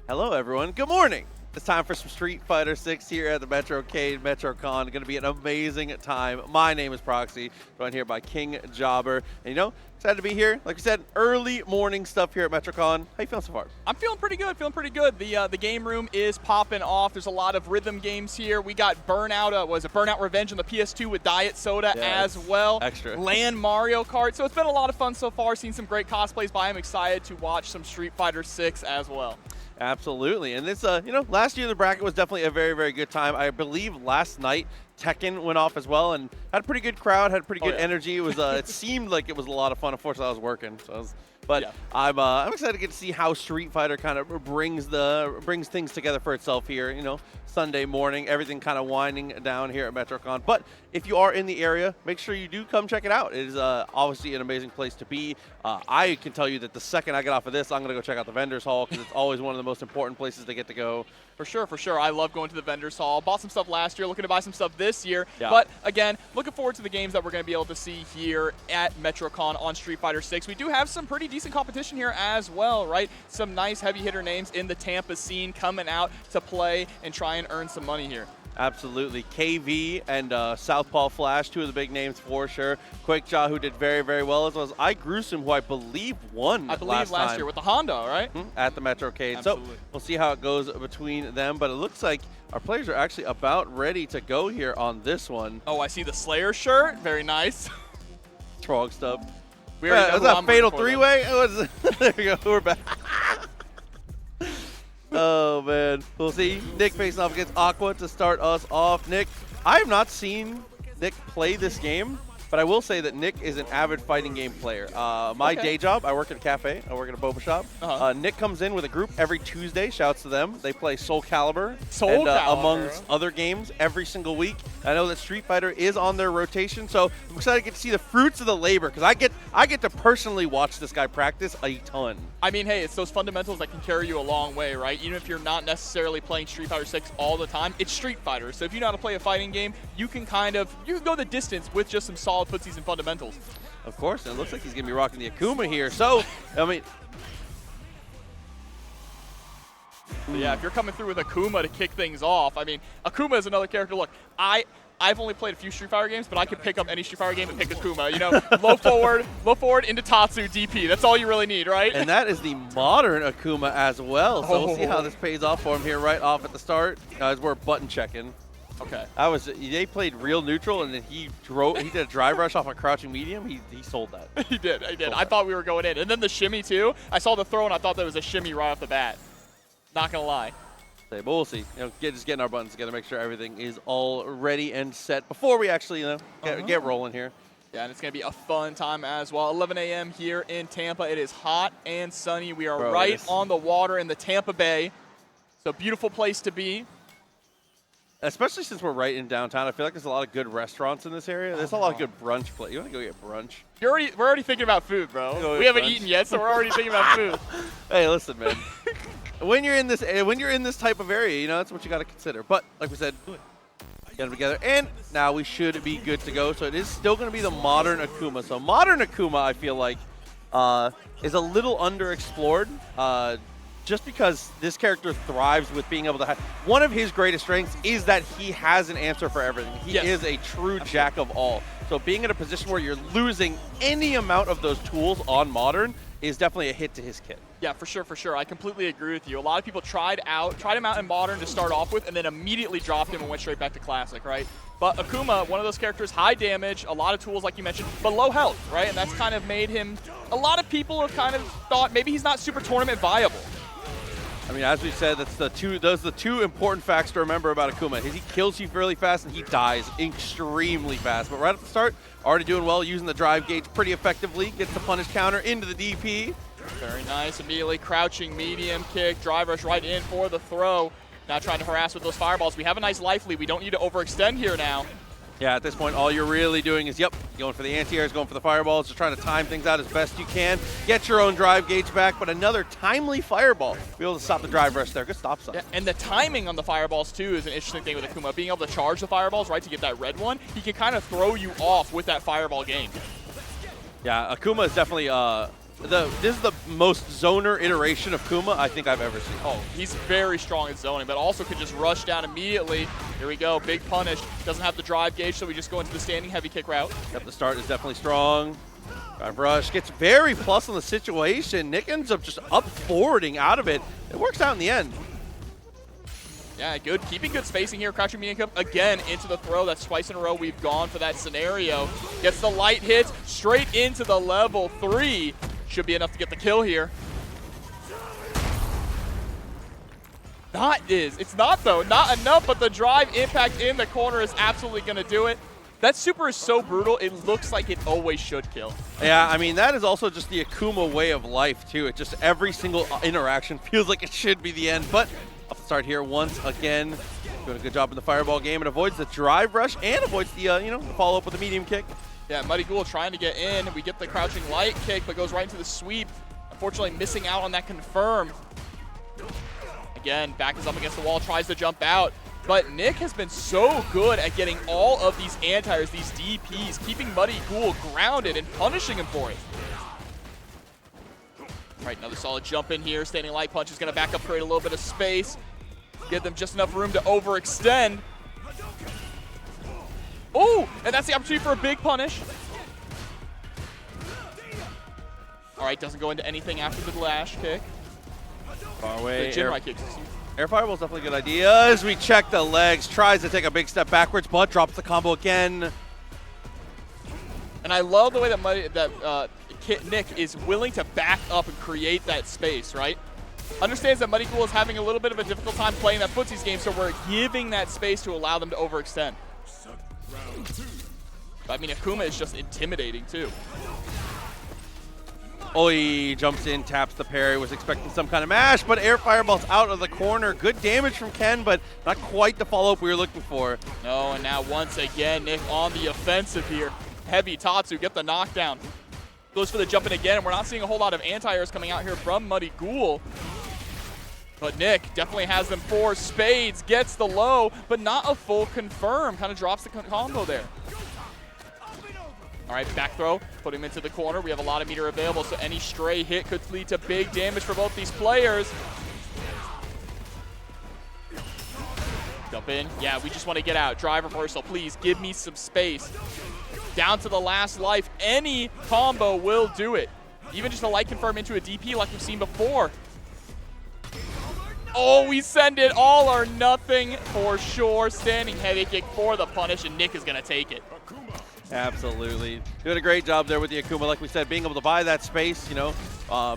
Hello, everyone. Good morning. It's time for some Street Fighter 6 here at the METROCADE MetroCon. Going to be an amazing time. My name is Proxy, joined here by King Jobber. And excited to be here. Like we said, early morning stuff here at MetroCon. How you feeling so far? I'm feeling pretty good. The game room is popping off. There's a lot of rhythm games here. We got Burnout Revenge on the PS2 with Diet Soda as well. Extra. Land Mario Kart. So it's been a lot of fun so far. Seen some great cosplays, but I'm excited to watch some Street Fighter 6 as well. Absolutely. And this, last year the bracket was definitely a very, very good time. I believe last night Tekken went off as well and had a pretty good crowd, had pretty good energy. It was, it seemed like it was a lot of fun. Unfortunately, I was working, I'm excited to get to see how Street Fighter kind of brings things together for itself here. Sunday morning, everything kind of winding down here at MetroCon. But if you are in the area, make sure you do come check it out. It is obviously an amazing place to be. I can tell you that the second I get off of this, I'm going to go check out the vendors hall because it's always one of the most important places to get to go. For sure. I love going to the vendors hall. Bought some stuff last year, looking to buy some stuff this year. Yeah. But again, looking forward to the games that we're going to be able to see here at MetroCon on Street Fighter 6. We do have some pretty decent competition here as well, right? Some nice heavy hitter names in the Tampa scene coming out to play and try and earn some money here. Absolutely. KV and Southpaw Flash, two of the big names for sure. Quakejaw, who did very, very well, as well as I Gruesome, who I believe won last year with the Honda, right? At the MetroCade. So we'll see how it goes between them, but it looks like our players are actually about ready to go here on this one. Oh, I see the Slayer shirt. Very nice. Trog stuff. We already know was that a fatal three-way? There we go. We're back. Oh, man. We'll see. Nick facing off against Aqua to start us off. Nick, I have not seen Nick play this game, but I will say that Nick is an avid fighting game player. My day job, I work at a cafe. I work at a boba shop. Nick comes in with a group every Tuesday. Shouts to them. They play Soul Calibur. Amongst other games every single week. I know that Street Fighter is on their rotation, so I'm excited to get to see the fruits of the labor because I get to personally watch this guy practice a ton. I mean, hey, it's those fundamentals that can carry you a long way, right? Even if you're not necessarily playing Street Fighter 6 all the time, it's Street Fighter. So if you know how to play a fighting game, you can go the distance with just some solid footsies and fundamentals. Of course, and it looks like he's going to be rocking the Akuma here. So, I mean... Yeah, if you're coming through with Akuma to kick things off, I mean, Akuma is another character. Look, I've only played a few Street Fighter games, but I can pick up any Street Fighter game and pick Akuma. Low forward into Tatsu, DP. That's all you really need, right? And that is the modern Akuma as well. So we'll see how this pays off for him here right off at the start. As we're button checking. Okay. They played real neutral, and then he did a drive rush off a crouching medium. He sold that. He did. I thought we were going in. And then the shimmy, too. I saw the throw, and I thought that was a shimmy right off the bat. Not going to lie. But we'll see. Just getting our buttons together, make sure everything is all ready and set before we actually get rolling here. Yeah, and it's going to be a fun time as well. 11 a.m. here in Tampa. It is hot and sunny. We are right on the water in the Tampa Bay. So beautiful place to be. Especially since we're right in downtown. I feel like there's a lot of good restaurants in this area. There's a lot of good brunch places. You want to go get brunch? We're already thinking about food, bro. We haven't eaten yet, so we're already thinking about food. Hey, listen, man. When you're in this type of area, that's what you got to consider. But like we said, get them together, and now we should be good to go. So it is still going to be the modern Akuma. So modern Akuma, I feel like, is a little underexplored. Just because this character thrives with being able to have one of his greatest strengths is that he has an answer for everything. He is a true jack of all. So being in a position where you're losing any amount of those tools on modern is definitely a hit to his kit. Yeah, for sure. I completely agree with you. A lot of people tried him out in modern to start off with, and then immediately dropped him and went straight back to classic, right? But Akuma, one of those characters, high damage, a lot of tools like you mentioned, but low health, right? And that's kind of made him. A lot of people have kind of thought maybe he's not super tournament viable. I mean, as we said, those are the two important facts to remember about Akuma. He kills you really fast, and he dies extremely fast. But right at the start, already doing well, using the drive gauge pretty effectively. Gets the punish counter into the DP. Very nice. Immediately crouching medium kick, drive rush right in for the throw. Now trying to harass with those fireballs. We have a nice life lead. We don't need to overextend here now. Yeah, at this point, all you're really doing is, going for the anti-airs, going for the fireballs, just trying to time things out as best you can. Get your own drive gauge back, but another timely fireball. Be able to stop the drive rush there. Good stop sign. Yeah, and the timing on the fireballs, too, is an interesting thing with Akuma. Being able to charge the fireballs, right, to get that red one, he can kind of throw you off with that fireball game. Yeah, Akuma is definitely this is the most zoner iteration of Kuma I think I've ever seen. Oh, he's very strong at zoning, but also could just rush down immediately. Here we go, big punish. Doesn't have the drive gauge, so we just go into the standing heavy kick route. Yep, the start is definitely strong. Drive rush gets very plus on the situation. Nick ends up just up forwarding out of it. It works out in the end. Yeah, good. Keeping good spacing here. Crouching medium cup again into the throw. That's twice in a row we've gone for that scenario. Gets the light hits straight into the level 3. Should be enough to get the kill here. It's not though. Not enough, but the drive impact in the corner is absolutely going to do it. That super is so brutal, it looks like it always should kill. Yeah, I mean, that is also just the Akuma way of life, too. It just every single interaction feels like it should be the end. But I'll start here once again. Doing a good job in the fireball game. It avoids the drive rush and avoids the, the follow-up with the medium kick. Yeah, Muddy Ghoul trying to get in. We get the crouching light kick, but goes right into the sweep. Unfortunately, missing out on that confirm. Again, back is up against the wall, tries to jump out. But Nick has been so good at getting all of these anti-airs, these DPs, keeping Muddy Ghoul grounded and punishing him for it. All right, another solid jump in here. Standing light punch is going to back up, create a little bit of space. Give them just enough room to overextend. Oh, and that's the opportunity for a big punish. All right, doesn't go into anything after the lash kick. Far away. The Jinrai kicks. Air Fireball is definitely a good idea as we check the legs. Tries to take a big step backwards, but drops the combo again. And I love the way that Nick is willing to back up and create that space, right? Understands that Muddy Ghoul is having a little bit of a difficult time playing that footsies game, so we're giving that space to allow them to overextend. But, I mean, Akuma is just intimidating, too. Oh, he jumps in, taps the parry, was expecting some kind of mash, but air fireball's out of the corner. Good damage from Ken, but not quite the follow-up we were looking for. No, and now once again, Nick on the offensive here. Heavy Tatsu, get the knockdown. Goes for the jump in again, and we're not seeing a whole lot of anti-airs coming out here from Muddy Ghoul. But Nick definitely has them for spades, gets the low, but not a full confirm. Kind of drops the combo there. All right, back throw, put him into the corner. We have a lot of meter available, so any stray hit could lead to big damage for both these players. Jump in. Yeah, we just want to get out. Drive reversal, please give me some space. Down to the last life. Any combo will do it. Even just a light confirm into a DP like we've seen before. Oh, we send it all or nothing for sure. Standing heavy kick for the punish, and Nick is going to take it. Absolutely. Doing a great job there with the Akuma, like we said, being able to buy that space,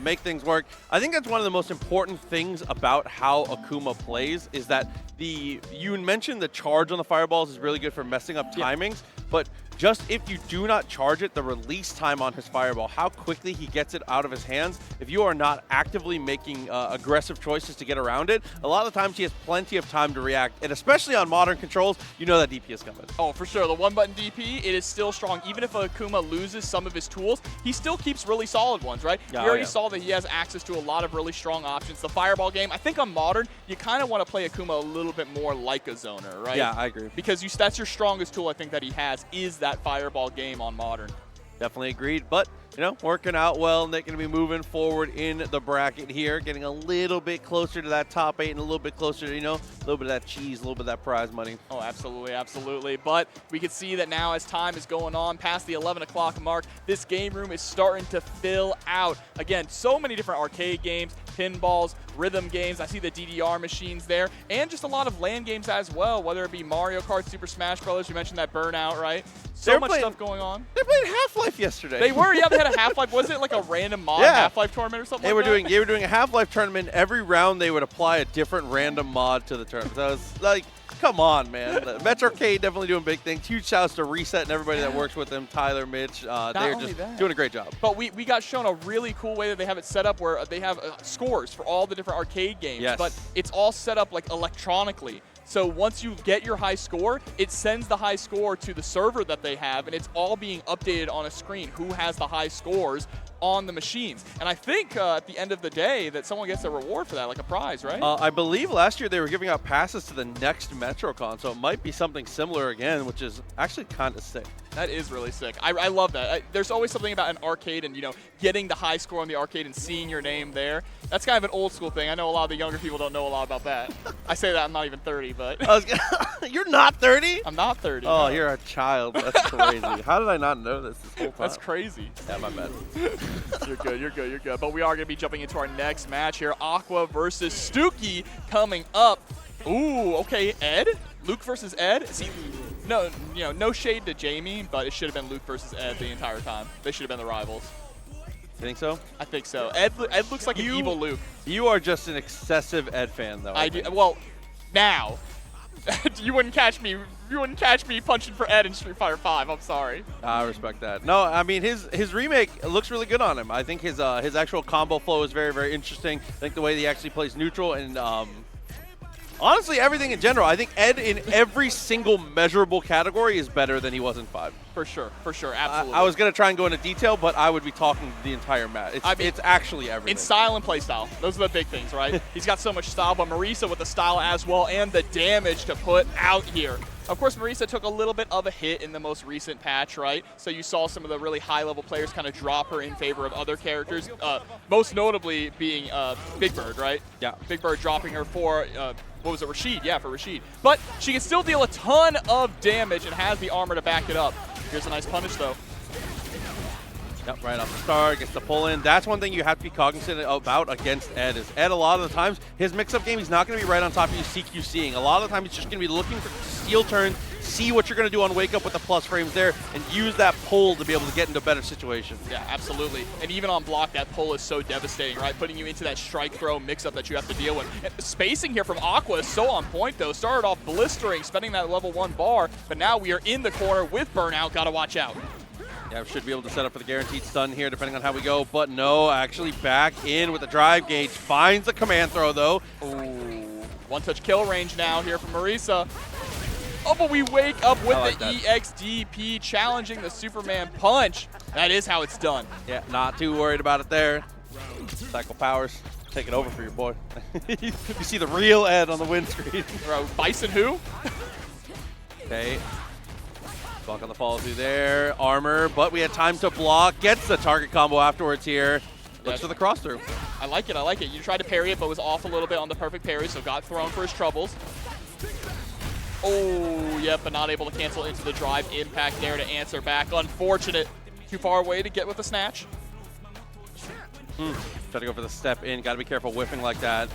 make things work. I think that's one of the most important things about how Akuma plays is that you mentioned the charge on the fireballs is really good for messing up timings, but just if you do not charge it, the release time on his fireball, how quickly he gets it out of his hands, if you are not actively making aggressive choices to get around it, a lot of the times he has plenty of time to react, and especially on modern controls, you know that DP is coming. Oh, for sure. The one-button DP, it is still strong. Even if Akuma loses some of his tools, he still keeps really solid ones, right? Yeah, we already saw that he has access to a lot of really strong options. The fireball game, I think on modern, you kind of want to play Akuma a little bit more like a zoner, right? Yeah, I agree. Because that's your strongest tool, I think, that he has, is that fireball game on modern. Definitely agreed, but working out well. Nick going to be moving forward in the bracket here, getting a little bit closer to that top 8 and a little bit closer to, a little bit of that cheese, a little bit of that prize money. Oh, absolutely, absolutely. But we can see that now as time is going on past the 11 o'clock mark, this game room is starting to fill out. Again, so many different arcade games, pinballs, rhythm games. I see the DDR machines there, and just a lot of LAN games as well, whether it be Mario Kart, Super Smash Bros. You mentioned that Burnout, right? So much stuff going on. They played Half-Life yesterday. They were, yeah. They had a Half-Life. Was it like a random mod Half-Life tournament or something? They were doing a Half-Life tournament. Every round they would apply a different random mod to the tournament. So I was like, come on, man. METROCADE definitely doing big things. Huge shouts to Reset and everybody that works with them. Tyler, Mitch, they're just doing a great job. But we got shown a really cool way that they have it set up where they have scores for all the different arcade games. Yes. But it's all set up like electronically. So once you get your high score, it sends the high score to the server that they have, and it's all being updated on a screen, who has the high scores on the machines. And I think at the end of the day that someone gets a reward for that, like a prize, right? I believe last year they were giving out passes to the next MetroCon, so it might be something similar again, which is actually kind of sick. That is really sick. I love that. There's always something about an arcade and, you know, getting the high score on the arcade and seeing your name there. That's kind of an old school thing. I know a lot of the younger people don't know a lot about that. I say that I'm not even 30, but You're not 30? I'm not 30. Oh, no. you're a child. That's crazy. How did I not know this whole time? That's crazy. Yeah, my bad. You're good, you're good, you're good. But we are going to be jumping into our next match here. Aqua versus Stooky coming up. Ooh, okay, Ed? Luke versus Ed? See, no, you know, no shade to Jamie, but it should have been Luke versus Ed the entire time. They should have been the rivals. You think so? I think so. Ed looks like an evil Luke. You are just an excessive Ed fan, though. I do. Well, now. You wouldn't catch me. You wouldn't catch me punching for Ed in Street Fighter V. I'm sorry. I respect that. No, I mean his remake looks really good on him. I think his actual combo flow is very, very interesting. I think the way he actually plays neutral and honestly everything in general. I think Ed in every single measurable category is better than he was in 5. For sure, absolutely. I was gonna try and go into detail, but I would be talking the entire match. It's actually everything. In style and play style, those are the big things, right? He's got so much style, but Marisa with the style as well and the damage to put out here. Of course, Marisa took a little bit of a hit in the most recent patch, right? So you saw some of the really high-level players kind of drop her in favor of other characters, most notably being Big Bird, right? Yeah. Big Bird dropping her for, what was it, Rashid? Yeah, for Rashid. But she can still deal a ton of damage and has the armor to back it up. Here's a nice punish, though. Yep, right off the start, gets the pull in. That's one thing you have to be cognizant about against Ed is Ed, a lot of the times, his mix-up game, he's not going to be right on top of you CQCing. A lot of the time, he's just going to be looking for steal turns, see what you're going to do on Wake Up with the plus frames there, and use that pull to be able to get into better situations. Yeah, absolutely. And even on block, that pull is so devastating, right? Putting you into that strike throw mix-up that you have to deal with. And the spacing here from Aqua is so on point, though. Started off blistering, spending that level 1 bar, but now we are in the corner with Burnout. Got to watch out. Yeah, we should be able to set up for the guaranteed stun here, depending on how we go. But no, actually back in with the drive gauge. Finds the command throw, though. Ooh. One-touch kill range now here from Marisa. Oh, but we wake up with the EXDP challenging the Superman punch. That is how it's done. Yeah, not too worried about it there. Cycle powers. Take it over for your boy. You see the real Ed on the windscreen. Bison who? Okay. Block on the follow through there. Armor, but we had time to block. Gets the target combo afterwards here. Looks for the cross through. I like it, I like it. You tried to parry it, but was off a little bit on the perfect parry, so got thrown for his troubles. Oh, yep, but not able to cancel into the drive impact there to answer back. Unfortunate. Too far away to get with the snatch. Try to go for the step in. Got to be careful whiffing like that.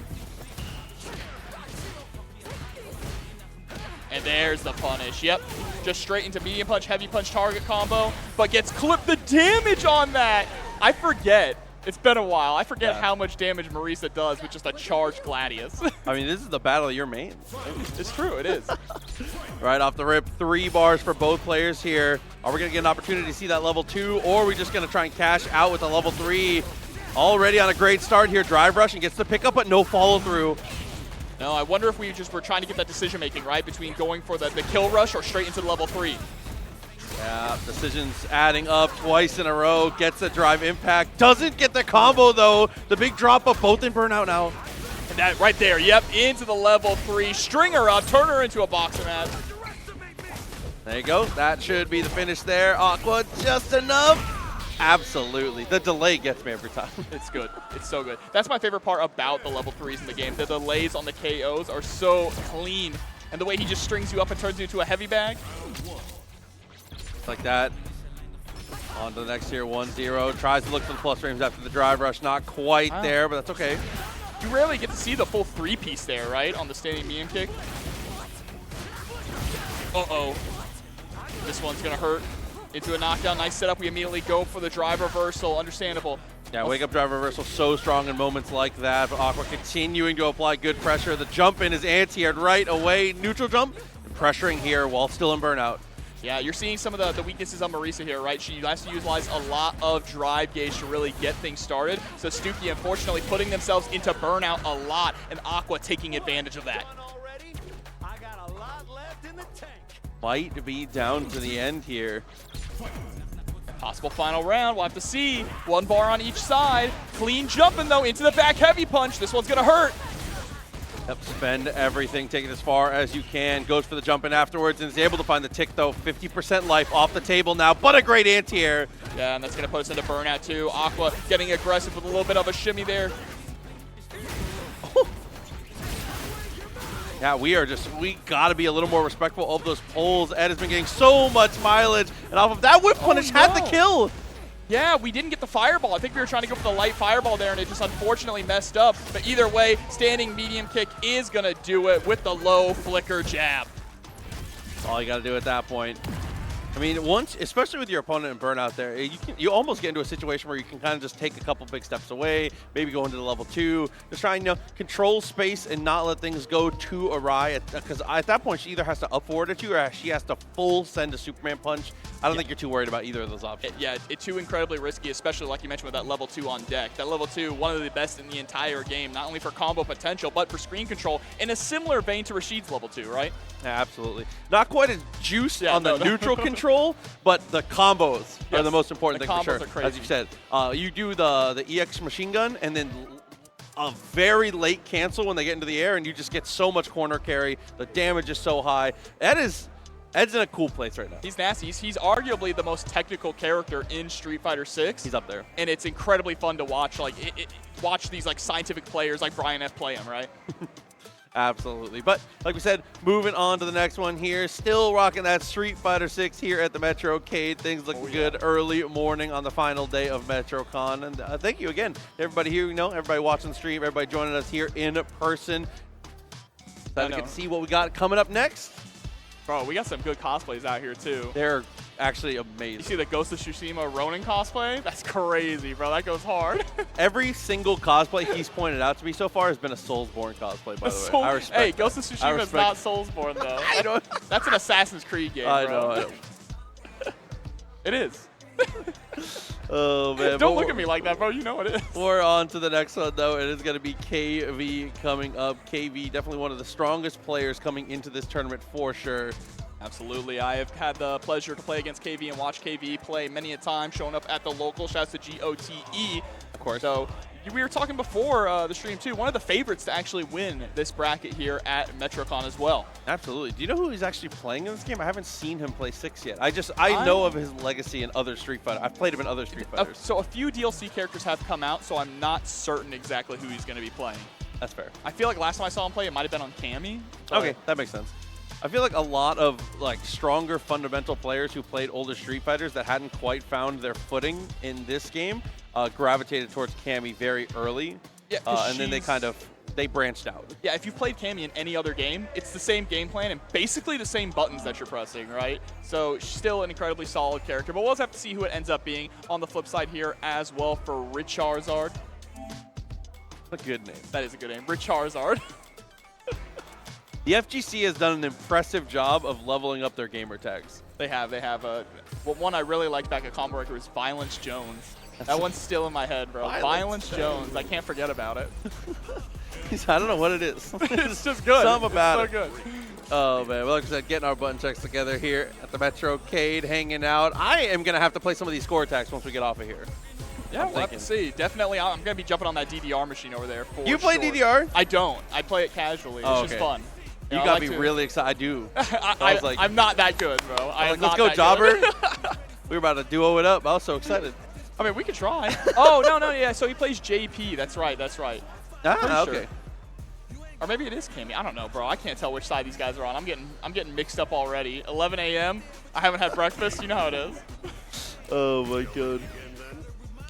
And there's the punish. Yep, just straight into medium punch, heavy punch target combo, but gets clipped the damage on that. I forget. It's been a while. I forget how much damage Marisa does with just a charged Gladius. I mean, this is the battle of your mains. It's true, it is. Right off the rip, 3 bars for both players here. Are we going to get an opportunity to see that level 2, or are we just going to try and cash out with the level 3? Already on a great start here. Drive rush and gets the pickup, but no follow through. No, I wonder if we just were trying to get that decision making, right, between going for the kill rush or straight into the level 3. Yeah, decisions adding up twice in a row. Gets a drive impact. Doesn't get the combo, though. The big drop of both in Burnout now. And that right there, yep, into the level 3. String her up, turn her into a boxer mat. There you go. That should be the finish there. Aqua, just enough. Absolutely. The delay gets me every time. It's good. It's so good. That's my favorite part about the level 3s in the game. The delays on the KOs are so clean. And the way he just strings you up and turns you into a heavy bag. Like that. On to the next here, 1-0. Tries to look for the plus frames after the drive rush. Not quite there, but that's okay. You rarely get to see the full 3-piece there, right? On the standing medium kick. Uh-oh. This one's going to hurt. Into a knockdown. Nice setup. We immediately go for the drive reversal. Understandable. Yeah, wake up drive reversal so strong in moments like that. But Aqua continuing to apply good pressure. The jump in is anti-aired right away. Neutral jump. And pressuring here while still in Burnout. Yeah, you're seeing some of the weaknesses on Marisa here, right? She has to utilize a lot of drive gauge to really get things started. So Stooky, unfortunately, putting themselves into Burnout a lot, and Aqua taking advantage of that. Might be down to the end here. Possible final round, we'll have to see. 1 bar on each side. Clean jumping, though, into the back heavy punch. This one's going to hurt. Yep, spend everything, take it as far as you can. Goes for the jump in afterwards and is able to find the tick, though. 50% life off the table now, but a great anti-air. Yeah, and that's going to put us into burnout, too. Aqua getting aggressive with a little bit of a shimmy there. Yeah, we got to be a little more respectful of those pulls. Ed has been getting so much mileage, and off of that whip punish had the kill. Yeah, we didn't get the fireball. I think we were trying to go for the light fireball there, and it just unfortunately messed up. But either way, standing medium kick is going to do it with the low flicker jab. That's all you got to do at that point. I mean, once, especially with your opponent in burnout there, you almost get into a situation where you can kind of just take a couple big steps away, maybe go into the level 2, just try and control space and not let things go too awry. Because at that point, she either has to up forward at you or she has to full send a Superman punch. I don't think you're too worried about either of those options. It's too incredibly risky, especially like you mentioned with that level 2 on deck. That level 2, one of the best in the entire game, not only for combo potential, but for screen control, in a similar vein to Rashid's level 2, right? Yeah, absolutely. Not quite as juiced on the neutral control, but the combos are the most important thing for sure. Are crazy. As you said, you do the EX machine gun and then a very late cancel when they get into the air, and you just get so much corner carry. The damage is so high. Ed's in a cool place right now. He's nasty. He's arguably the most technical character in Street Fighter 6. He's up there. And it's incredibly fun to watch. Watch these scientific players like Brian F. play him, right? Absolutely. But like we said, moving on to the next one here. Still rocking that Street Fighter 6 here at the METROCADE. Things looking good early morning on the final day of MetroCon. And thank you again, everybody here. Everybody watching the stream, everybody joining us here in person. So we can see what we got coming up next. Bro, we got some good cosplays out here, too. They're actually amazing. You see the Ghost of Tsushima Ronin cosplay? That's crazy, bro. That goes hard. Every single cosplay he's pointed out to me so far has been a Soulsborne cosplay, by the way. I respect Hey, Ghost of Tsushima is not Soulsborne, though. I know. That's an Assassin's Creed game, I bro. know. It is. Oh, man. Don't look at me like that, bro. You know it is. We're on to the next one, though. It is going to be KV coming up. KV, definitely one of the strongest players coming into this tournament for sure. Absolutely. I have had the pleasure to play against KV and watch KV play many a time, showing up at the local. Shouts to GOTE, of course. So we were talking before the stream, too. One of the favorites to actually win this bracket here at MetroCon as well. Absolutely. Do you know who he's actually playing in this game? I haven't seen him play 6 yet. I know of his legacy in other Street Fighter. I've played him in other Street Fighters. So a few DLC characters have come out, so I'm not certain exactly who he's going to be playing. That's fair. I feel like last time I saw him play, it might have been on Cammy. Okay, that makes sense. I feel like a lot of stronger fundamental players who played older Street Fighters that hadn't quite found their footing in this game gravitated towards Cammy very early. Yeah, and then they branched out. Yeah, if you've played Cammy in any other game, it's the same game plan and basically the same buttons that you're pressing, right? So still an incredibly solid character, but we'll just have to see who it ends up being on the flip side here as well for Richarzard. A good name. That is a good name, Richarzard. The FGC has done an impressive job of leveling up their gamer tags. They have. One I really liked back at Combo Breaker was Violence Jones. That one's still in my head, bro. Violence Jones. I can't forget about it. I don't know what it is. It's just good. Something about it. So good. Oh, man. Well, like I said, getting our button checks together here at the METROCADE, hanging out. I am going to have to play some of these score attacks once we get off of here. Yeah, we'll have to see. Definitely, I'm going to be jumping on that DDR machine over there for You play DDR? I don't. I play it casually. It's just fun. You got me really excited. I do. I'm not that good, bro. Let's go, Jobber. We were about to duo it up. I was so excited. I mean, we could try. Oh, no, yeah. So he plays JP. That's right. Ah, okay. Sure. Or maybe it is Cammy. I don't know, bro. I can't tell which side these guys are on. I'm getting mixed up already. 11 a.m. I haven't had breakfast. You know how it is. Oh, my God.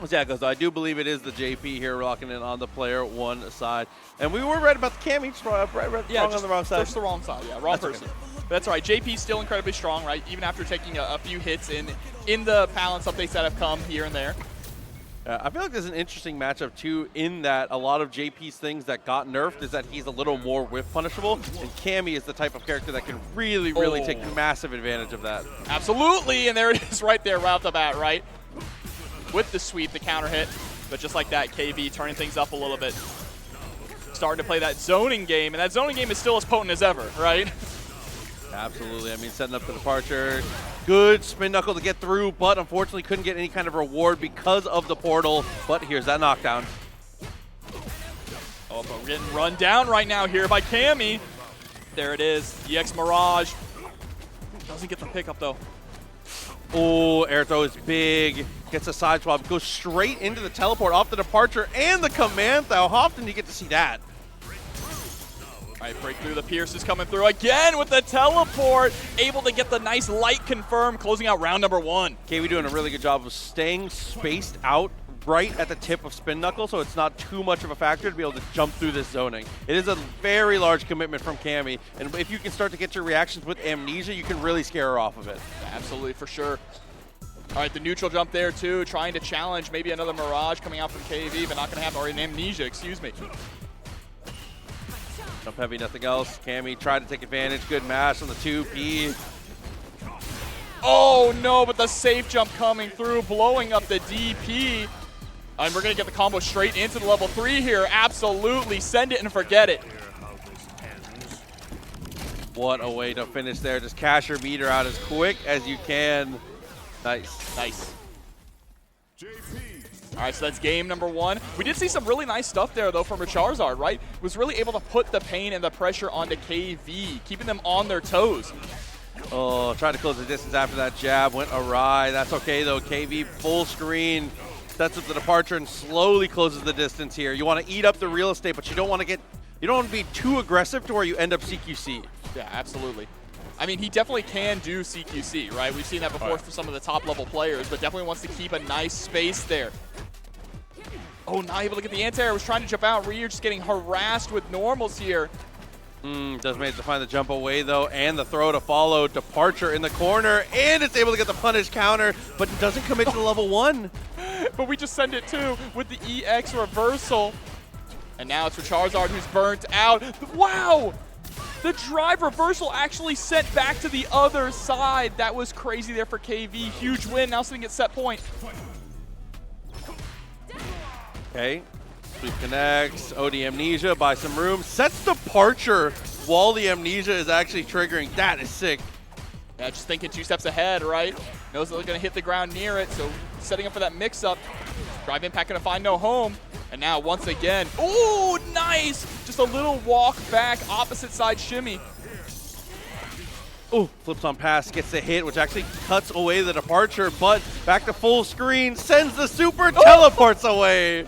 Yeah, because I do believe it is the JP here rocking in on the player one side. And we were right about the Cammy, just wrong on the wrong side. Just the wrong side, yeah, wrong person. Okay. But that's all right. JP's still incredibly strong, right? Even after taking a few hits in the balance updates that have come here and there. I feel like there's an interesting matchup, too, in that a lot of JP's things that got nerfed is that he's a little more whiff punishable, and Cammy is the type of character that can really take massive advantage of that. Absolutely, and there it is right there, right off the bat, right? With the sweep, the counter hit, but just like that, KV turning things up a little bit. Starting to play that zoning game, and that zoning game is still as potent as ever, right? Absolutely. I mean, setting up the departure. Good spin knuckle to get through, but unfortunately couldn't get any kind of reward because of the portal. But here's that knockdown. Oh, but we're getting run down right now here by Cammy. There it is, EX Mirage. Doesn't get the pickup though. Oh, air throw is big. Gets a side swap, goes straight into the teleport off the departure and the command throw. How often do you get to see that? All right, break through. The Pierce is coming through again with the teleport. Able to get the nice light confirm, closing out round number 1. KV doing a really good job of staying spaced out right at the tip of Spin Knuckle, so it's not too much of a factor to be able to jump through this zoning. It is a very large commitment from Cammy, and if you can start to get your reactions with Amnesia, you can really scare her off of it. Absolutely, for sure. All right, the neutral jump there too, trying to challenge maybe another Mirage coming out from KV, but not going to happen, or an Amnesia, excuse me. Jump heavy, nothing else. Cammy tried to take advantage. Good mash on the 2P. Oh no, but the safe jump coming through, blowing up the DP. And we're going to get the combo straight into the level 3 here. Absolutely, send it and forget it. What a way to finish there. Just cash your meter out as quick as you can. Nice. Nice. All right, so that's game number 1. We did see some really nice stuff there, though, from Charizard, right? Was really able to put the pain and the pressure onto KV, keeping them on their toes. Oh, tried to close the distance after that jab. Went awry. That's okay, though. KV full screen. Sets up the departure and slowly closes the distance here. You want to eat up the real estate, but you don't want to be too aggressive to where you end up CQC. Yeah, absolutely. I mean, he definitely can do CQC, right? We've seen that before for some of the top-level players, but definitely wants to keep a nice space there. Oh, not able to get the anti-air. Was trying to jump out. Ryu just getting harassed with normals here. Does manage to find the jump away, though, and the throw to follow. Departure in the corner, and it's able to get the punish counter, but it doesn't commit to the level 1. But we just send it, too, with the EX reversal. And now it's for Charizard, who's burnt out. Wow! The drive reversal actually sent back to the other side. That was crazy there for KV. Huge win, now sitting at set point. Okay. Sweep connects, OD Amnesia, buy some room, sets departure while the Amnesia is actually triggering. That is sick. Yeah, just thinking 2 steps ahead, right? Knows that they're going to hit the ground near it, so setting up for that mix-up. Drive Impact going to find no home. And now, once again, ooh, nice! Just a little walk back, opposite side shimmy. Ooh, flips on pass, gets the hit, which actually cuts away the departure, but back to full screen, sends the super, teleports away.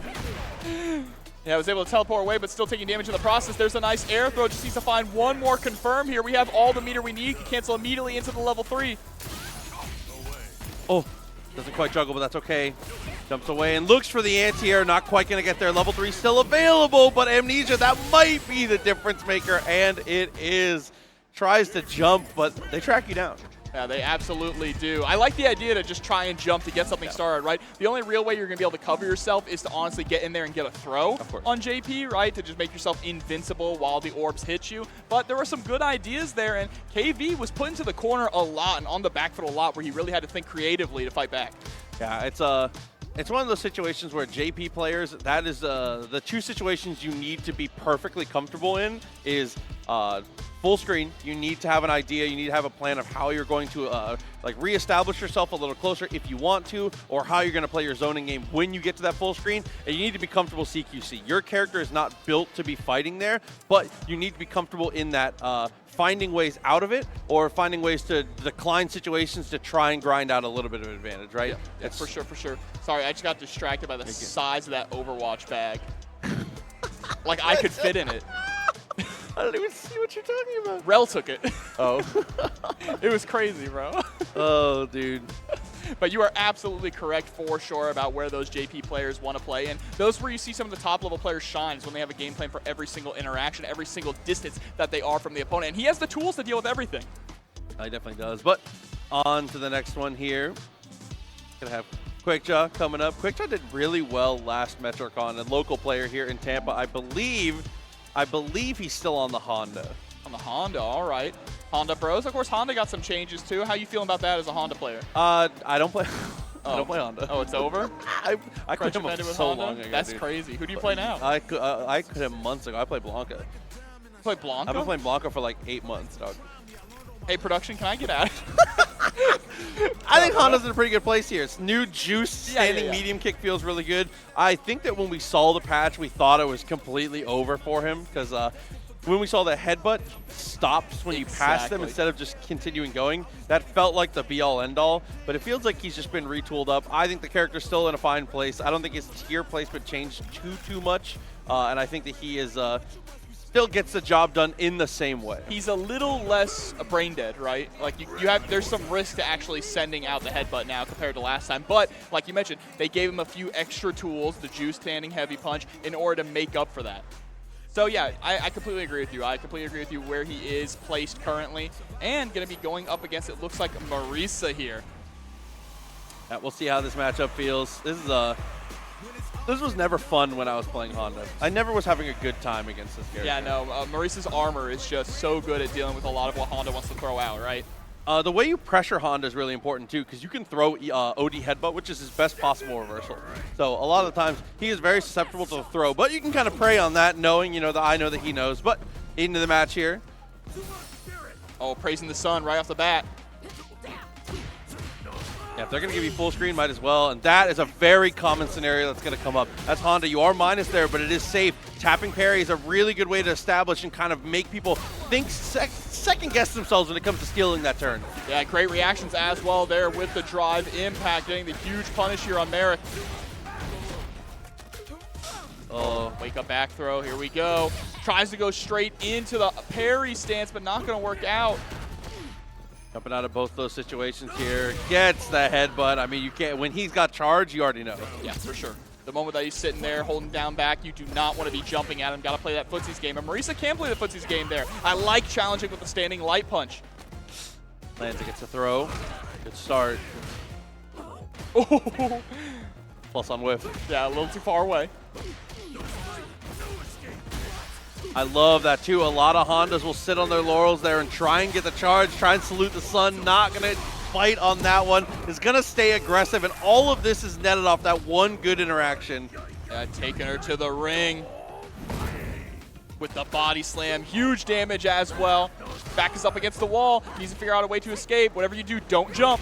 Yeah, was able to teleport away, but still taking damage in the process. There's a nice air throw. Just needs to find one more confirm here. We have all the meter we need. Cancel immediately into the level 3. Oh, doesn't quite juggle, but that's okay. Jumps away and looks for the anti-air. Not quite going to get there. Level 3 still available, but Amnesia, that might be the difference maker, and it is. Tries to jump, but they track you down. Yeah, they absolutely do. I like the idea to just try and jump to get something started, right? The only real way you're going to be able to cover yourself is to honestly get in there and get a throw on JP, right? To just make yourself invincible while the orbs hit you. But there were some good ideas there, and KV was put into the corner a lot and on the back foot a lot where he really had to think creatively to fight back. Yeah, it's one of those situations where JP players, that is the 2 situations you need to be perfectly comfortable in is full screen. You need to have an idea. You need to have a plan of how you're going to like reestablish yourself a little closer if you want to, or how you're going to play your zoning game when you get to that full screen. And you need to be comfortable CQC. Your character is not built to be fighting there, but you need to be comfortable in that finding ways out of it or finding ways to decline situations to try and grind out a little bit of advantage, right? Yeah, for sure, for sure. Sorry, I just got distracted by the size of that Overwatch bag. Like I could fit in it. I don't even see what you're talking about. Rel took it. Oh. It was crazy, bro. Oh, dude. But you are absolutely correct for sure about where those JP players want to play. And those where you see some of the top level players shine is when they have a game plan for every single interaction, every single distance that they are from the opponent. And he has the tools to deal with everything. He definitely does. But on to the next one here. Gonna have Quickjaw coming up. Quickjaw did really well last MetroCon, a local player here in Tampa. I believe he's still on the Honda. On the Honda, all right. Honda Bros. Of course, Honda got some changes too. How you feeling about that as a Honda player? I don't play. I don't play Honda. Oh, it's over? I quit him so long ago. That's dude. crazy. Who do you play now? I quit him months ago. I play Blanca. You play Blanca? I've been playing Blanca for like 8 months, dog. Hey, production, can I get out? I think Honda's in a pretty good place here. It's new juice, standing medium kick feels really good. I think that when we saw the patch, we thought it was completely over for him because when we saw the headbutt stops when you pass them instead of just continuing going, that felt like the be-all, end-all. But it feels like he's just been retooled up. I think the character's still in a fine place. I don't think his tier placement changed too much, and I think that he is still gets the job done in the same way. He's a little less brain dead, right? Like there's some risk to actually sending out the headbutt now compared to last time. But like you mentioned, they gave him a few extra tools, the juice standing heavy punch, in order to make up for that. So yeah, I completely agree with you. I completely agree with you where he is placed currently, and going to be going up against, it looks like, Marisa here. Yeah, we'll see how this matchup feels. This was never fun when I was playing Honda. I never was having a good time against this character. Yeah, no, Marisa's armor is just so good at dealing with a lot of what Honda wants to throw out, right? The way you pressure Honda is really important too, because you can throw OD headbutt, which is his best possible reversal. So a lot of the times he is very susceptible to the throw, but you can kind of prey on that, knowing that I know that he knows. But into the match here. Oh, praising the sun right off the bat. Yeah, if they're going to give you full screen, might as well. And that is a very common scenario that's going to come up. That's Honda. You are minus there, but it is safe. Tapping parry is a really good way to establish and kind of make people think second guess themselves when it comes to stealing that turn. Yeah, great reactions as well there with the drive impact, getting the huge punish here on Merrick. Oh, wake up back throw. Here we go. Tries to go straight into the parry stance, but not going to work out. Jumping out of both those situations here. Gets the headbutt. I mean, you can't. When he's got charge, you already know. Yeah, for sure. The moment that he's sitting there holding down back, you do not want to be jumping at him. Got to play that footsies game. And Marisa can play the footsies game there. I like challenging with the standing light punch. Lanza gets a throw. Good start. Oh. Plus on whiff. Yeah, a little too far away. I love that too. A lot of Hondas will sit on their laurels there and try and get the charge, try and salute the sun. Not going to fight on that one. Is going to stay aggressive, and all of this is netted off that one good interaction. Yeah, taking her to the ring with the body slam. Huge damage as well. Back is up against the wall. Needs to figure out a way to escape. Whatever you do, don't jump.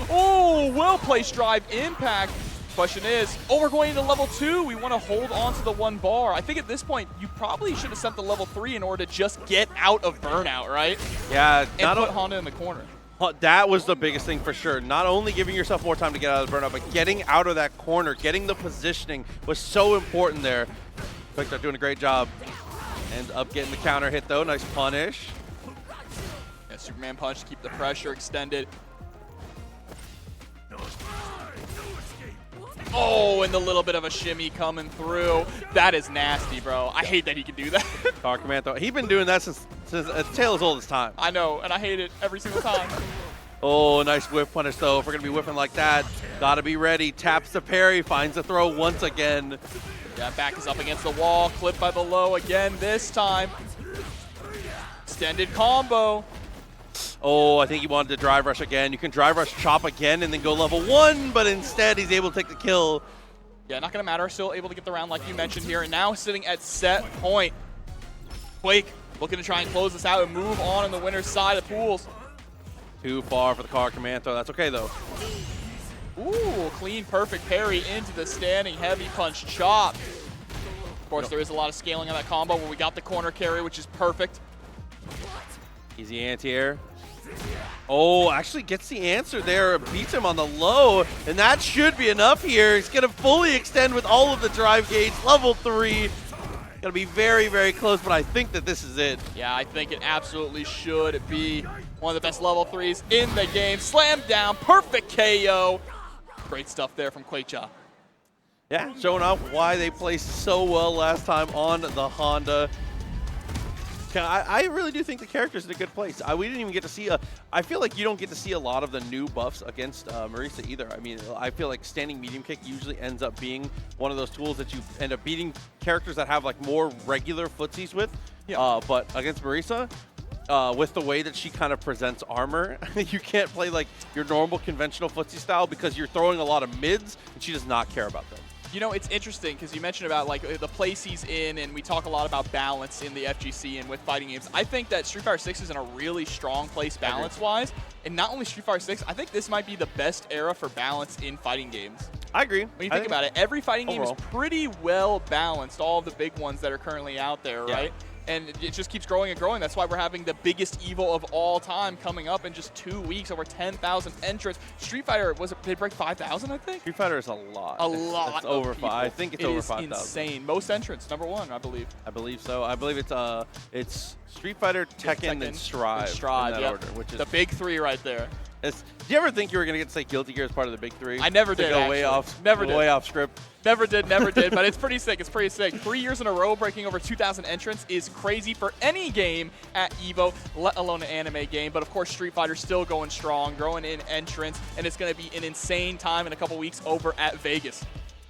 Oh, well-placed drive impact. Question is, we're going into level 2. We want to hold on to the one bar. I think at this point, you probably should have sent the level 3 in order to just get out of burnout, right? Yeah. And put Honda in the corner. That was the biggest thing for sure. Not only giving yourself more time to get out of the burnout, but getting out of that corner, getting the positioning was so important there. Quick, they're doing a great job. Ends up getting the counter hit though. Nice punish. Yeah, Superman punch to keep the pressure extended. Oh, and the little bit of a shimmy coming through. That is nasty, bro. I hate that he can do that. Car Command throw. He's been doing that since tail as old as time. I know, and I hate it every single time. Oh, nice whiff punish though. If we're going to be whiffing like that, got to be ready. Taps the parry, finds the throw once again. Yeah, back is up against the wall. Clipped by the low again this time. Extended combo. Oh, I think he wanted to drive rush again. You can drive rush chop again and then go level 1, but instead he's able to take the kill. Yeah, not going to matter. Still able to get the round like you mentioned here. And now sitting at set point. Quake looking to try and close this out and move on the winner's side of pools. Too far for the car command throw. That's okay though. Ooh, clean, perfect parry into the standing heavy punch chop. Of course, there is a lot of scaling on that combo where we got the corner carry, which is perfect. Easy anti-air. Oh, actually gets the answer there, beats him on the low, and that should be enough here. He's going to fully extend with all of the drive gates, level 3. Going to be very, very close, but I think that this is it. Yeah, I think it absolutely should be one of the best level 3s in the game. Slam down, perfect KO. Great stuff there from Quakeja. Yeah, showing off why they played so well last time on the Honda. I really do think the character's in a good place. We didn't even get to see I feel like you don't get to see a lot of the new buffs against Marisa either. I mean, I feel like standing medium kick usually ends up being one of those tools that you end up beating characters that have like more regular footsies with. Yeah. But against Marisa, with the way that she kind of presents armor, you can't play like your normal conventional footsie style because you're throwing a lot of mids, and she does not care about them. You know, it's interesting because you mentioned about like the place he's in, and we talk a lot about balance in the FGC and with fighting games. I think that Street Fighter 6 is in a really strong place balance-wise, and not only Street Fighter 6, I think this might be the best era for balance in fighting games. I agree. When you think about it, every fighting game is overall pretty well balanced, all of the big ones that are currently out there, right? And it just keeps growing and growing. That's why we're having the biggest EVO of all time coming up in just 2 weeks, over 10,000 entrants. Street Fighter, did they break 5,000, I think? Street Fighter is a lot. A lot. It's over people. 5. I think it's over 5,000. It is insane. Most entrants, #1, I believe. I believe so. I believe it's Street Fighter, Tekken, and Strive. Strive, in that order, which is the big 3 right there. Do you ever think you were gonna get to say Guilty Gear as part of the big 3? I never did. Go way off. Never did. Way off script. Never did, but it's pretty sick. It's pretty sick. 3 years in a row breaking over 2,000 entrants is crazy for any game at EVO, let alone an anime game. But of course, Street Fighter still going strong, growing in entrants, and it's going to be an insane time in a couple weeks over at Vegas.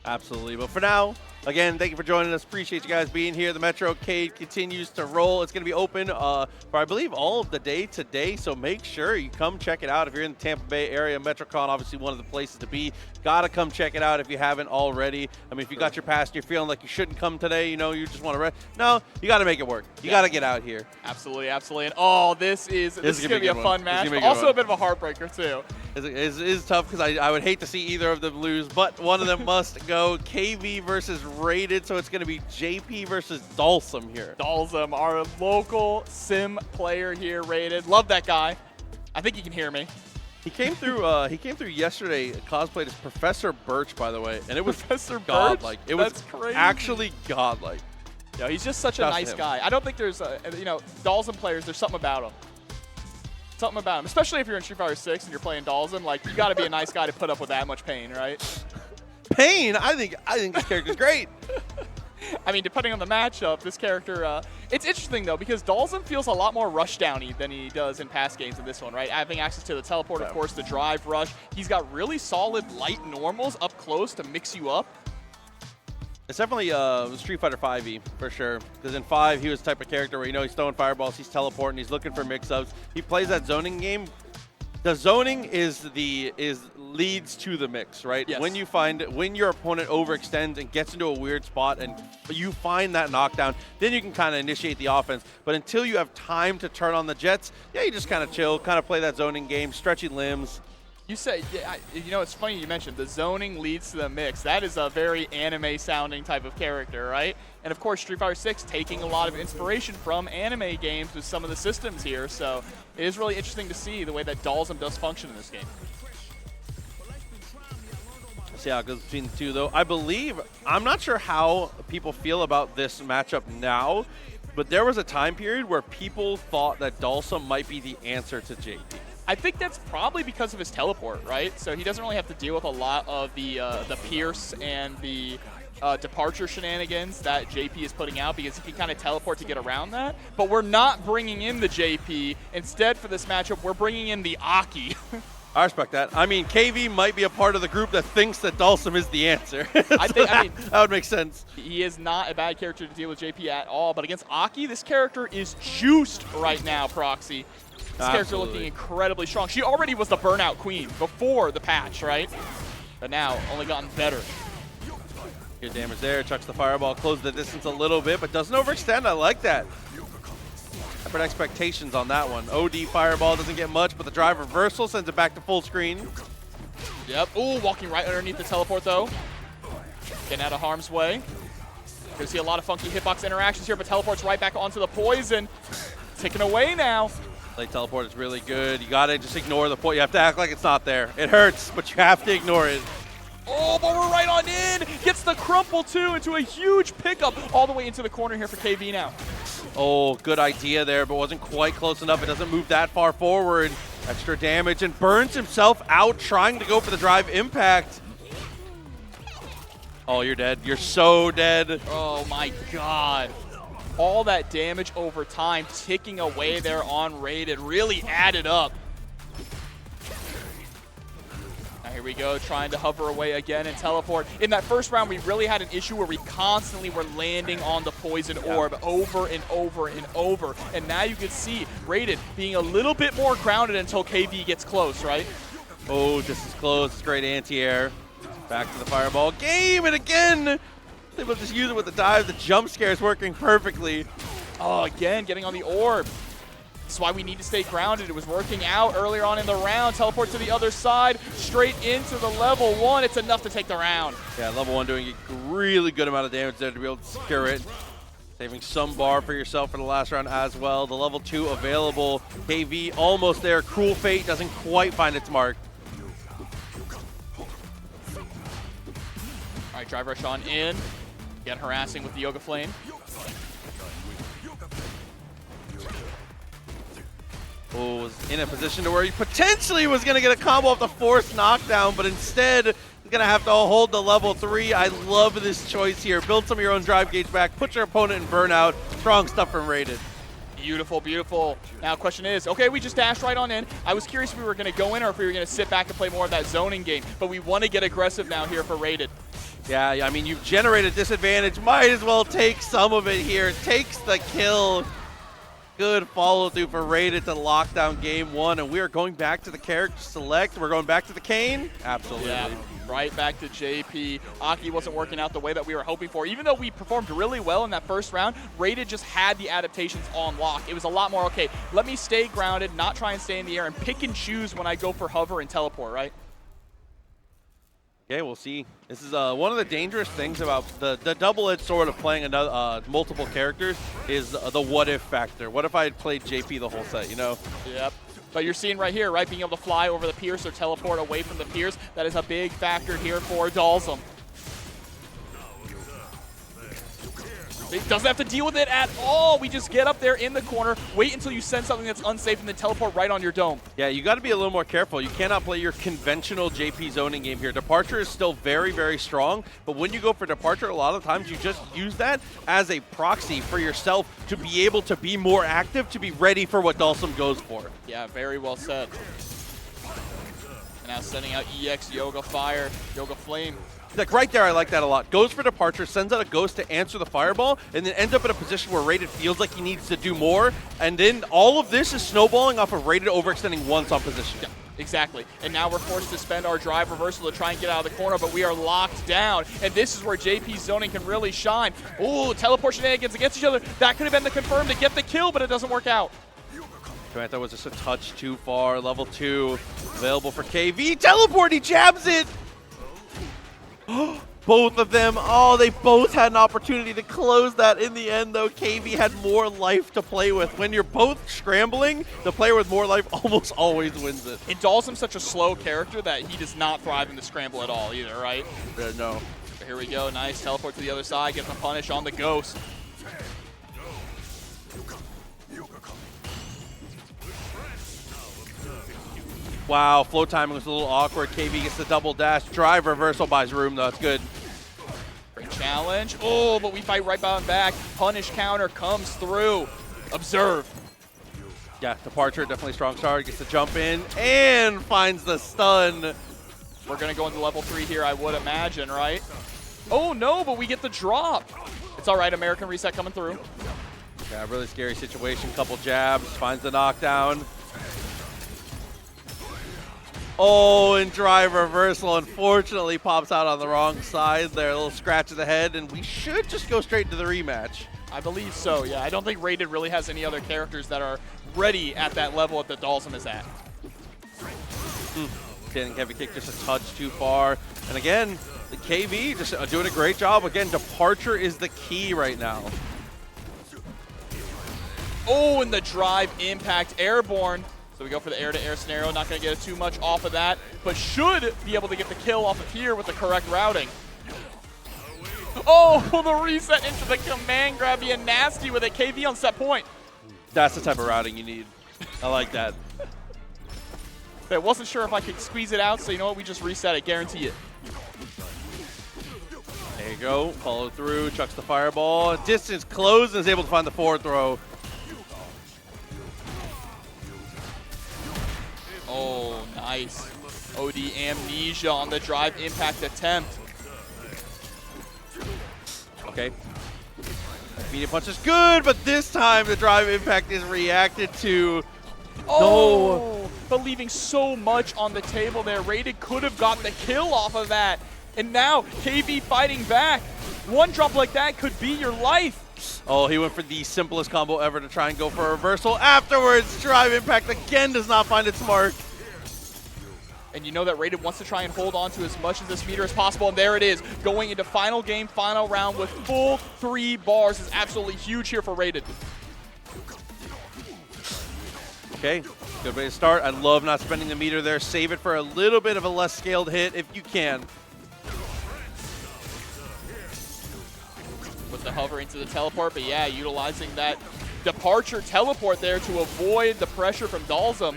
Absolutely. But for now, again, thank you for joining us. Appreciate you guys being here. The METROCADE continues to roll. It's going to be open for, I believe, all of the day today. So make sure you come check it out. If you're in the Tampa Bay area, MetroCon, obviously one of the places to be. Got to come check it out if you haven't already. I mean, if you got your pass and you're feeling like you shouldn't come today, you know, you just want to rest. No, you got to make it work. You got to get out here. Absolutely, absolutely. And oh, this is going to be a fun match. Also a bit of a heartbreaker, too. It is tough because I would hate to see either of them lose, but one of them must go. KV versus Rated, so it's going to be JP versus Dalsum here. Dalsum, our local sim player here, Rated. Love that guy. I think he can hear me. He came through. He came through yesterday. Cosplayed as Professor Birch, by the way, and it was Professor godlike. Birch? It was crazy. Actually godlike. Yeah, he's just such a nice guy. I don't think there's Dalsum players. There's something about him. Something about him, especially if you're in Street Fighter 6 and you're playing Dalsum. Like, you got to be a nice guy to put up with that much pain, right? Pain? I think this character's great. I mean, depending on the matchup, this character, it's interesting, though, because Dalsum feels a lot more rush-downy than he does in past games in this one, right? Having access to the teleport, of course, the drive rush. He's got really solid light normals up close to mix you up. It's definitely Street Fighter 5e, for sure. Because in 5, he was the type of character where, you know, he's throwing fireballs, he's teleporting, he's looking for mix-ups. He plays that zoning game. The zoning leads to the mix, right? Yes. When your opponent overextends and gets into a weird spot and you find that knockdown, then you can kind of initiate the offense. But until you have time to turn on the jets, yeah, you just kind of chill, kind of play that zoning game, stretchy limbs. You say, you know, it's funny you mentioned the zoning leads to the mix. That is a very anime-sounding type of character, right? And of course, Street Fighter 6 taking a lot of inspiration from anime games with some of the systems here. So it is really interesting to see the way that Dalsum does function in this game. See how it goes between the two, though. I'm not sure how people feel about this matchup now, but there was a time period where people thought that Dalsum might be the answer to JP. I think that's probably because of his teleport, right? So he doesn't really have to deal with a lot of the Pierce and the departure shenanigans that JP is putting out because he can kind of teleport to get around that. But we're not bringing in the JP. Instead, for this matchup, we're bringing in the Aki. I respect that. I mean, KV might be a part of the group that thinks that Dalsum is the answer. I mean, that would make sense. He is not a bad character to deal with JP at all. But against Aki, this character is juiced right now, Proxy. This character looking incredibly strong. She already was the burnout queen before the patch, right? But now, only gotten better. Good damage there. Chucks the fireball, closes the distance a little bit, but doesn't overextend. I like that. I put expectations on that one. OD fireball doesn't get much, but the drive reversal sends it back to full screen. Yep. Ooh, walking right underneath the teleport, though. Getting out of harm's way. Gonna see a lot of funky hitbox interactions here, but teleports right back onto the poison. Taken away now. Late teleport is really good. You gotta just ignore the point. You have to act like it's not there. It hurts, but you have to ignore it. Oh, but we're right on in. Gets the crumple, too, into a huge pickup all the way into the corner here for KV now. Oh, good idea there, but wasn't quite close enough. It doesn't move that far forward. Extra damage and burns himself out trying to go for the drive impact. Oh, you're dead. You're so dead. Oh, my God. All that damage over time, ticking away there on Rated, really added up. Now here we go, trying to hover away again and teleport. In that first round, we really had an issue where we constantly were landing on the poison orb over and over and over. And now you can see Rated being a little bit more grounded until KV gets close, right? Oh, just as close. Great anti-air. Back to the fireball game, and again, able to just use it with the dive. The jump scare is working perfectly. Oh, again, getting on the orb. That's why we need to stay grounded. It was working out earlier on in the round. Teleport to the other side, straight into the level 1. It's enough to take the round. Yeah, level 1 doing a really good amount of damage there to be able to secure it. Saving some bar for yourself for the last round as well. The level 2 available. KV almost there. Cruel Fate doesn't quite find its mark. All right, drive rush on in. Get harassing with the Yoga Flame. Oh, was in a position to where he potentially was going to get a combo off the forced knockdown, but instead he's going to have to hold the level 3. I love this choice here. Build some of your own drive gauge back, put your opponent in burnout. Strong stuff from Rated. Beautiful, beautiful. Now question is, okay, we just dashed right on in. I was curious if we were going to go in or if we were going to sit back and play more of that zoning game, but we want to get aggressive now here for Rated. Yeah, I mean, you've generated disadvantage. Might as well take some of it here. Takes the kill. Good follow through for Rated to lock down game 1, and we are going back to the character select. We're going back to the Kane. Absolutely. Yeah, right back to JP. Aki wasn't working out the way that we were hoping for. Even though we performed really well in that first round, Rated just had the adaptations on lock. It was a lot more, okay, let me stay grounded, not try and stay in the air, and pick and choose when I go for hover and teleport, right? Okay, we'll see. This is one of the dangerous things about the double-edged sword of playing another multiple characters is the what-if factor. What if I had played JP the whole set, you know? Yep. But you're seeing right here, right, being able to fly over the pierce or teleport away from the pierce, that is a big factor here for Dalsum. It doesn't have to deal with it at all. We just get up there in the corner, wait until you send something that's unsafe, and then teleport right on your dome. Yeah, you got to be a little more careful. You cannot play your conventional JP zoning game here. Departure is still very, very strong, but when you go for Departure, a lot of times you just use that as a proxy for yourself to be able to be more active, to be ready for what Dalsum goes for. Yeah, very well said. And now sending out EX Yoga Fire, Yoga Flame. Like right there, I like that a lot. Goes for Departure, sends out a Ghost to answer the Fireball, and then ends up in a position where Rated feels like he needs to do more. And then all of this is snowballing off of Rated overextending once on position. Yeah, exactly. And now we're forced to spend our drive reversal to try and get out of the corner, but we are locked down. And this is where JP's zoning can really shine. Ooh, teleport shenanigans against each other. That could have been the confirm to get the kill, but it doesn't work out. That was just a touch too far. Level 2 available for KV. Teleport, he jabs it! Both of them, oh, they both had an opportunity to close that in the end, though. KV had more life to play with. When you're both scrambling, the player with more life almost always wins it. And Dalsum's such a slow character that he does not thrive in the scramble at all either, right? No. But here we go, nice teleport to the other side, gets the punish on the Ghost. Wow, flow timing was a little awkward. KV gets the double dash. Drive reversal buys room, though. That's good. Great challenge. Oh, but we fight right behind back. Punish counter comes through. Observe. Yeah, Departure, definitely strong start. Gets the jump in and finds the stun. We're going to go into level 3 here, I would imagine, right? Oh, no, but we get the drop. It's all right, American Reset coming through. Yeah, really scary situation. Couple jabs, finds the knockdown. Oh, and drive reversal unfortunately pops out on the wrong side there. A little scratch of the head, and we should just go straight to the rematch. I believe so, yeah. I don't think Rated really has any other characters that are ready at that level that Dalsum is at. Getting heavy kick just a touch too far. And again, the KV just doing a great job. Again, Departure is the key right now. Oh, and the drive impact airborne. So we go for the air-to-air scenario. Not going to get too much off of that, but should be able to get the kill off of here with the correct routing. Oh, the reset into the command grab, being nasty with a KV on set point. That's the type of routing you need. I like that. I wasn't sure if I could squeeze it out, so you know what? We just reset it. Guarantee it. There you go. Follow through. Chucks the fireball. Distance closed and is able to find the forward throw. Oh, nice. OD Amnesia on the drive impact attempt. Okay. Medium punch is good, but this time the drive impact is reacted to. Oh, no. But leaving so much on the table there. Rated could have got the kill off of that. And now KV fighting back. One drop like that could be your life. Oh, he went for the simplest combo ever to try and go for a reversal. Afterwards, Drive Impact again does not find its mark. And you know that Rated wants to try and hold on to as much of this meter as possible. And there it is, going into final game, final round with full 3 bars is absolutely huge here for Rated. Okay, good way to start. I love not spending the meter there. Save it for a little bit of a less scaled hit if you can. With the hover into the teleport, but yeah, utilizing that departure teleport there to avoid the pressure from Dalsum.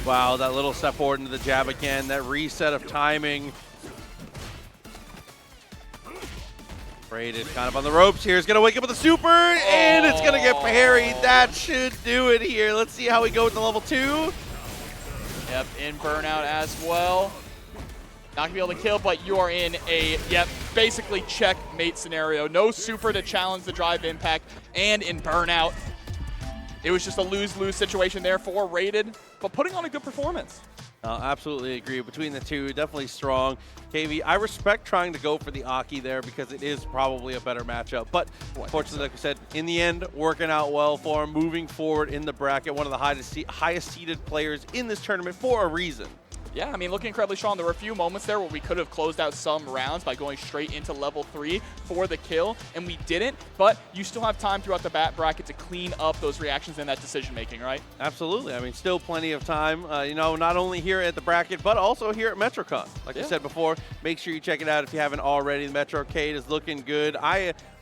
Wow, that little step forward into the jab again, that reset of timing. Rated kind of on the ropes here. He's going to wake up with a super, and it's going to get parried. That should do it here. Let's see how we go with the level 2. Yep, in burnout as well. Not going to be able to kill, but you are in a, basically checkmate scenario. No super to challenge the Drive Impact, and in burnout. It was just a lose-lose situation there for Rated, but putting on a good performance. Absolutely agree. Between the two, definitely strong. KV, I respect trying to go for the Aki there because it is probably a better matchup. But fortunately, like we said, in the end, working out well for him, moving forward in the bracket, one of the highest seeded players in this tournament for a reason. Yeah, I mean, looking incredibly strong. There were a few moments there where we could have closed out some rounds by going straight into level 3 for the kill, and we didn't. But you still have time throughout the bracket to clean up those reactions and that decision-making, right? Absolutely. I mean, still plenty of time, you know, not only here at the bracket, but also here at MetroCon. Like I said before, make sure you check it out if you haven't already. The MetroCade is looking good.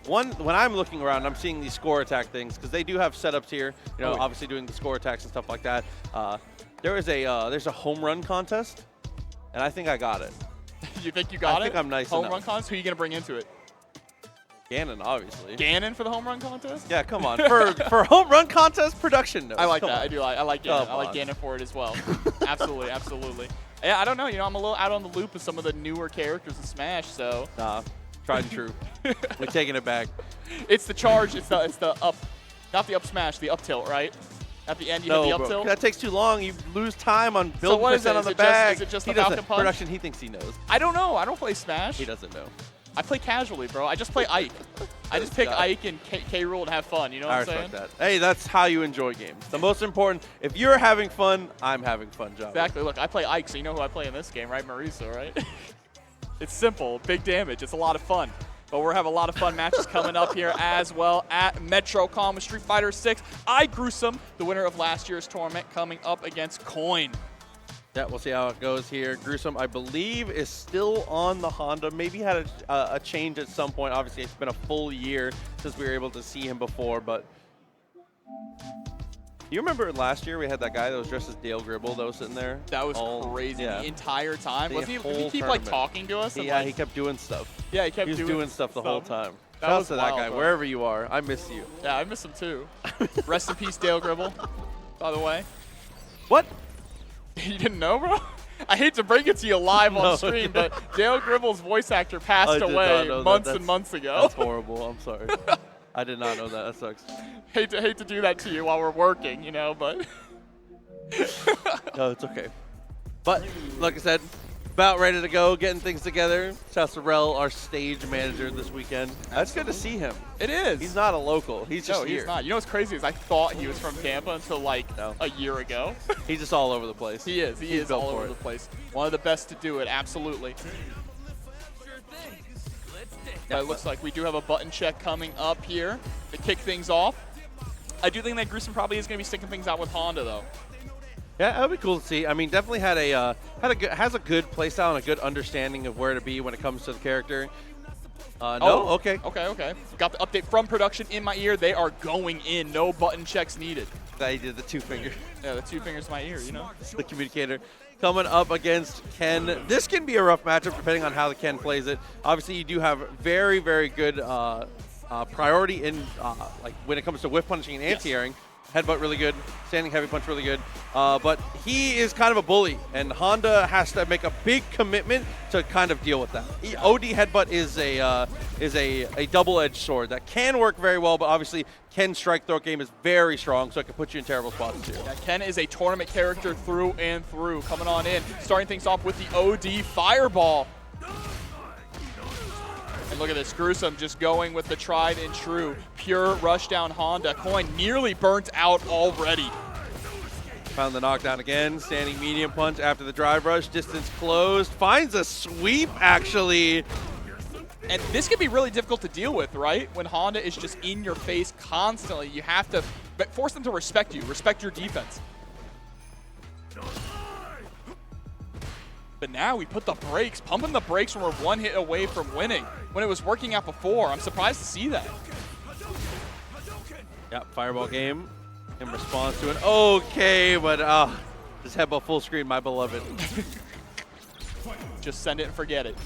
When I'm looking around, I'm seeing these score attack things because they do have setups here, you know, obviously doing the score attacks and stuff like that. There's a home run contest, and I think I got it. You think you got it? I think I'm nice Home enough. run contest? Who are you going to bring into it? Ganon, obviously. Ganon for the home run contest? Yeah, come on. For home run contest production notes. I like come that. on. I do. I like Ganon. Come I like on. Ganon for it as well. Absolutely, absolutely. Yeah, I don't know. You know, I'm a little out on the loop with some of the newer characters in Smash, so. Nah, tried and true. We're taking it back. It's the charge. It's the up, not the up smash, the up tilt, right? At the end, you hit the up tilt. That takes too long. You lose time on building percent on the bag. Is it just he the Falcon Punch? Production, he thinks he knows. I don't know. I don't play Smash. He doesn't know. I play casually, bro. I just play Ike. I just pick Ike and K Rool and have fun. You know what I'm saying? I respect that. Hey, that's how you enjoy games. The most important, if you're having fun, I'm having fun, John. Exactly. Look, I play Ike, so you know who I play in this game, right? Marisa, right? It's simple. Big damage. It's a lot of fun. But we're having a lot of fun matches coming up here as well at MetroCon with Street Fighter 6. Gruesome, the winner of last year's tournament, coming up against Coin. Yeah, we'll see how it goes here. Gruesome, I believe, is still on the Honda. Maybe had a change at some point. Obviously, it's been a full year since we were able to see him before, but... You remember last year we had that guy that was dressed as Dale Gribble that was sitting there? That was crazy the entire time. Did he keep like talking to us? Yeah, he kept doing stuff. Yeah, he kept doing stuff the whole time. That was to that guy, bro. wherever you are. I miss you. Yeah, I miss him too. Rest in peace, Dale Gribble, by the way. What? You didn't know, bro? I hate to break it to you live on stream, but Dale Gribble's voice actor passed away months and months ago. That's horrible. I'm sorry. I did not know that. That sucks. Hate to do that to you while we're working, you know, but. No, it's okay. But like I said, about ready to go, getting things together. Shout out to Rel, our stage manager this weekend. That's good to see him. It is. He's not a local. He's just here. He's not. You know what's crazy is I thought he was from Tampa until like a year ago. He's just all over the place. He is. He is all over the place. One of the best to do it, absolutely. But it looks like we do have a button check coming up here to kick things off. I do think that Gruesome probably is going to be sticking things out with Honda, though. Yeah, that would be cool to see. I mean, definitely has a good playstyle and a good understanding of where to be when it comes to the character. No? Okay. Okay. Got the update from production in my ear. They are going in. No button checks needed. That he did the 2 finger. Yeah, the 2 fingers in my ear, you know? The communicator. Coming up against Ken. This can be a rough matchup depending on how the Ken plays it. Obviously, you do have very, very good priority in like when it comes to whiff punishing and anti-airing. headbutt really good, standing heavy punch really good. But he is kind of a bully, and Honda has to make a big commitment to kind of deal with that. OD headbutt is a double-edged sword that can work very well, but obviously Ken's strike throw game is very strong, so it can put you in terrible spots too. Yeah, Ken is a tournament character through and through. Coming on in, starting things off with the OD fireball. And look at this, Gruesome just going with the tried and true pure rushdown Honda. Coin nearly burnt out already. Found the knockdown again, standing medium punch after the drive rush, distance closed, finds a sweep actually. And this can be really difficult to deal with, right? When Honda is just in your face constantly, you have to force them to respect you, respect your defense. But now we put the brakes, pumping the brakes when we're one hit away from winning. When it was working out before, I'm surprised to see that. Yep, fireball game in response to an okay, but just headbutt full screen, my beloved. Just send it and forget it.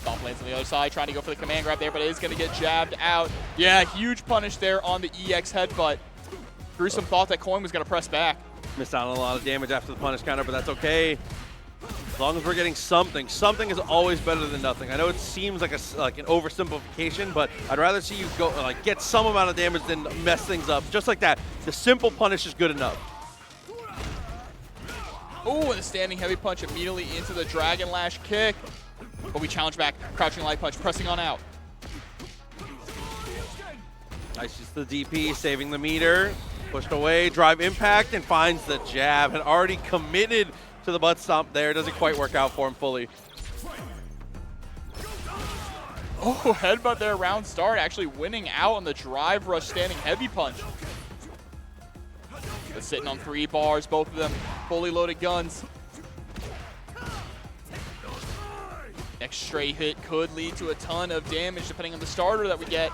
Golf lanes on the other side, trying to go for the command grab there, but it is going to get jabbed out. Yeah, huge punish there on the EX headbutt. Gruesome thought that Coin was going to press back. Missed out on a lot of damage after the punish counter, but that's okay. As long as we're getting something. Something is always better than nothing. I know it seems like an oversimplification, but I'd rather see you go get some amount of damage than mess things up. Just like that. The simple punish is good enough. Oh, and a standing heavy punch immediately into the Dragon Lash kick. But we challenge back. Crouching light punch, pressing on out. Nice, just the DP, saving the meter. Pushed away, drive impact, and finds the jab. Had already committed to the butt stomp there. Doesn't quite work out for him fully. Oh, headbutt there, round start. Actually winning out on the drive rush standing heavy punch. But sitting on 3 bars, both of them fully loaded guns. Next straight hit could lead to a ton of damage depending on the starter that we get.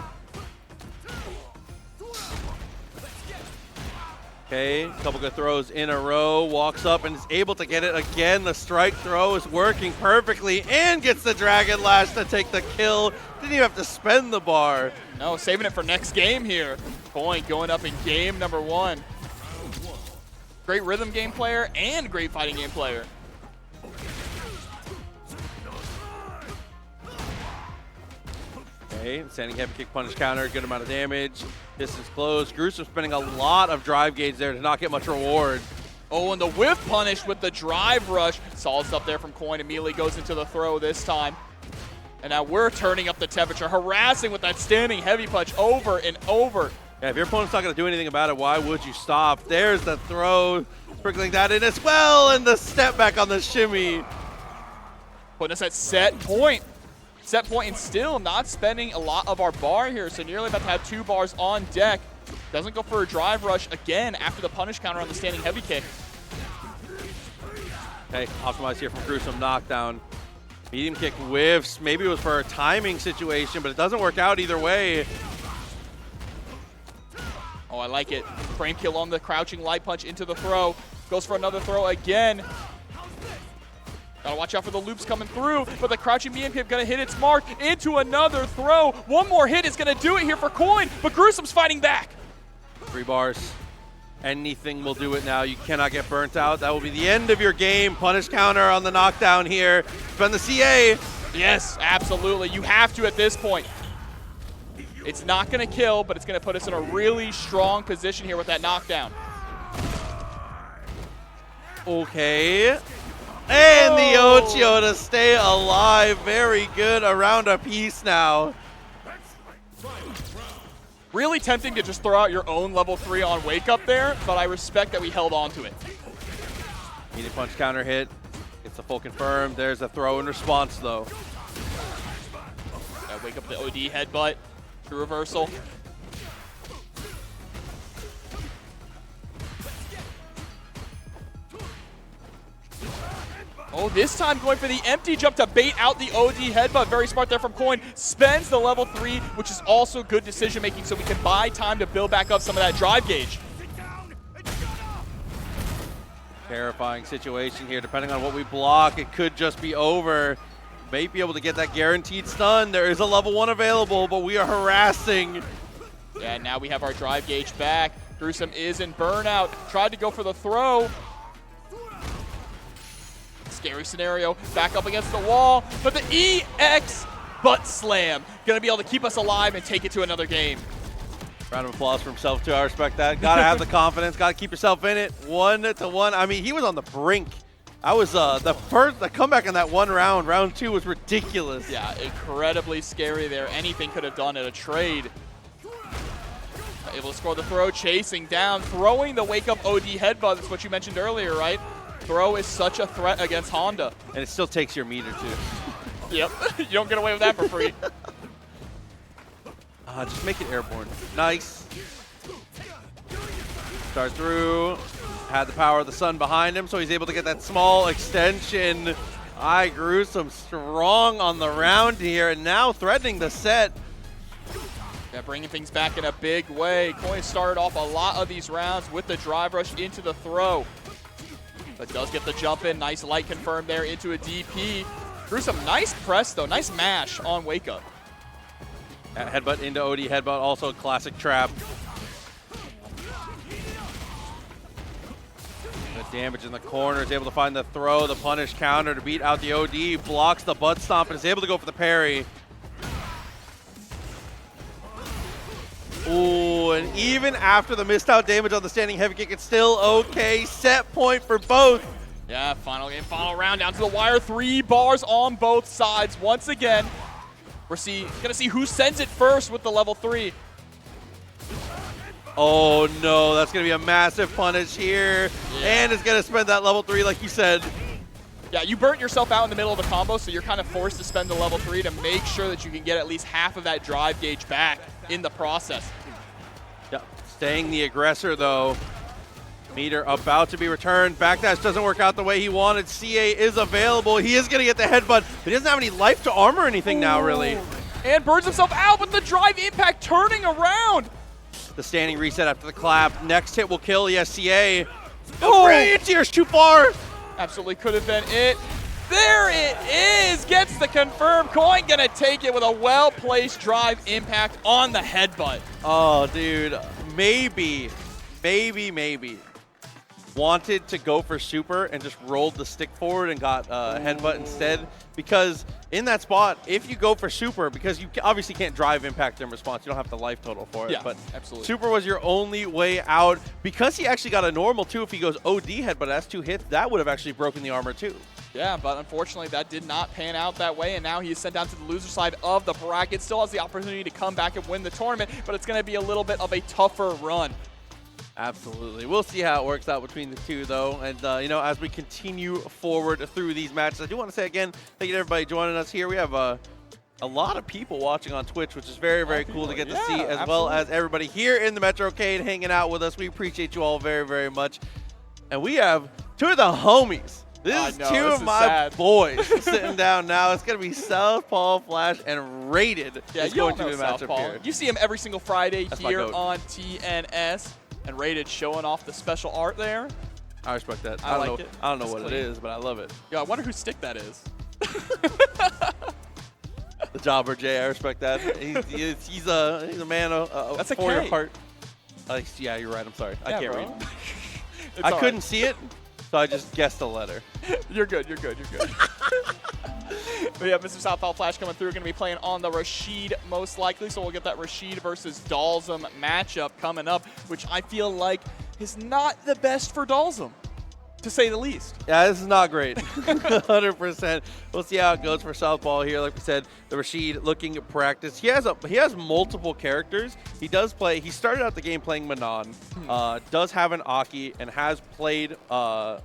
Okay, a couple good throws in a row, walks up and is able to get it again. The strike throw is working perfectly and gets the Dragon Lash to take the kill. Didn't even have to spend the bar. No, saving it for next game here. Coin going up in game number 1. Great rhythm game player and great fighting game player. Okay, standing heavy kick punish counter, good amount of damage. Distance closed. Gruesome spending a lot of drive gauge there to not get much reward. Oh, and the whiff punish with the drive rush. Solids up there from Coin, immediately goes into the throw this time. And now we're turning up the temperature, harassing with that standing heavy punch over and over. Yeah, if your opponent's not going to do anything about it, why would you stop? There's the throw, sprinkling that in as well, and the step back on the shimmy. Putting us at set point. Set point and still not spending a lot of our bar here, so nearly about to have 2 bars on deck. Doesn't go for a drive rush again after the punish counter on the standing heavy kick. Okay, optimized here from Gruesome knockdown. Medium kick whiffs. Maybe it was for a timing situation, but it doesn't work out either way. Oh, I like it. Frame kill on the crouching light punch into the throw. Goes for another throw again. Gotta watch out for the loops coming through, but the crouching medium kick gonna hit its mark into another throw. One more hit is gonna do it here for Coin, but Gruesome's fighting back. 3 bars. Anything will do it now. You cannot get burnt out. That will be the end of your game. Punish counter on the knockdown here. Spend the CA. Yes, absolutely. You have to at this point. It's not gonna kill, but it's gonna put us in a really strong position here with that knockdown. Okay. And the Ocho to stay alive. Very good. Around a piece now. Really tempting to just throw out your own level 3 on wake up there, but I respect that we held on to it. Medium punch counter hit. It's a full confirm. There's a throw in response though. Wake up the OD headbutt. True reversal. Oh, this time going for the empty jump to bait out the OD headbutt. Very smart there from Coin. Spends the level 3, which is also good decision making, so we can buy time to build back up some of that drive gauge. Terrifying situation here. Depending on what we block, it could just be over. May be able to get that guaranteed stun. There is a level 1 available, but we are harassing. Yeah, now we have our drive gauge back. Gruesome is in burnout. Tried to go for the throw. Scary scenario. Back up against the wall. But the EX butt slam. Going to be able to keep us alive and take it to another game. Round of applause for himself, too. I respect that. Got to have the confidence. Got to keep yourself in it. 1-1. I mean, he was on the brink. I was the comeback in that one round. Round 2 was ridiculous. Yeah, incredibly scary there. Anything could have done at a trade. Able to score the throw, chasing down, throwing the wake-up OD headbutt. That's what you mentioned earlier, right? Throw is such a threat against Honda. And it still takes your meter, too. Yep, you don't get away with that for free. Just make it airborne. Nice. Start through. Had the power of the sun behind him, so he's able to get that small extension. Gruesome strong on the round here, and now threatening the set. Yeah, bringing things back in a big way. Coin started off a lot of these rounds with the drive rush into the throw. But does get the jump in. Nice light confirmed there into a DP. Gruesome, nice press though. Nice mash on wake up. Headbutt into OD headbutt, also a classic trap. The damage in the corner, is able to find the throw, the punish counter to beat out the OD. Blocks the butt stomp and is able to go for the parry. Ooh, and even after the missed out damage on the standing heavy kick, it's still okay. Set point for both. Yeah, final game, final round, down to the wire. 3 bars on both sides. Once again, we're gonna see who sends it first with the level 3. Oh no, that's gonna be a massive punish here. Yeah. And it's gonna spend that level 3 like you said. Yeah, you burnt yourself out in the middle of the combo, so you're kind of forced to spend the level 3 to make sure that you can get at least half of that drive gauge back in the process. Yeah. Staying the aggressor though. Meter about to be returned. Backdash doesn't work out the way he wanted. CA is available. He is gonna get the headbutt, but he doesn't have any life to armor anything now really. And burns himself out with the drive impact turning around. The standing reset after the clap. Next hit will kill. Yes, CA. Oh, brilliant tears too far. Absolutely could have been it. There it is. Gets the confirmed. Coin gonna take it with a well-placed drive impact on the headbutt. Oh, dude. Maybe. Wanted to go for super and just rolled the stick forward and got headbutt instead. Because in that spot, if you go for super, because you obviously can't drive impact in response, you don't have the life total for it. Yeah, but absolutely. Super was your only way out. Because he actually got a normal too, if he goes OD headbutt, that's 2 hits, that would have actually broken the armor too. Yeah, but unfortunately that did not pan out that way, and now he is sent down to the loser side of the bracket. Still has the opportunity to come back and win the tournament, but it's going to be a little bit of a tougher run. Absolutely. We'll see how it works out between the two, though. And, you know, as we continue forward through these matches, I do want to say again, thank you to everybody joining us here. We have a lot of people watching on Twitch, which is very, very cool to get to see, as well as everybody here in the METROCADE hanging out with us. We appreciate you all very, very much. And we have 2 of the homies. This is 2 of my boys sitting down now. It's going to be Southpaw Flash and Rated. Yeah, is going to be a matchup here. You see him every single Friday here on TNS. And Rated showing off the special art there. I respect that. I like it. I don't know what it is, but I love it. Yeah, I wonder whose stick that is. The Jobber J, I respect that. He's a man That's a for your K. heart. Yeah, you're right. I'm sorry. Yeah, I can't bro. read. I couldn't see it, so I just guessed a letter. You're good. You're good. We have Mr. Southpaw Flash coming through. Going to be playing on the Rashid most likely, so we'll get that Rashid versus Dalsum matchup coming up, which I feel like is not the best for Dalsum, to say the least. Yeah, this is not great. 100%. We'll see how it goes for Southpaw here. Like we said, the Rashid looking at practice. He has multiple characters. He does play. He started out the game playing Manon. Does have an Aki and has played a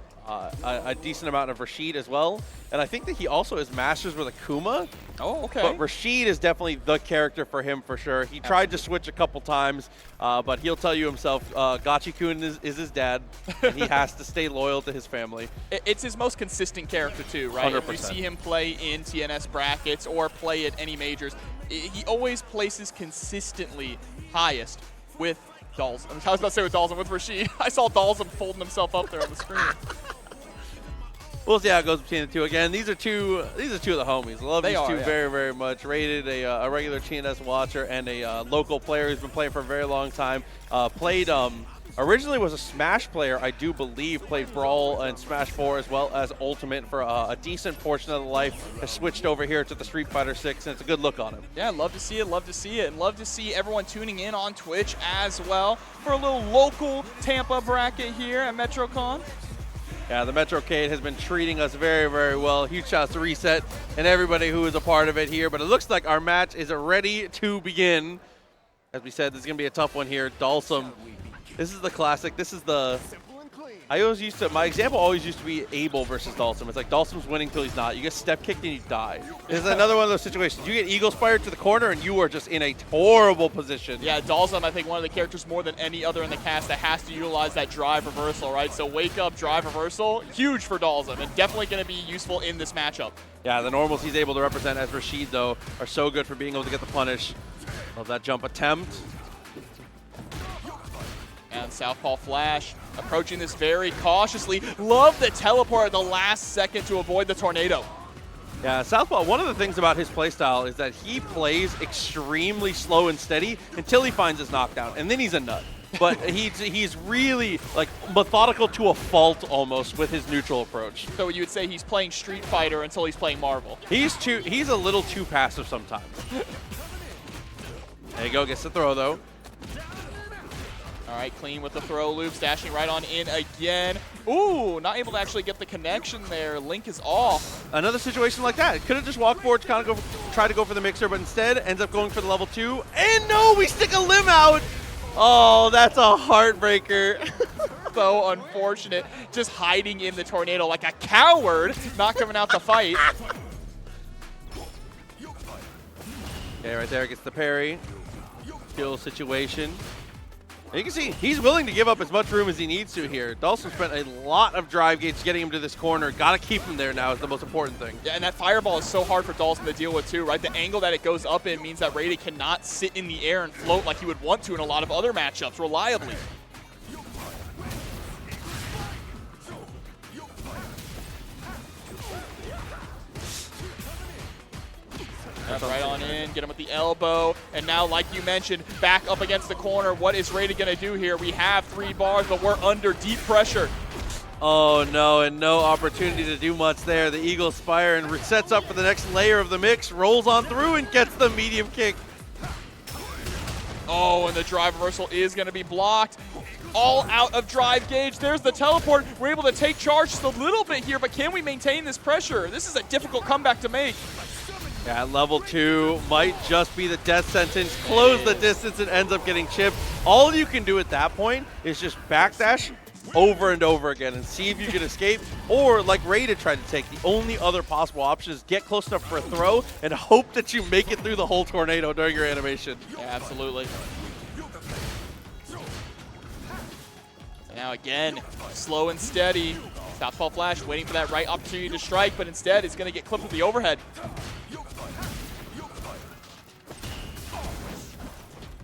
decent amount of Rashid as well. And I think that he also is Masters with Akuma. Oh, okay. But Rashid is definitely the character for him for sure. He tried to switch a couple times, but he'll tell you himself, Gachi-kun is his dad, and he has to stay loyal to his family. It's his most consistent character too, right? 100%. If you see him play in TNS brackets or play at any majors, he always places consistently highest with Dalsum. I was about to say with Dalsum, with Rashid. I saw Dalsum folding himself up there on the screen. we'll see how it goes between the two. Again, these are two of the homies. Love these two very, very much. Rated a regular TNS watcher and a local player who's been playing for a very long time. Played originally was a Smash player, I do believe. Played Brawl and Smash 4 as well as Ultimate for a decent portion of the life. Has switched over here to the Street Fighter 6, and it's a good look on him. Yeah, love to see it, love to see it. And love to see everyone tuning in on Twitch as well for a little local Tampa bracket here at MetroCon. Yeah, the METROCADE has been treating us very, very well. Huge shout out to Reset and everybody who is a part of it here. But it looks like our match is ready to begin. As we said, this is going to be a tough one here. Dalsum, this is the classic. This is the... my example always used to be Abel versus Dalsum. It's like Dalsum's winning till he's not. You get step kicked and you die. This is another one of those situations. You get Eagle Spired to the corner and you are just in a horrible position. Yeah, Dalsum, I think one of the characters more than any other in the cast that has to utilize that drive reversal, right? So wake up, drive reversal, huge for Dalsum, and definitely going to be useful in this matchup. Yeah, the normals he's able to represent as Rashid, though, are so good for being able to get the punish. Love that jump attempt. And Southpaw Flash approaching this very cautiously. Love the teleport at the last second to avoid the tornado. Yeah, Southpaw, one of the things about his playstyle is that he plays extremely slow and steady until he finds his knockdown, and then he's a nut. But he's really like methodical to a fault almost with his neutral approach. So you would say he's playing Street Fighter until he's playing Marvel. He's a little too passive sometimes. There you go, gets the throw though. All right, clean with the throw loop, dashing right on in again. Ooh, not able to actually get the connection there. Link is off. Another situation like that. Could have just walked forward to kind of try to go for the mixer, but instead ends up going for the level 2. And no, we stick a limb out. Oh, that's a heartbreaker. So unfortunate. Just hiding in the tornado like a coward, not coming out to fight. Okay, right there gets the parry. Kill situation. And you can see he's willing to give up as much room as he needs to here. Dalsum spent a lot of drive gates getting him to this corner. Got to keep him there now is the most important thing. Yeah, and that fireball is so hard for Dalsum to deal with too, right? The angle that it goes up in means that Rated cannot sit in the air and float like he would want to in a lot of other matchups reliably. That's right on in, get him with the elbow, and now, like you mentioned, back up against the corner. What is Rated going to do here? We have 3 bars, but we're under deep pressure. Oh no, and no opportunity to do much there. The Eagle Spire and sets up for the next layer of the mix, rolls on through and gets the medium kick. Oh, and the drive reversal is going to be blocked. All out of drive gauge. There's the teleport. We're able to take charge just a little bit here, but can we maintain this pressure? This is a difficult comeback to make. Yeah, level 2 might just be the death sentence. Close the distance and ends up getting chipped. All you can do at that point is just backdash over and over again and see if you can escape. Or like Rated tried to take, the only other possible option is get close enough for a throw and hope that you make it through the whole tornado during your animation. Yeah, absolutely. Now again, slow and steady. Southpaw Flash waiting for that right opportunity to strike, but instead it's going to get clipped with the overhead.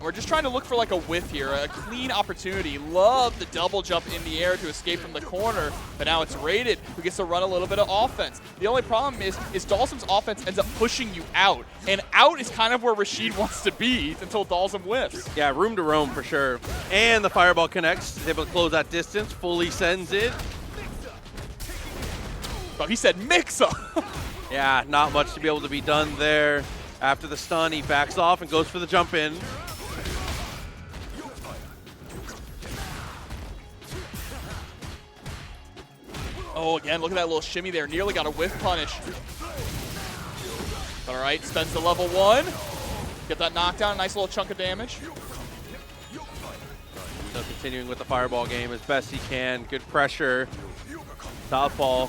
We're just trying to look for like a whiff here, a clean opportunity. Love the double jump in the air to escape from the corner, but now it's Rated who gets to run a little bit of offense. The only problem is Dalsum's offense ends up pushing you out, and out is kind of where Rashid wants to be until Dalsum whiffs. Yeah, room to roam for sure. And the fireball connects, is able to close that distance, fully sends it. But he said mix-up. Yeah, not much to be able to be done there. After the stun, he backs off and goes for the jump in. Oh, again, look at that little shimmy there. Nearly got a whiff punish. All right, spends the level 1. Get that knockdown, nice little chunk of damage. So continuing with the fireball game as best he can. Good pressure. Southpaw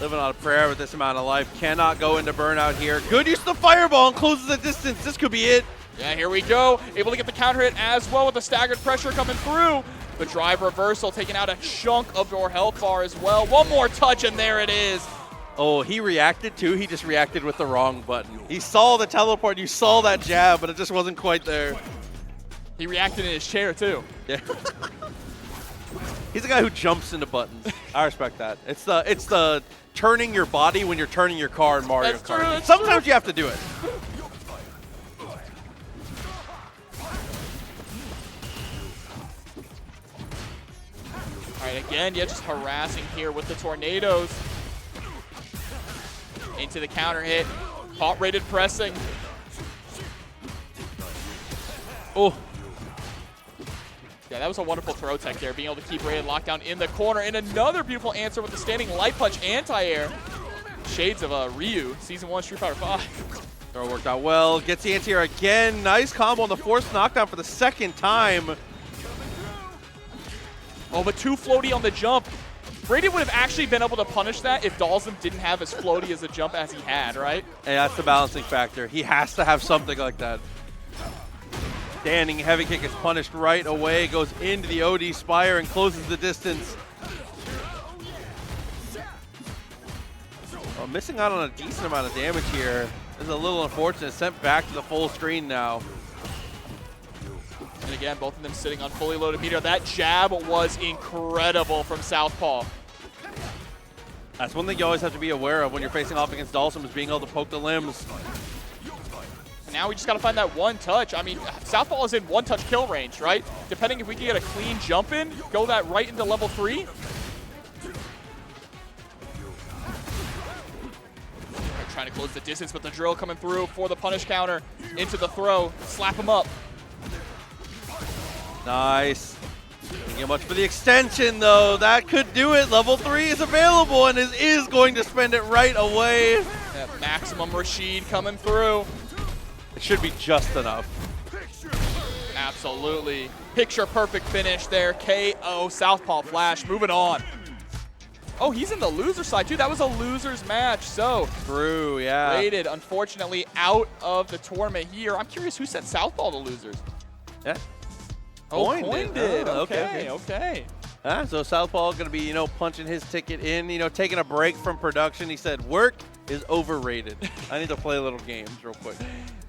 living on a prayer with this amount of life. Cannot go into burnout here. Good use of the fireball and closes the distance. This could be it. Yeah, here we go. Able to get the counter hit as well with the staggered pressure coming through. The drive reversal taking out a chunk of your health bar as well. One more touch and there it is. Oh, he reacted too. He just reacted with the wrong button. He saw the teleport. You saw that jab, but it just wasn't quite there. He reacted in his chair too. Yeah. He's a guy who jumps into buttons. I respect that. It's the turning your body when you're turning your car in Mario Kart. Sometimes you have to do it. All right, again, yeah, just harassing here with the tornadoes. Into the counter hit. Hot-rated pressing. Oh. Yeah, that was a wonderful throw tech there, being able to keep rated lockdown in the corner. And another beautiful answer with the standing light punch anti-air. Shades of Ryu, Season 1 Street Fighter 5. Throw worked out well. Gets the anti-air again. Nice combo on the forced knockdown for the second time. Oh, but too floaty on the jump. Brady would have actually been able to punish that if Dalsum didn't have as floaty as a jump as he had, right? And that's the balancing factor. He has to have something like that. Standing heavy kick is punished right away. Goes into the OD Spire and closes the distance. Oh, missing out on a decent amount of damage here. This is a little unfortunate. Sent back to the full screen now. And again, both of them sitting on fully loaded meter. That jab was incredible from Southpaw. That's one thing you always have to be aware of when you're facing off against Dalsum, is being able to poke the limbs. And now we just got to find that one touch. I mean, Southpaw is in one-touch kill range, right? Depending if we can get a clean jump in, go that right into level 3. Trying to close the distance, but the drill coming through for the punish counter into the throw. Slap him up. Nice. Didn't get much for the extension, though. That could do it. Level 3 is available and is going to spend it right away. That maximum Rashid coming through. It should be just enough. Absolutely. Picture perfect finish there. KO Southpaw Flash. Moving on. Oh, he's in the loser side, too. That was a loser's match, so. True, yeah. Rated, unfortunately, out of the tournament here. I'm curious who sent Southpaw to losers. Yeah. Oh, Coin did. Oh, Okay. So Southpaw going to be, punching his ticket in, taking a break from production. He said, work is overrated. I need to play little games real quick.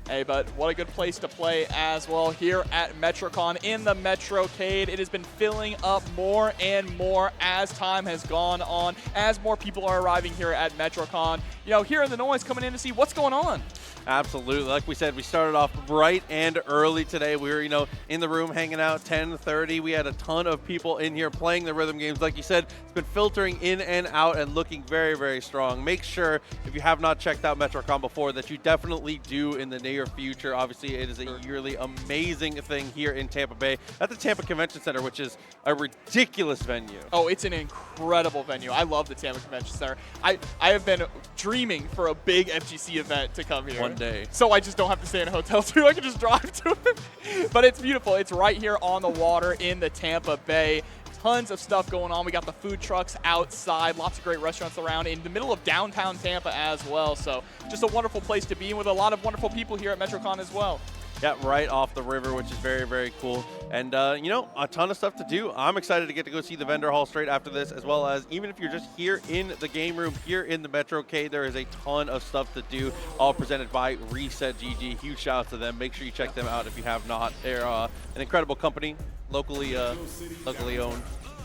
Hey, but what a good place to play as well here at MetroCon in the METROCADE. It has been filling up more and more as time has gone on, as more people are arriving here at MetroCon. Here in the noise coming in to see what's going on. Absolutely. Like we said, we started off bright and early today. We were, in the room hanging out 10:30. We had a ton of people in here playing the rhythm games. Like you said, it's been filtering in and out and looking very, very strong. Make sure, if you have not checked out MetroCon before, that you definitely do in the near future. Obviously, it is a yearly amazing thing here in Tampa Bay at the Tampa Convention Center, which is a ridiculous venue. Oh, it's an incredible venue. I love the Tampa Convention Center. I have been dreaming for a big FGC event to come here. One day. So I just don't have to stay in a hotel too. I can just drive to it. But it's beautiful. It's right here on the water in the Tampa Bay. Tons of stuff going on. We got the food trucks outside, lots of great restaurants around in the middle of downtown Tampa as well. So just a wonderful place to be with a lot of wonderful people here at MetroCon as well. Yeah, right off the river, which is very, very cool. And, a ton of stuff to do. I'm excited to get to go see the vendor hall straight after this, as well as even if you're just here in the game room, here in the METROCADE, there is a ton of stuff to do, all presented by Reset GG. Huge shout out to them. Make sure you check them out if you have not. They're an incredible company, locally owned.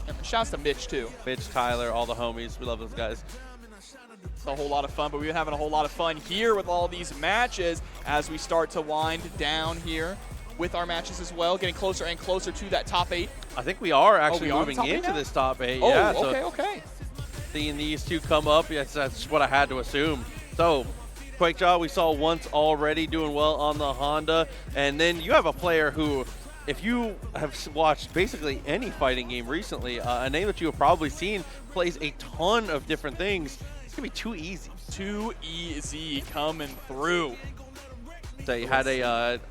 And shouts to Mitch, too. Mitch, Tyler, all the homies. We love those guys. It's a whole lot of fun, but we've been having a whole lot of fun here with all these matches as we start to wind down here with our matches as well, getting closer and closer to that top 8. I think we are actually moving into this top 8. Oh, yeah, okay. Seeing these two come up, yes, that's what I had to assume. So, Quakejaw, we saw once already doing well on the Honda, and then you have a player who, if you have watched basically any fighting game recently, a name that you have probably seen plays a ton of different things. It's going to be Too Easy. Too Easy coming through. So he had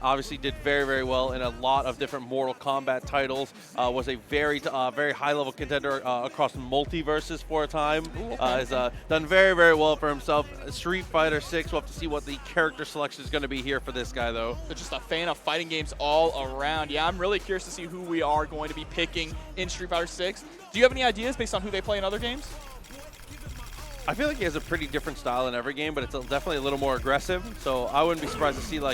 obviously did very, very well in a lot of different Mortal Kombat titles. Was a very high-level contender across multiverses for a time. Has done very, very well for himself. Street Fighter 6, we'll have to see what the character selection is going to be here for this guy, though. So just a fan of fighting games all around. Yeah, I'm really curious to see who we are going to be picking in Street Fighter 6. Do you have any ideas based on who they play in other games? I feel like he has a pretty different style in every game, but it's definitely a little more aggressive. So I wouldn't be surprised to see oh,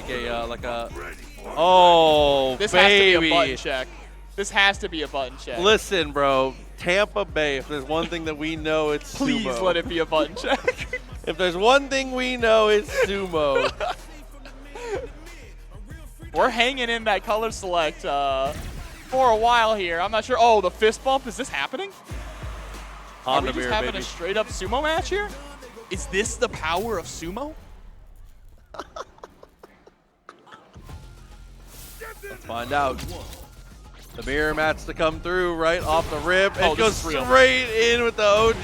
this baby. has to be a button check. This has to be a button check. Listen, bro, Tampa Bay, if there's one thing that we know, it's Please sumo. let it be a button check. If there's one thing we know, it's sumo. We're hanging in that color select for a while here. I'm not sure. Oh, the fist bump. Is this happening? Are we just having a straight up sumo match here? Is this the power of sumo? Let's find out. The mirror match to come through right off the rip. Oh, It goes straight in with the OD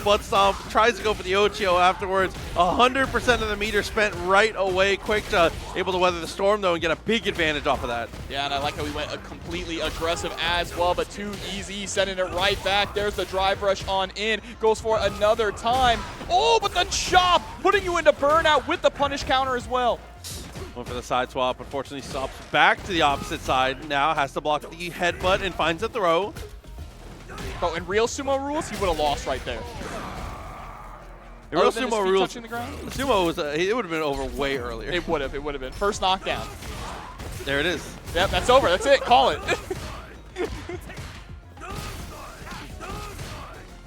butt stomp. Tries to go for the Ochio afterwards. 100% of the meter spent right away. Quick able to weather the storm though and get a big advantage off of that. Yeah, and I like how we went completely aggressive as well, but too easy, sending it right back. There's the drive rush on in. Goes for another time. Oh, but the chop, putting you into burnout with the punish counter as well. Went for the side swap, unfortunately stops back to the opposite side. Now has to block the headbutt and finds the throw. But in real sumo rules, he would have lost right there. In real sumo rules, touching the ground? sumo was it would have been over way earlier. It would have been. First knockdown. There it is. Yep, that's over. That's it. Call it.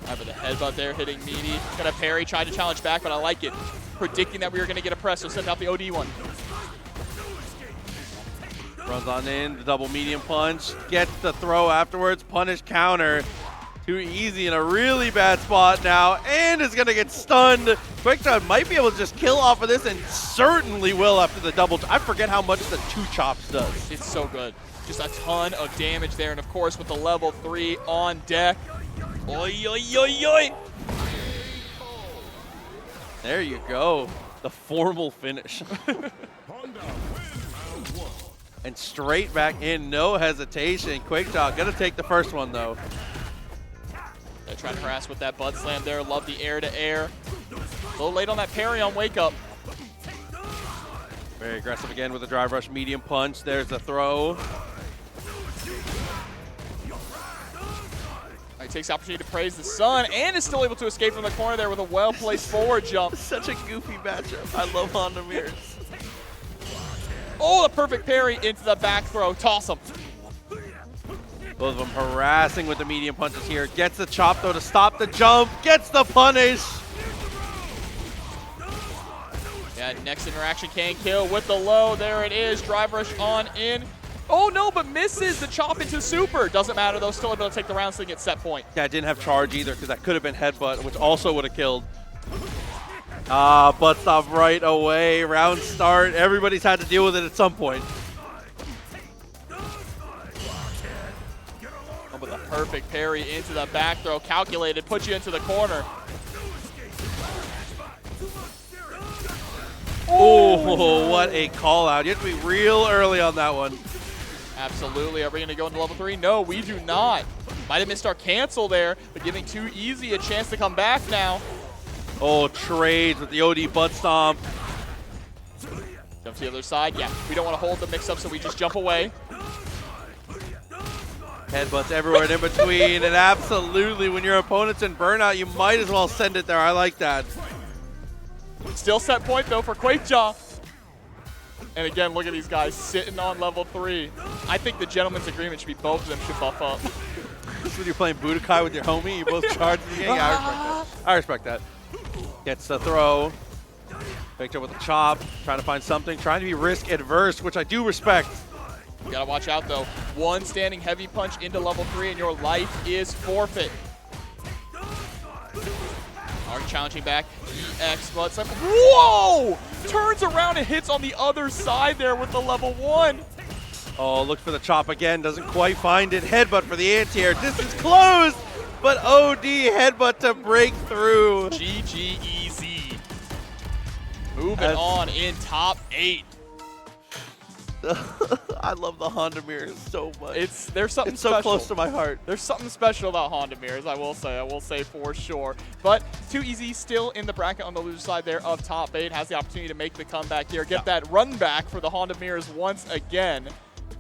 But the headbutt there hitting Meaty. Got a parry, tried to challenge back, but I like it. Predicting that we were going to get a press, so sent out the OD one. Runs on in, the double medium punch, gets the throw afterwards, punish counter. Too easy in a really bad spot now, and is going to get stunned. QuickTime might be able to just kill off of this, and certainly will after the double. I forget how much the 2 chops does. It's so good. Just a ton of damage there, and of course with the level 3 on deck. Oi, oi, oi, oi. There you go. The formal finish. And straight back in, no hesitation. QuickTime gonna take the first one though. They're trying to harass with that butt slam there. Love the air to air. A little late on that parry on wake up. Very aggressive again with the drive rush medium punch. There's the throw. He takes the opportunity to praise the sun and is still able to escape from the corner there with a well-placed forward jump. Such a goofy matchup. I love Honda Mirrors. Oh, the perfect parry into the back throw. Toss him. Both of them harassing with the medium punches here. Gets the chop though to stop the jump. Gets the punish. Yeah, next interaction can kill with the low. There it is. Drive rush on in. Oh no, but misses the chop into super. Doesn't matter though, still able to take the round so they get set point. Yeah, didn't have charge either because that could have been headbutt, which also would have killed. Butt stop right away. Round start. Everybody's had to deal with it at some point. Oh, but the perfect parry into the back throw. Calculated, puts you into the corner. Oh, what a call out. You have to be real early on that one. Absolutely. Are we going to go into level 3? No, we do not. Might have missed our cancel there, but giving Too Easy a chance to come back now. Oh, trades with the OD butt stomp. Jump to the other side. Yeah, we don't want to hold the mix-up, so we just jump away. Headbutts everywhere and in between, and absolutely, when your opponent's in burnout, you might as well send it there. I like that. Still set point, though, for QuakeJaw. And again, look at these guys sitting on level 3. I think the gentleman's agreement should be both of them should buff up. When you're playing Budokai with your homie, you both charge the game. Yeah, I respect that. Gets the throw. Picked up with the chop. Trying to find something. Trying to be risk adverse, which I do respect. You gotta watch out though. One standing heavy punch into level 3 and your life is forfeit. Already challenging back. EX blood slam. Whoa! Turns around and hits on the other side there with the level 1. Oh, looks for the chop again. Doesn't quite find it. Headbutt for the anti-air. Distance closed, but OD headbutt to break through. GG easy. Moving on in top 8. I love the Honda mirrors so much. There's something it's so special. close to my heart. There's something special about Honda mirrors, I will say for sure. But Too Easy still in the bracket on the loser side there of top 8. Has the opportunity to make the comeback here, get that run back for the Honda mirrors once again.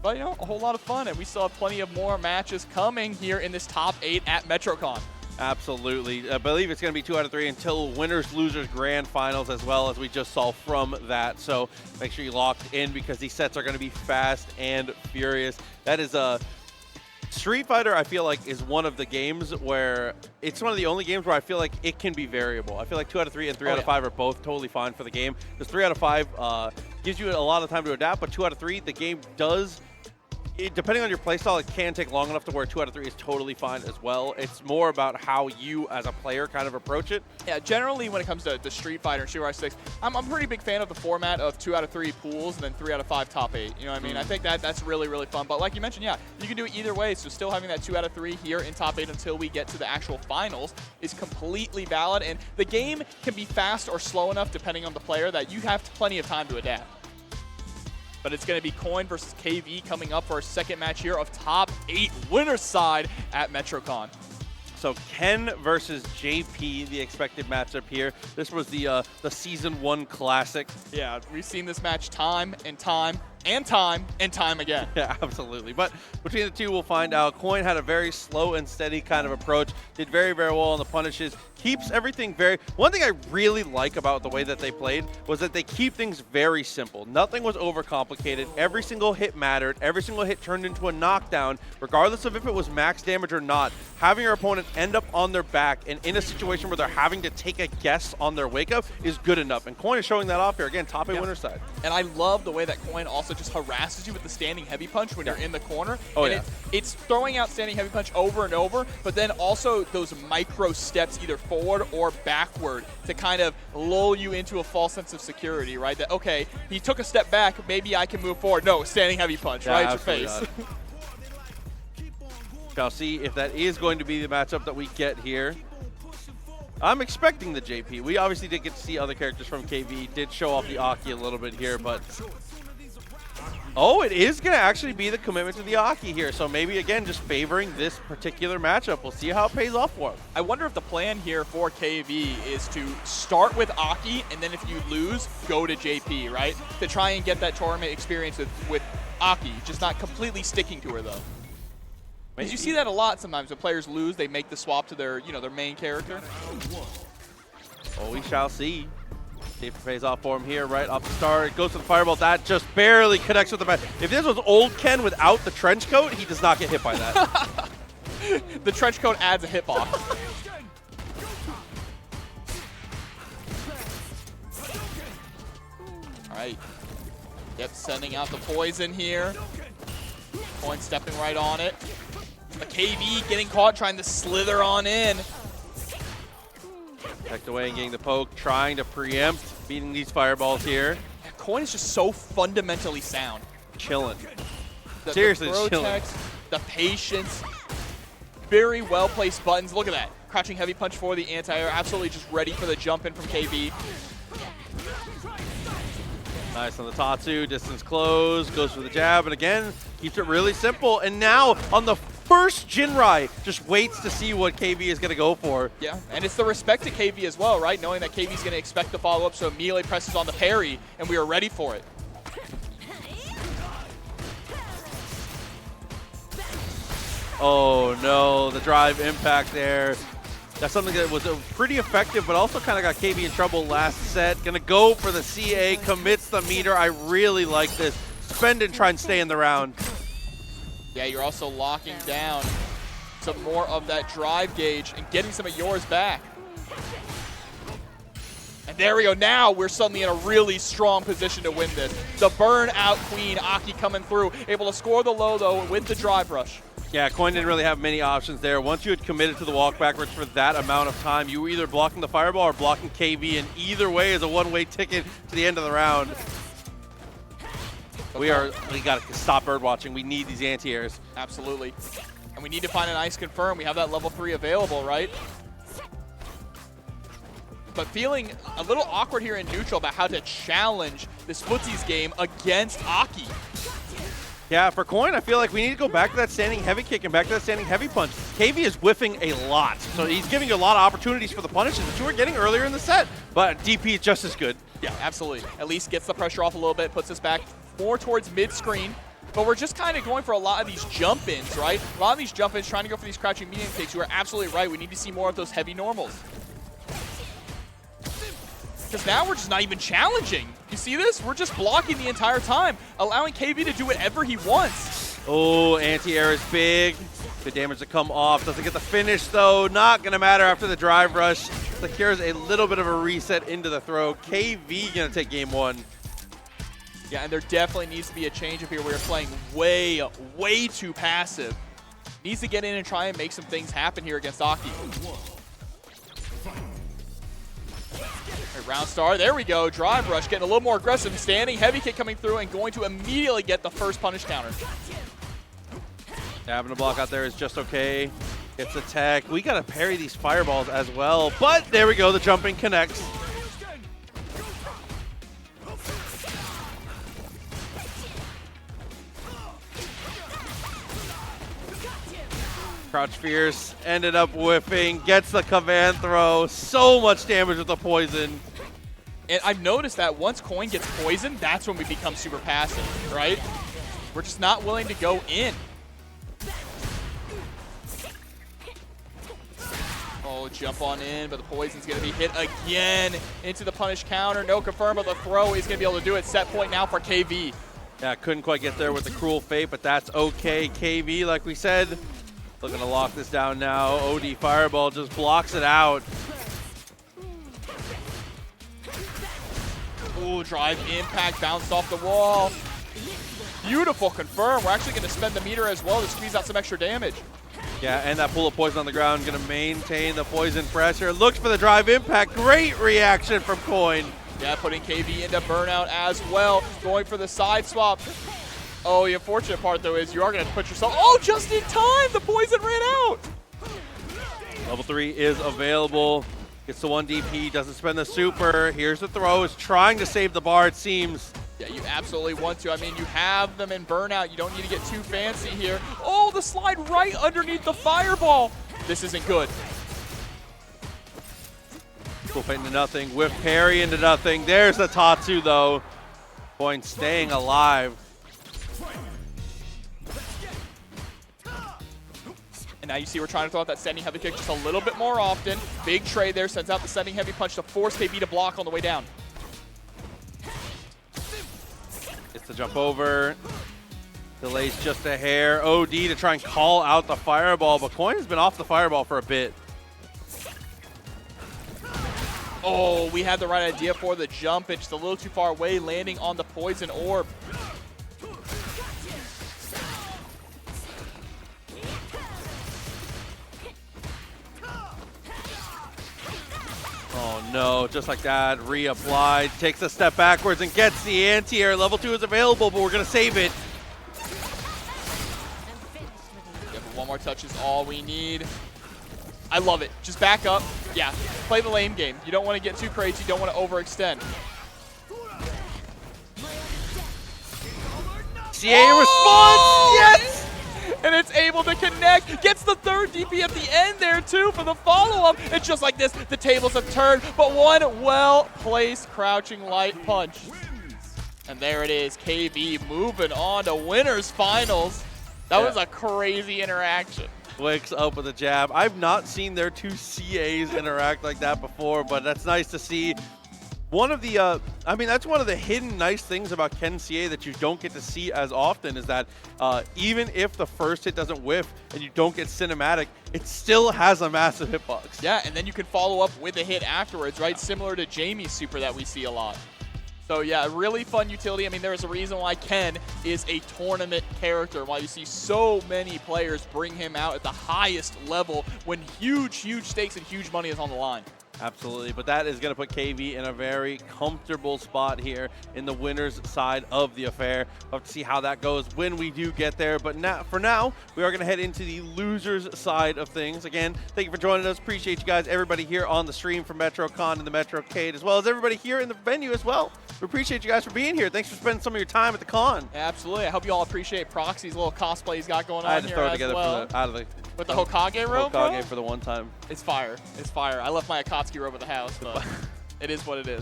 But, you know, a whole lot of fun, and we still have plenty of more matches coming here in this top 8 at MetroCon. Absolutely. I believe it's going to be 2 out of 3 until winners, losers, grand finals, as well as we just saw from that. So make sure you lock in because these sets are going to be fast and furious. That is Street Fighter, I feel like, is one of the games where it's one of the only games where I feel like it can be variable. I feel like 2 out of 3 and 3 out of 5 are both totally fine for the game. Because 3 out of 5 gives you a lot of time to adapt, but 2 out of 3, the game does. Depending on your playstyle, it can take long enough to where 2 out of 3 is totally fine as well. It's more about how you, as a player, kind of approach it. Yeah, generally when it comes to Street Fighter and Street Fighter 6, I'm a pretty big fan of the format of 2 out of 3 pools and then 3 out of 5 top 8. You know what I mean? I think that's really, really fun. But like you mentioned, yeah, you can do it either way. So still having that 2 out of 3 here in top 8 until we get to the actual finals is completely valid. And the game can be fast or slow enough, depending on the player, that you have plenty of time to adapt. But it's going to be Coin versus KV coming up for our second match here of top 8 winner's side at MetroCon. So Ken versus JP, the expected matchup here. This was the Season 1 classic. Yeah, we've seen this match time and time and time and time again. Yeah, absolutely. But between the two, we'll find out. Coin had a very slow and steady kind of approach. Did very, very well on the punishes. Keeps everything very... One thing I really like about the way that they played was that they keep things very simple. Nothing was overcomplicated. Every single hit mattered. Every single hit turned into a knockdown, regardless of if it was max damage or not. Having your opponent end up on their back and in a situation where they're having to take a guess on their wake up is good enough. And Coin is showing that off here. Again, top 8 winner side. And I love the way that Coin also just harasses you with the standing heavy punch when you're in the corner. Oh, and yeah. It's throwing out standing heavy punch over and over, but then also those micro steps either forward or backward to kind of lull you into a false sense of security, right? That, okay, he took a step back, maybe I can move forward. No, standing heavy punch, right at your face. Shall see if that is going to be the matchup that we get here. I'm expecting the JP. We obviously did get to see other characters from KV. Did show off the Aki a little bit here, but... Oh, it is going to actually be the commitment to the Aki here. So maybe, again, just favoring this particular matchup. We'll see how it pays off for him. I wonder if the plan here for KV is to start with Aki, and then if you lose, go to JP, right? To try and get that tournament experience with Aki, just not completely sticking to her, though. Because you see that a lot sometimes. When players lose, they make the swap to their, their main character. Oh, we shall see. See if it pays off for him here right off the start. It goes to the fireball. That just barely connects with the bat. If this was old Ken without the trench coat, he does not get hit by that. The trench coat adds a hitbox. All right. Yep, sending out the poison here. Coin stepping right on it. A KV getting caught, trying to slither on in. Tucked away and getting the poke, trying to preempt, beating these fireballs here. Yeah, Coin is just so fundamentally sound. Chilling. Seriously, chilling. Text, the patience, very well-placed buttons. Look at that. Crouching heavy punch for the anti-air. Absolutely just ready for the jump in from KV. Nice on the Tatsu, distance close, goes for the jab, and again, keeps it really simple. And now, on the first Jinrai, just waits to see what KV is going to go for. Yeah, and it's the respect to KV as well, right? Knowing that KV is going to expect the follow-up, so immediately presses on the parry, and we are ready for it. Oh no, the drive impact there. That's something that was pretty effective, but also kind of got KV in trouble last set. Gonna go for the CA, commits the meter. I really like this. Spend and try and stay in the round. Yeah, you're also locking down some more of that drive gauge and getting some of yours back. And there we go. Now we're suddenly in a really strong position to win this. The burnout queen, Aki, coming through, able to score the low, though, with the drive rush. Yeah, Coin didn't really have many options there. Once you had committed to the walk backwards for that amount of time, you were either blocking the fireball or blocking KV, and either way is a one-way ticket to the end of the round. We got to stop bird watching. We need these anti-airs. Absolutely. And we need to find an ice confirm. We have that level 3 available, right? But feeling a little awkward here in neutral about how to challenge this footsies game against Aki. Yeah, for Coin, I feel like we need to go back to that standing heavy kick and back to that standing heavy punch. KV is whiffing a lot, so he's giving you a lot of opportunities for the punishes that you were getting earlier in the set. But DP is just as good. Yeah, absolutely. At least gets the pressure off a little bit, puts us back more towards mid-screen. But we're just kind of going for a lot of these jump-ins, right? A lot of these jump-ins, trying to go for these crouching medium kicks. You are absolutely right. We need to see more of those heavy normals. Because now we're just not even challenging. You see this? We're just blocking the entire time, allowing KV to do whatever he wants. Oh, anti-air is big. Good damage to come off. Doesn't get the finish, though. Not going to matter after the drive rush. Secures a little bit of a reset into the throw. KV going to take game 1. Yeah, and there definitely needs to be a change up here. We're playing way too passive. Needs to get in and try and make some things happen here against Aki. Right, round star, there we go. Drive rush, getting a little more aggressive. Standing, heavy kick coming through and going to immediately get the first punish counter. Having a block out there is just okay. Gets a tech. We got to parry these fireballs as well. But there we go. The jumping connects. Crouch Fierce ended up whiffing. Gets the command throw. So much damage with the poison. And I've noticed that once Coin gets poisoned, that's when we become super passive, right? We're just not willing to go in. Oh, jump on in, but the poison's going to be hit again into the punish counter. No confirm, but the throw is going to be able to do it. Set point now for KV. Yeah, couldn't quite get there with the cruel fate, but that's okay. KV, like we said, looking to lock this down now. OD Fireball just blocks it out. Ooh, drive impact, bounced off the wall. Beautiful confirm. We're actually going to spend the meter as well to squeeze out some extra damage. Yeah, and that pool of poison on the ground, going to maintain the poison pressure. Looks for the drive impact. Great reaction from Coin. Yeah, putting KV into burnout as well. Going for the side swap. Oh, the unfortunate part, though, is you are going to put yourself... Oh, just in time! The poison ran out! Level 3 is available. Gets the 1 DP, doesn't spend the super. Here's the throw. Is trying to save the bar, it seems. Yeah, you absolutely want to. I mean, you have them in burnout. You don't need to get too fancy here. Oh, the slide right underneath the fireball. This isn't good. Cool fate into nothing. Whiff parry into nothing. There's the Tatsu, though. Coin staying alive. And now you see we're trying to throw out that sending heavy kick just a little bit more often. Big trade there, sends out the sending heavy punch to force KB to block on the way down. It's the jump over. Delays just a hair. OD to try and call out the fireball, but Coin has been off the fireball for a bit. Oh, we had the right idea for the jump. It's just a little too far away, landing on the poison orb. Oh no, just like that, reapplied, takes a step backwards and gets the anti-air. Level 2 is available, but we're gonna save it. Yeah, but one more touch is all we need. I love it. Just back up. Yeah, play the lane game. You don't want to get too crazy. You don't want to overextend. CA response, yes! And it's able to connect. Gets the third DP at the end there, too, for the follow-up. And just like this, the tables have turned. But one well-placed crouching light punch. And there it is, KV moving on to winners finals. That was a crazy interaction. Wakes up with a jab. I've not seen their two CAs interact like that before, but that's nice to see. One of the, I mean, that's one of the hidden nice things about Ken CA that you don't get to see as often is that even if the first hit doesn't whiff and you don't get cinematic, it still has a massive hitbox. Yeah, and then you can follow up with a hit afterwards, right? Similar to Jamie's super that we see a lot. So yeah, really fun utility. I mean, there's a reason why Ken is a tournament character, why you see so many players bring him out at the highest level when huge stakes and huge money is on the line. Absolutely, but that is going to put KV in a very comfortable spot here in the winner's side of the affair. We'll have to see how that goes when we do get there, but now, for now, we are going to head into the loser's side of things. Again, thank you for joining us. Appreciate you guys, everybody here on the stream from MetroCon and the METROCADE, as well as everybody here in the venue as well. We appreciate you guys for being here. Thanks for spending some of your time at the con. Absolutely. I hope you all appreciate Proxy's little cosplay he's got going on here. I had to throw it together well. out of the with the Hokage robe, Hokage bro? for the one time. It's fire. It's fire. I left my Akatsuki robe at the house, but it is what it is.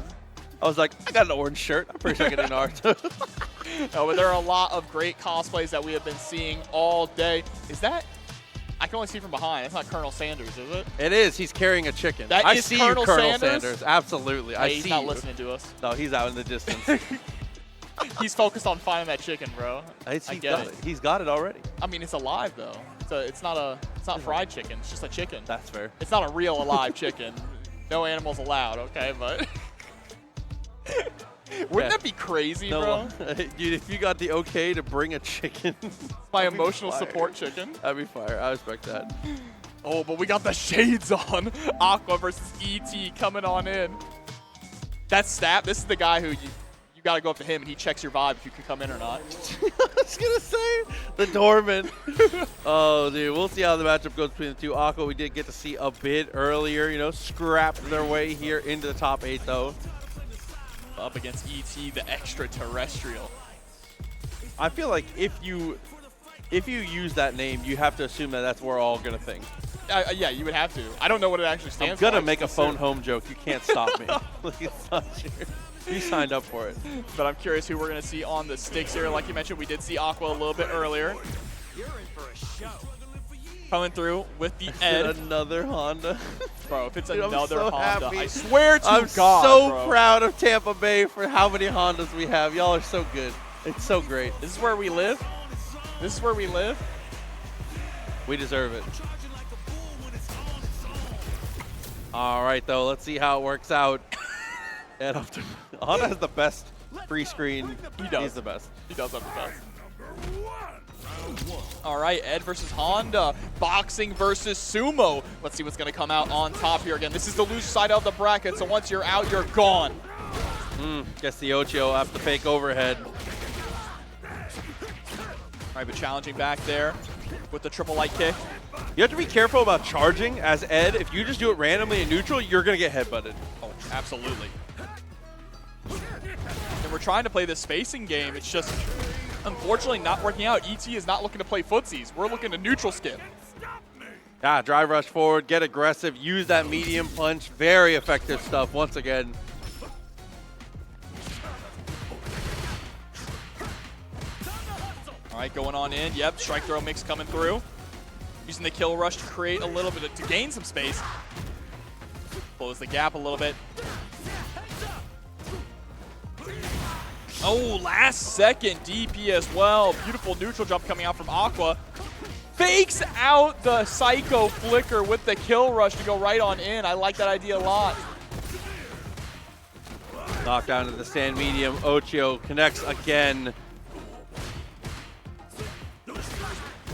I was like, I got an orange shirt. I'm pretty sure I get an Naruto. No, but there are a lot of great cosplays that we have been seeing all day. Is that? I can only see from behind. That's not Colonel Sanders, is it? It is. He's carrying a chicken. That I is see Colonel you, Colonel Sanders? Sanders. Absolutely. Hey, I he's see not you. listening to us. No, he's out in the distance. He's focused on finding that chicken, bro. I get it. He's got it already. I mean, it's alive though. It's not fried chicken. It's just a chicken. That's fair. It's not a real alive chicken. No animals allowed. Okay, but wouldn't that be crazy, bro? Dude, if you got the okay to bring a chicken, my emotional support chicken. That'd be fire. I respect that. Oh, but we got the shades on. Aqua versus ET coming on in. That's Snap. This is the guy who you got to go up to him and he checks your vibe if you can come in or not. I was going to say the doorman. Oh, dude. We'll see how the matchup goes between the two. Aqua, we did get to see a bit earlier, you know, scrap their way here into the top 8, though. Up against ET, the extraterrestrial. I feel like if you use that name, you have to assume that that's what we're all going to think. Yeah, you would have to. I don't know what it actually stands for. I'm going to make a phone home joke. You can't stop me. It's not sure. You signed up for it. But I'm curious who we're going to see on the sticks here. Like you mentioned, we did see Aqua a little bit earlier. Coming through with the Ed. Another Honda. Bro, if it's Dude, another so Honda, happy. I swear to I'm God, so bro. proud of Tampa Bay for how many Hondas we have. Y'all are so good. It's so great. This is where we live. This is where we live. We deserve it. All right, though. Let's see how it works out. And Honda has the best free screen. He does. He's the best. He does have the best. All right, Ed versus Honda. Boxing versus Sumo. Let's see what's going to come out on top here again. This is the loser side of the bracket, so once you're out, you're gone. Guess the Ocho after the fake overhead. All right, but challenging back there with the triple light kick. You have to be careful about charging as Ed. If you just do it randomly in neutral, you're going to get headbutted. Oh, absolutely. And we're trying to play this spacing game. It's just, unfortunately, not working out. ET is not looking to play footsies. We're looking to neutral skip. Yeah, drive rush forward, get aggressive, use that medium punch. Very effective stuff once again. All right, going on in. Yep, strike throw mix coming through. Using the kill rush to create a little bit, to gain some space. Close the gap a little bit. Oh, last second DP as well. Beautiful neutral jump coming out from Aqua. Fakes out the Psycho Flicker with the kill rush to go right on in. I like that idea a lot. Knockdown to the stand medium. Ocho connects again.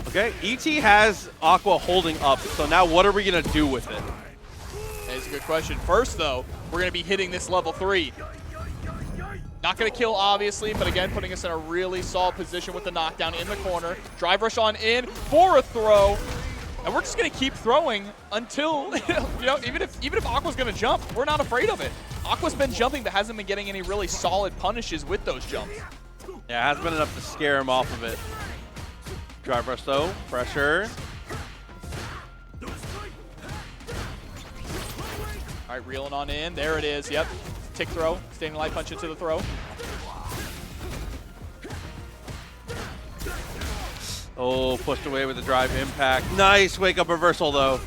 Okay, ET has Aqua holding up, so now what are we going to do with it? That is a good question. First, though, we're going to be hitting this level 3. Not going to kill, obviously, but again, putting us in a really solid position with the knockdown in the corner. Drive rush on in for a throw. And we're just going to keep throwing until, you know, even if Aqua's going to jump, we're not afraid of it. Aqua's been jumping, but hasn't been getting any really solid punishes with those jumps. Yeah, it hasn't been enough to scare him off of it. Drive rush, though. Pressure. All right, reeling on in. There it is. Yep. Tick throw. Standing light punch into the throw. Oh, pushed away with the drive impact. Nice wake-up reversal, though.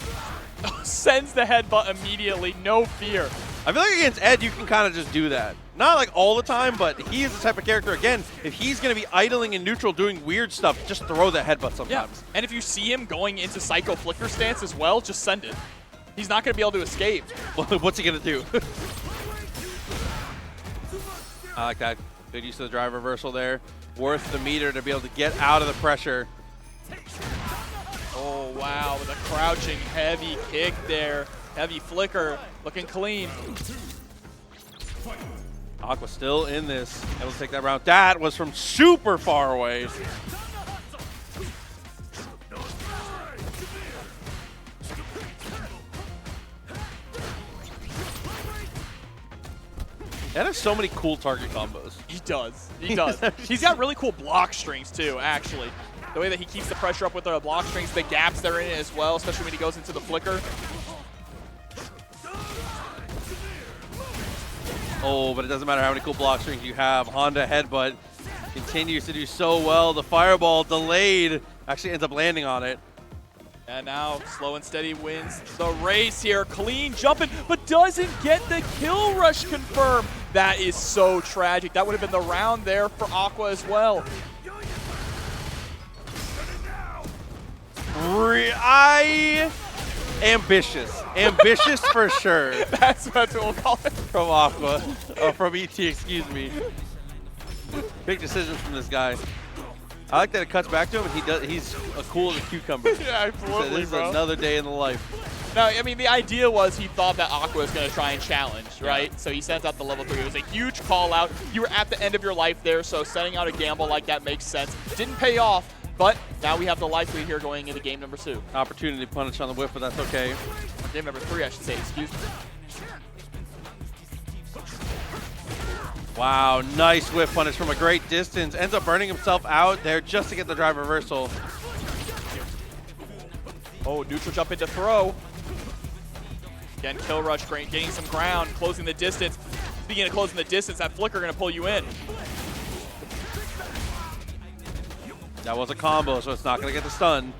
Sends the headbutt immediately. No fear. I feel like against Ed, you can kind of just do that. Not like all the time, but he is the type of character, again, if he's going to be idling in neutral doing weird stuff, just throw the headbutt sometimes. Yeah. And if you see him going into Psycho Flicker stance as well, just send it. He's not going to be able to escape. What's he going to do? I like that. Good use of the drive reversal there. Worth the meter to be able to get out of the pressure. Oh, wow. With a crouching heavy kick there. Heavy flicker. Looking clean. Aqua still in this. Able to take that round. That was from super far away. That has so many cool target combos. He does. He does. He's got really cool block strings, too, actually. The way that he keeps the pressure up with the block strings, the gaps that are in it as well, especially when he goes into the flicker. Oh, but it doesn't matter how many cool block strings you have. Honda headbutt continues to do so well. The fireball delayed actually ends up landing on it. And now Slow and Steady wins the race here. Clean jumping, but doesn't get the kill rush confirmed. That is so tragic. That would have been the round there for Aqua as well. Ambitious for sure. That's what we'll call it. From Aqua, from ET, excuse me. Big decisions from this guy. I like that it cuts back to him, and he's cool as a cucumber. Yeah, absolutely, so this bro. is another day in the life. No, I mean, the idea was he thought that Aqua was going to try and challenge, right? So he sends out the level 3. It was a huge call out. You were at the end of your life there, so sending out a gamble like that makes sense. Didn't pay off, but now we have the life lead here going into game number 2. Opportunity punish on the whip, but that's okay. Or game number 3, I should say, excuse me. Wow, nice whip punish from a great distance. Ends up burning himself out there just to get the drive reversal. Oh, neutral jump into throw. Again, kill rush, gaining some ground, closing the distance. Speaking of closing the distance, that flicker going to pull you in. That was a combo, so it's not going to get the stun.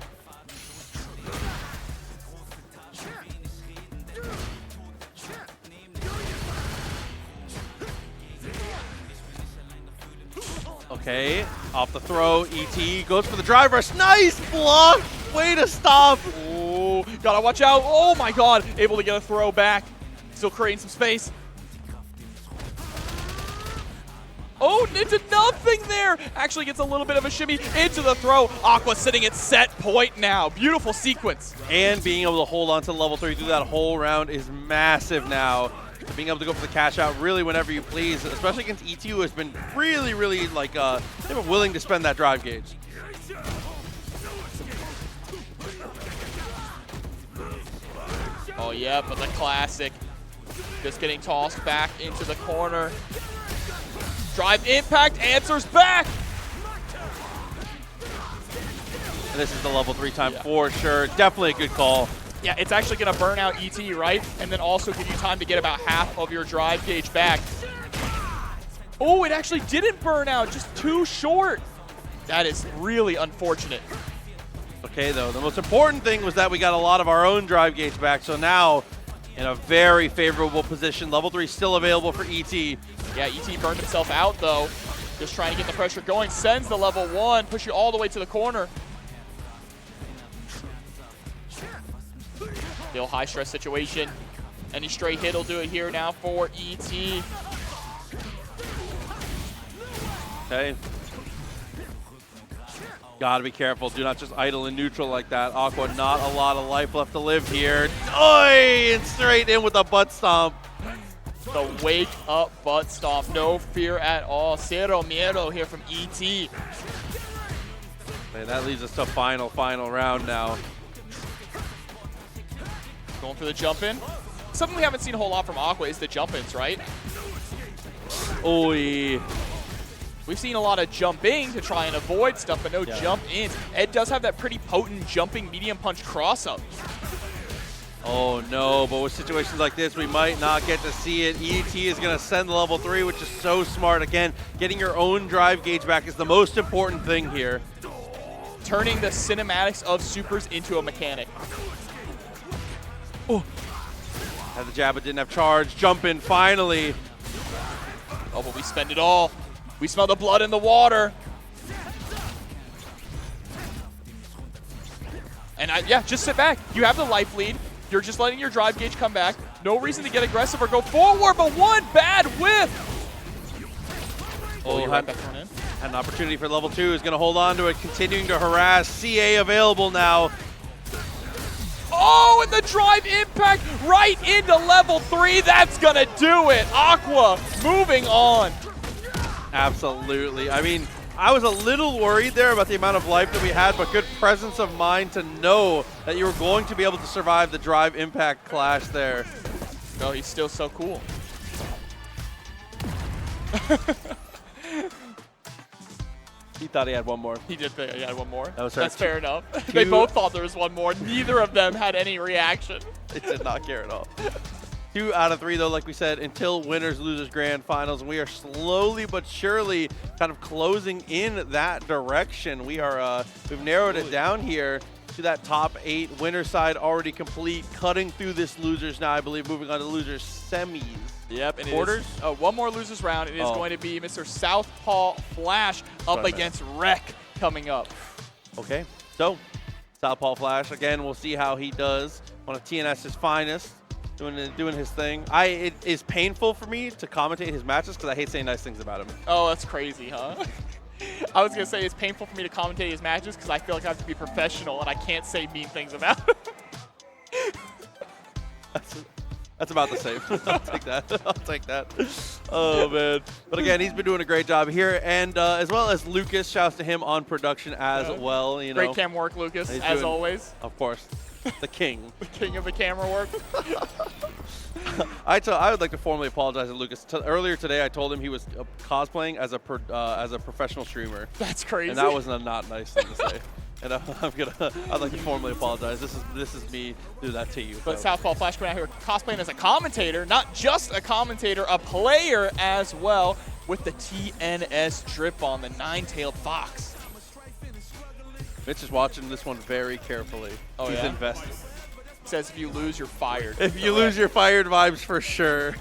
Okay, off the throw, ET goes for the drive rush. Nice block! Way to stop! Oh, gotta watch out. Oh my god, able to get a throw back. Still creating some space. Oh, into nothing there. Actually gets a little bit of a shimmy into the throw. Aqua sitting at set point now. Beautiful sequence. And being able to hold on to level 3 through that whole round is massive now. Being able to go for the cash out really whenever you please, especially against ET, who has been really like they were willing to spend that drive gauge. Oh yeah, but the classic. Just getting tossed back into the corner. Drive impact, answers back! And this is the level 3 time for sure. Definitely a good call. Yeah, it's actually going to burn out ET, right? And then also give you time to get about half of your drive gauge back. Oh, it actually didn't burn out, just too short. That is really unfortunate. Okay, though, the most important thing was that we got a lot of our own drive gauge back, so now in a very favorable position. Level 3 still available for ET. Yeah, ET burned himself out, though. Just trying to get the pressure going. Sends the level 1, push you all the way to the corner. Still high stress situation. Any straight hit will do it here now for ET. Okay. Gotta be careful. Do not just idle in neutral like that. Aqua, not a lot of life left to live here. Oi! And straight in with a butt stomp. The wake up butt stomp. No fear at all. Cero miedo here from ET. Man, that leads us to final round now. Going for the jump in. Something we haven't seen a whole lot from Aqua is the jump ins, right? Oi. We've seen a lot of jumping to try and avoid stuff, but no jump ins. Ed does have that pretty potent jumping medium punch cross up. Oh no, but with situations like this, we might not get to see it. ET is going to send the level 3, which is so smart. Again, getting your own drive gauge back is the most important thing here. Turning the cinematics of supers into a mechanic. Oh. Had the jab, but didn't have charge. Jump in finally. Oh, but we spend it all. We smell the blood in the water. And yeah, just sit back. You have the life lead. You're just letting your drive gauge come back. No reason to get aggressive or go forward, but one bad whiff. Oh, you're right back on in. Had an opportunity for level 2. Is going to hold on to it, continuing to harass. CA available now. Oh, and the drive impact right into level 3. That's going to do it. Aqua moving on. Absolutely. I mean, I was a little worried there about the amount of life that we had, but good presence of mind to know that you were going to be able to survive the drive impact clash there. No, he's still so cool. He thought he had one more. He did think he had one more. That's fair enough. They both thought there was one more. Neither of them had any reaction. They did not care at all. 2 out of 3, though, like we said, until winners, losers, grand finals. And we are slowly but surely kind of closing in that direction. We are, we've narrowed it down here. to that top 8. Winner side already complete. Cutting through this losers now, I believe, moving on to losers semis. Yep, and Quarters? it is, one more losers round. It is going to be Mr. Southpaw Flash up against Rec coming up. Okay, so Southpaw Flash, again, we'll see how he does. One of TNS's finest, doing his thing. It is painful for me to commentate his matches because I hate saying nice things about him. Oh, that's crazy, huh? I was going to say it's painful for me to commentate his matches because I feel like I have to be professional and I can't say mean things about him. That's about the same. I'll take that. I'll take that. Oh, man. But again, he's been doing a great job here. And as well as Lucas, shouts to him on production as well. You know, great cam work, Lucas, as always. Of course. The king. The king of the camera work. I would like to formally apologize to Lucas. Earlier today, I told him he was cosplaying as a professional streamer. That's crazy. And that was a not nice thing to say. And I'd like to formally apologize. This is me do that to you. But Southpaw Flash coming out here cosplaying as a commentator, not just a commentator, a player as well, with the TNS drip on the 9-tailed fox. Mitch is watching this one very carefully. Oh, He's invested. Says if you lose, you're fired. If you lose, you're fired vibes for sure.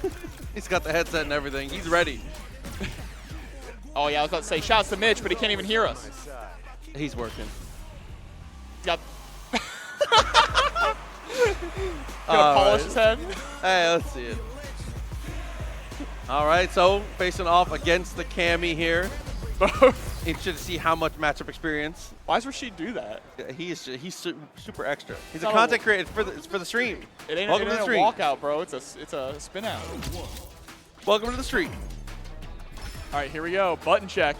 He's got the headset and everything. He's ready. Oh, yeah, I was about to say shouts to Mitch, but he can't even hear us. He's working. He's got gonna polish his head. Hey, let's see it. All right, so facing off against the Cammy here. Interested to see how much matchup experience. Why does Rashid do that? He's super extra. He's a content creator. It's for the stream. It ain't, Welcome it to the ain't stream. a walkout, bro. It's a spin out. Welcome to the stream. All right, here we go. Button check.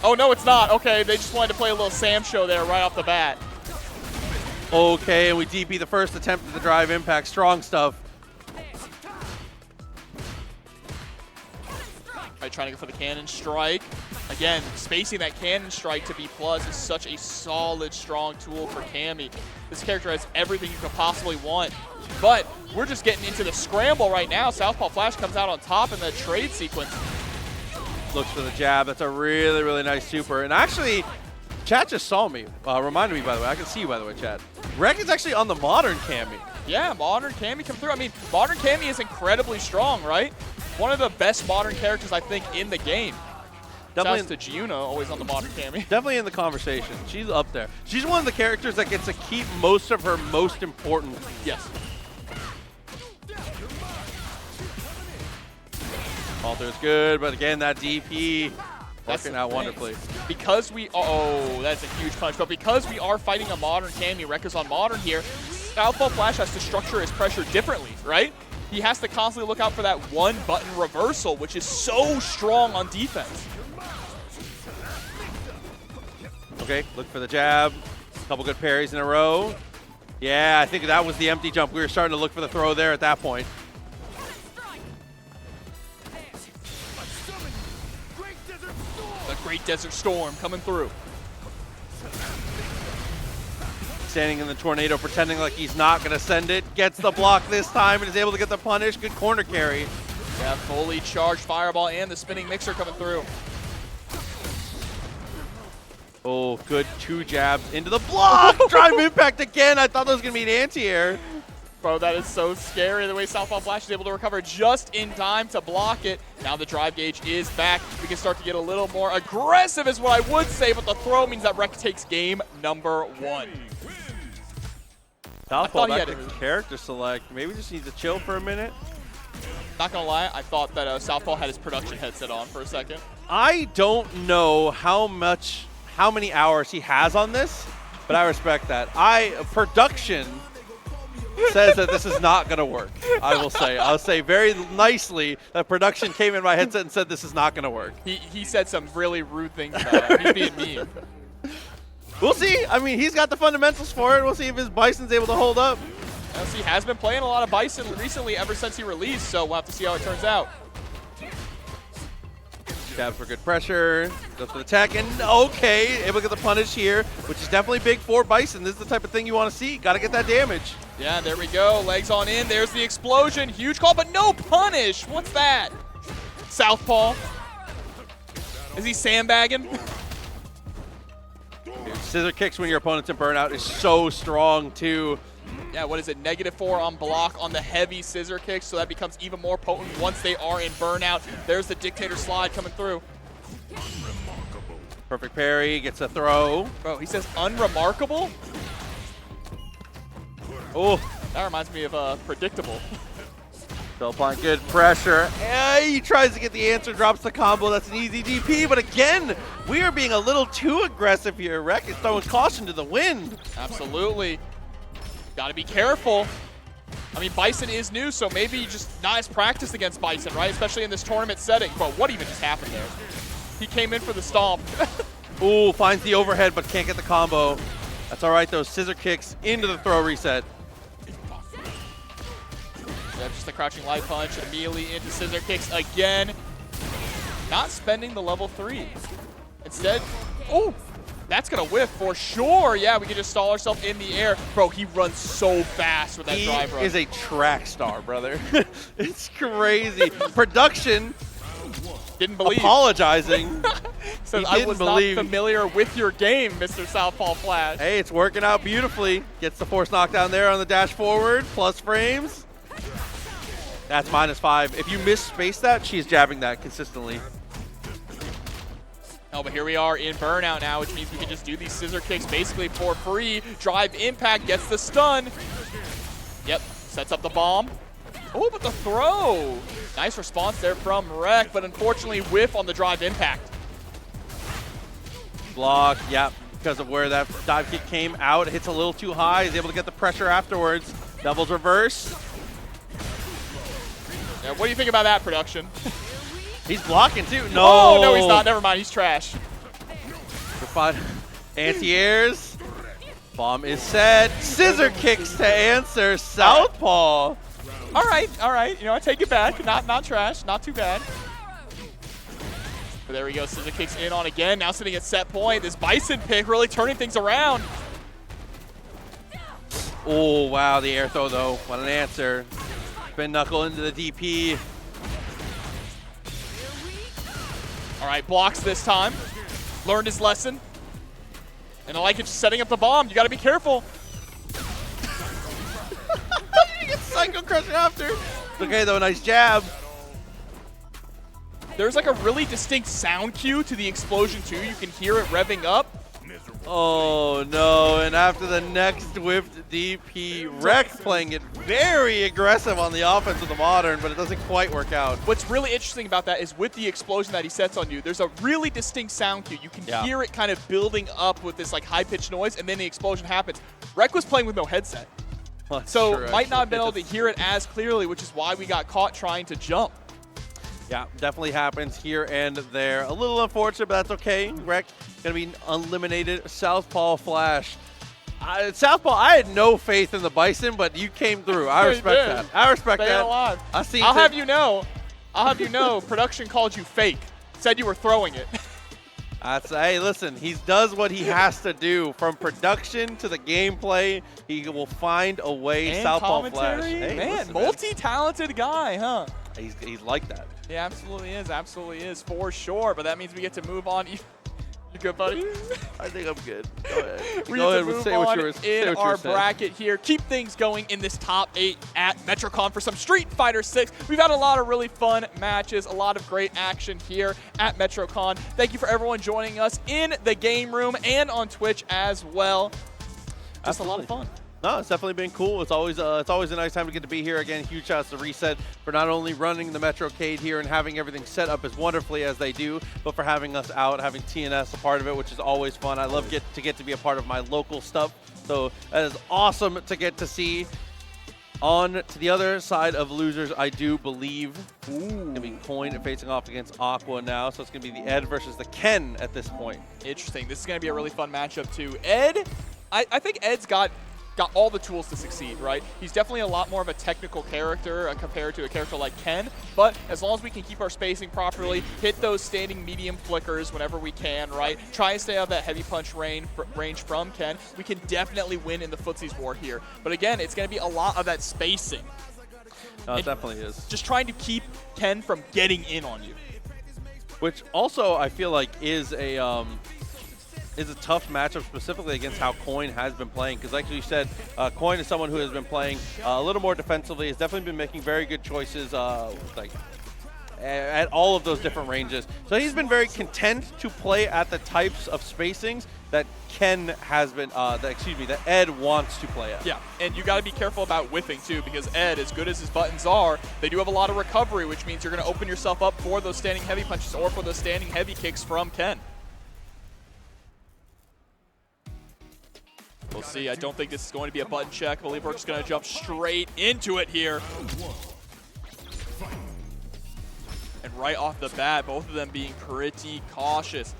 Oh, no, it's not. Okay, they just wanted to play a little Sam show there right off the bat. Okay, and we DP the first attempt at the drive impact. Strong stuff. All right, trying to go for the cannon strike. Again, spacing that cannon strike to B+ is such a solid, strong tool for Cammy. This character has everything you could possibly want. But we're just getting into the scramble right now. Southpaw Flash comes out on top in the trade sequence. Looks for the jab. That's a really, really nice super. And actually, chat just saw me. Reminded me, by the way. I can see you, by the way, chat. Rec is actually on the modern Cammy. Yeah, modern Cammy come through. I mean, modern Cammy is incredibly strong, right? One of the best modern characters, I think, in the game. Definitely to Giuna, always on the modern Cammy. Definitely in the conversation. She's up there. She's one of the characters that gets to keep most of her most important. Yes. Alter is good, but again, that DP working out wonderfully. Because that's a huge punch. But because we are fighting a modern Cammy, Rec is on modern here, Southpaw Flash has to structure his pressure differently, right? He has to constantly look out for that one-button reversal, which is so strong on defense. Okay, look for the jab. Couple good parries in a row. Yeah, I think that was the empty jump. We were starting to look for the throw there at that point. The Great Desert Storm coming through. Standing in the tornado, pretending like he's not going to send it. Gets the block this time and is able to get the punish. Good corner carry. Yeah, fully charged fireball and the spinning mixer coming through. Oh, good 2 jabs into the block. Drive impact again. I thought that was going to be an anti-air. Bro, that is so scary the way Southpaw Flash is able to recover just in time to block it. Now the drive gauge is back. We can start to get a little more aggressive is what I would say, but the throw means that Rec takes game number 1. Southpaw back to character select. Maybe just need to chill for a minute. Not gonna lie, I thought that Southpaw had his production headset on for a second. I don't know how many hours he has on this, but I respect that. Production says that this is not going to work, I will say. I'll say very nicely that production came in my headset and said this is not going to work. He said some really rude things about him. He's being mean. We'll see. I mean, he's got the fundamentals for it. We'll see if his Bison's able to hold up. He has been playing a lot of Bison recently ever since he released, so we'll have to see how it turns out. Jab for good pressure. Goes for the tech, and okay, able to get the punish here, which is definitely big for Bison. This is the type of thing you want to see. Got to get that damage. Yeah, there we go. Legs on in. There's the explosion. Huge call, but no punish. What's that? Southpaw. Is he sandbagging? Here's Scissor kicks when your opponent's in burnout is so strong, too. Yeah, what is it? -4 on block on the heavy scissor kicks, so that becomes even more potent once they are in burnout. There's the dictator slide coming through. Perfect parry, gets a throw. Bro, he says unremarkable? Oh, That reminds me of predictable. still applying good pressure. He tries to get the answer, drops the combo. That's an easy DP, but again, we are being a little too aggressive here. Rek is throwing caution to the wind. Absolutely. Got to be careful. I mean, Bison is new, so maybe just not as practiced against Bison, right? Especially in this tournament setting. Bro, what even just happened there? He came in for the stomp. Ooh, finds the overhead, but can't get the combo. That's all right, though. Scissor kicks into the throw reset. Yeah, just the crouching light punch, immediately into scissor kicks again. Not spending the level 3. Instead, oh, that's going to whiff for sure. Yeah, we can just stall ourselves in the air. Bro, he runs so fast with that drive run. He is a track star, brother. It's crazy. Production didn't believe. Apologizing. So he I didn't was believe. not familiar with your game, Mr. Southpaw Flash. Hey, it's working out beautifully. Gets the force knockdown there on the dash forward. Plus frames. That's -5. If you miss space that, she's jabbing that consistently. Oh, but here we are in burnout now, which means we can just do these scissor kicks basically for free. Drive impact, gets the stun. Yep, sets up the bomb. Oh, but the throw. Nice response there from Rek, but unfortunately whiff on the drive impact. Block, yep, because of where that dive kick came out. It hits a little too high. He's able to get the pressure afterwards. Devil's reverse. Yeah, what do you think about that, production? He's blocking too. No. Oh, no, he's not. Never mind. He's trash. Anti-airs. Bomb is set. Scissor kicks to answer. Southpaw. All right. You know, I take it back. Not trash. Not too bad. But there we go. Scissor kicks in on again. Now sitting at set point. This Bison pick really turning things around. Oh, wow. The air throw, though. What an answer. Spin knuckle into the DP. All right, blocks this time. Learned his lesson. And I like it, just setting up the bomb. You got to be careful. You get Psycho Crusher after. Okay, though, nice jab. There's like a really distinct sound cue to the explosion, too. You can hear it revving up. Oh, no. And after the next whipped DP, Rek playing it very aggressive on the offense of the Modern, but it doesn't quite work out. What's really interesting about that is with the explosion that he sets on you, there's a really distinct sound cue. You can hear it kind of building up with this like high-pitched noise, and then the explosion happens. Rek was playing with no headset. So might not have been able to hear it as clearly, which is why we got caught trying to jump. Yeah, definitely happens here and there. A little unfortunate, but that's okay. Rek gonna be eliminated. Southpaw Flash. Southpaw, I had no faith in the Bison, but you came through. I respect that. I respect Stay that. alive. I'll have you know, production called you fake. Said you were throwing it. Hey, listen, he does what he has to do. From production to the gameplay, he will find a way. And Southpaw Flash. Hey, man, listen, multi-talented guy, huh? He's like that. He absolutely is, for sure. But that means we get to move on. You good, buddy? I think I'm good. Go ahead. We get to move on in our bracket here. Keep things going in this top 8 at MetroCon for some Street Fighter 6. We've had a lot of really fun matches, a lot of great action here at MetroCon. Thank you for everyone joining us in the game room and on Twitch as well. Just a lot of fun. No, it's definitely been cool. It's always a nice time to get to be here again. Huge shouts to Reset for not only running the METROCADE here and having everything set up as wonderfully as they do, but for having us out, having TNS a part of it, which is always fun. I love to get to be a part of my local stuff, so that is awesome to get to see. On to the other side of losers, I do believe. Going to be Coin facing off against Aqua now, so it's going to be the Ed versus the Ken at this point. Interesting. This is going to be a really fun matchup too. Ed, I think Ed's got all the tools to succeed, right? He's definitely a lot more of a technical character compared to a character like Ken, but as long as we can keep our spacing properly, hit those standing medium flickers whenever we can, right? Try and stay out of that heavy punch range from Ken, we can definitely win in the footsies war here. But again, it's going to be a lot of that spacing. No, it definitely is. Just trying to keep Ken from getting in on you. Which also I feel like is a is a tough matchup specifically against how Coin has been playing. Because like you said, Coin is someone who has been playing a little more defensively, has definitely been making very good choices at all of those different ranges. So he's been very content to play at the types of spacings that Ken has been, that Ed wants to play at. Yeah, and you got to be careful about whiffing too, because Ed, as good as his buttons are, they do have a lot of recovery, which means you're going to open yourself up for those standing heavy punches or for those standing heavy kicks from Ken. We'll see. I don't think this is going to be a button check. I believe we're just going to jump straight into it here. And right off the bat, both of them being pretty cautious.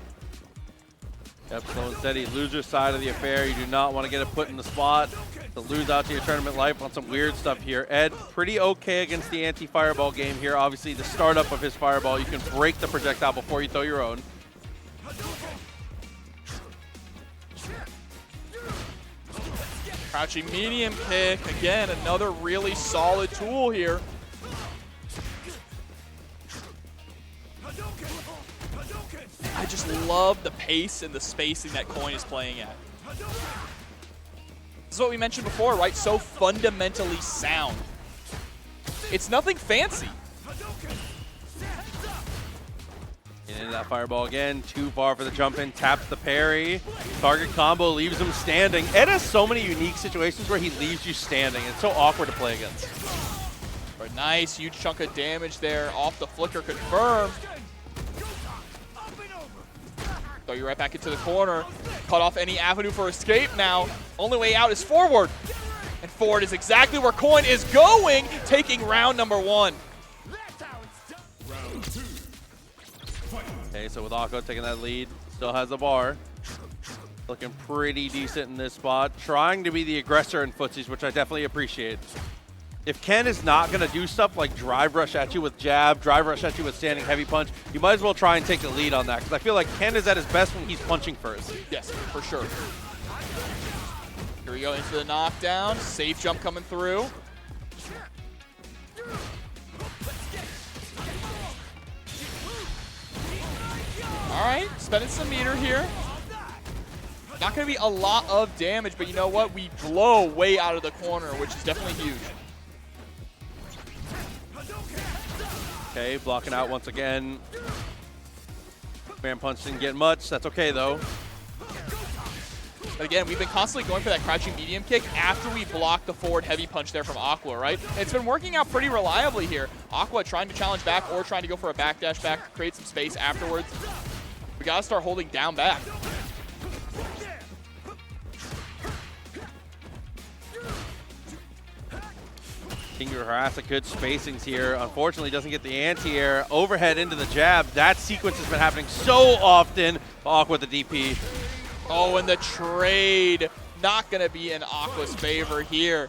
Yep, slow and steady. Loser side of the affair. You do not want to get it put in the spot to lose out to your tournament life on some weird stuff here. Ed, pretty okay against the anti-fireball game here. Obviously, the startup of his fireball, you can break the projectile before you throw your own. Crouching medium kick. Again, another really solid tool here. I just love the pace and the spacing that Coin is playing at. This is what we mentioned before, right? So fundamentally sound. It's nothing fancy. Into that fireball again, too far for the jump in, taps the parry. Target combo leaves him standing. Ed has so many unique situations where he leaves you standing. It's so awkward to play against. But nice, huge chunk of damage there off the flicker confirmed. Throw you right back into the corner. Cut off any avenue for escape now. Only way out is forward. And forward is exactly where Coin is going, taking round number 1. Okay, so with Akko taking that lead, still has the bar. Looking pretty decent in this spot. Trying to be the aggressor in footsies, which I definitely appreciate. If Ken is not going to do stuff like drive rush at you with jab, drive rush at you with standing heavy punch, you might as well try and take the lead on that, because I feel like Ken is at his best when he's punching first. Yes, for sure. Here we go into the knockdown. Safe jump coming through. All right, spending some meter here. Not going to be a lot of damage, but you know what? We blow way out of the corner, which is definitely huge. Okay, blocking out once again. Fan punch didn't get much. That's okay, though. But again, we've been constantly going for that crouching medium kick after we block the forward heavy punch there from Aqua, right? And it's been working out pretty reliably here. Aqua trying to challenge back or trying to go for a backdash back to create some space afterwards. We got to start holding down back. King to harass at good spacings here. Unfortunately, doesn't get the anti-air. Overhead into the jab. That sequence has been happening so often. Aqua with the DP. Oh, and the trade. Not going to be in Aqua's favor here.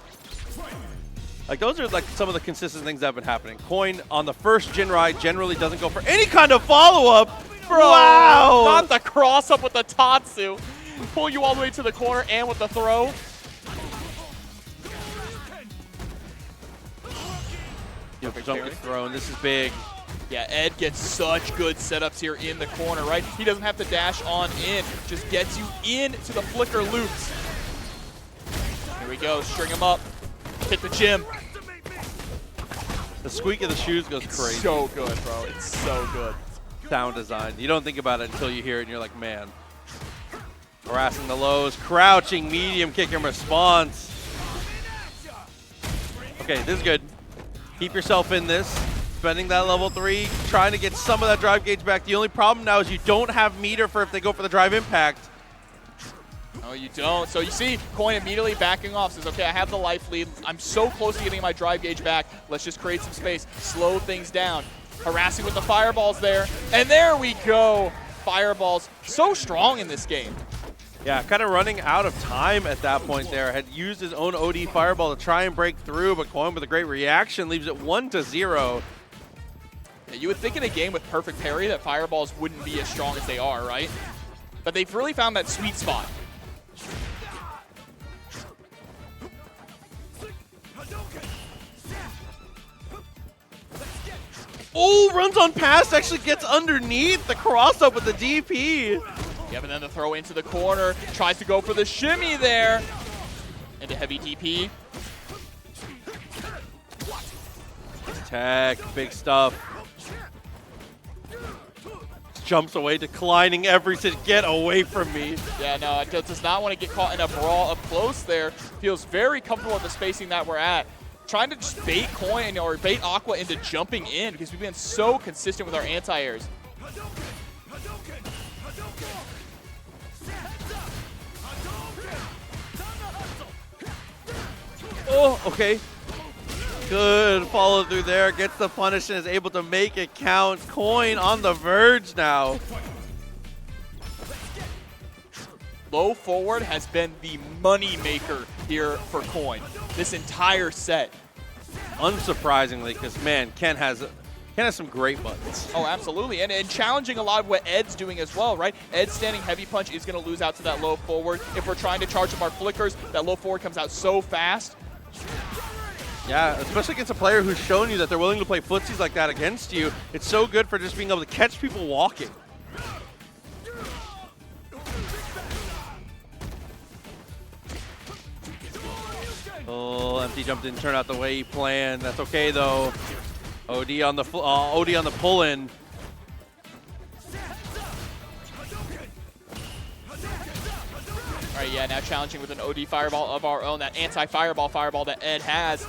Like, those are like some of the consistent things that have been happening. Coin on the first Jin ride generally doesn't go for any kind of follow-up. Bro, wow! Not the cross-up with the Tatsu. Pull you all the way to the corner and with the throw. Jump gets thrown. This is big. Yeah, Ed gets such good setups here in the corner, right? He doesn't have to dash on in. Just gets you into the flicker loops. Here we go. String him up. Hit the gym. The squeak of the shoes goes crazy. So good, bro. It's so good. Sound design. You don't think about it until you hear it, and you're like, man. Harassing the lows. Crouching medium kick in response. Okay, this is good. Keep yourself in this. Spending that level 3, trying to get some of that drive gauge back. The only problem now is you don't have meter for if they go for the drive impact. No, you don't. So you see Coin immediately backing off. Says, okay, I have the life lead. I'm so close to getting my drive gauge back. Let's just create some space. Slow things down. Harassing with the fireballs there. And there we go. Fireballs so strong in this game. Yeah, kind of running out of time at that point there. Had used his own OD fireball to try and break through, but Coin with a great reaction leaves it 1-0. Yeah, you would think in a game with perfect parry that fireballs wouldn't be as strong as they are, right? But they've really found that sweet spot. Oh, runs on past, actually gets underneath the cross up with the DP. Yeah, but then the throw into the corner. Tries to go for the shimmy there. Into heavy TP. Tech, big stuff. Jumps away, declining everything. Get away from me. Yeah, no, it does not want to get caught in a brawl up close there. Feels very comfortable with the spacing that we're at. Trying to just bait Coin or bait Aqua into jumping in because we've been so consistent with our anti-airs. Oh, okay. Good follow through there. Gets the punish and is able to make it count. Coin on the verge now. Low forward has been the money maker here for Coin this entire set. Unsurprisingly, because man, Ken has some great buttons. Oh, absolutely, and challenging a lot of what Ed's doing as well, right? Ed's standing heavy punch is going to lose out to that low forward. If we're trying to charge up our flickers, that low forward comes out so fast. Yeah, especially against a player who's shown you that they're willing to play footsies like that against you. It's so good for just being able to catch people walking. Oh, empty jump didn't turn out the way he planned. That's okay though. OD on the pull-in. All right, yeah, now challenging with an OD fireball of our own, that anti-fireball fireball that Ed has.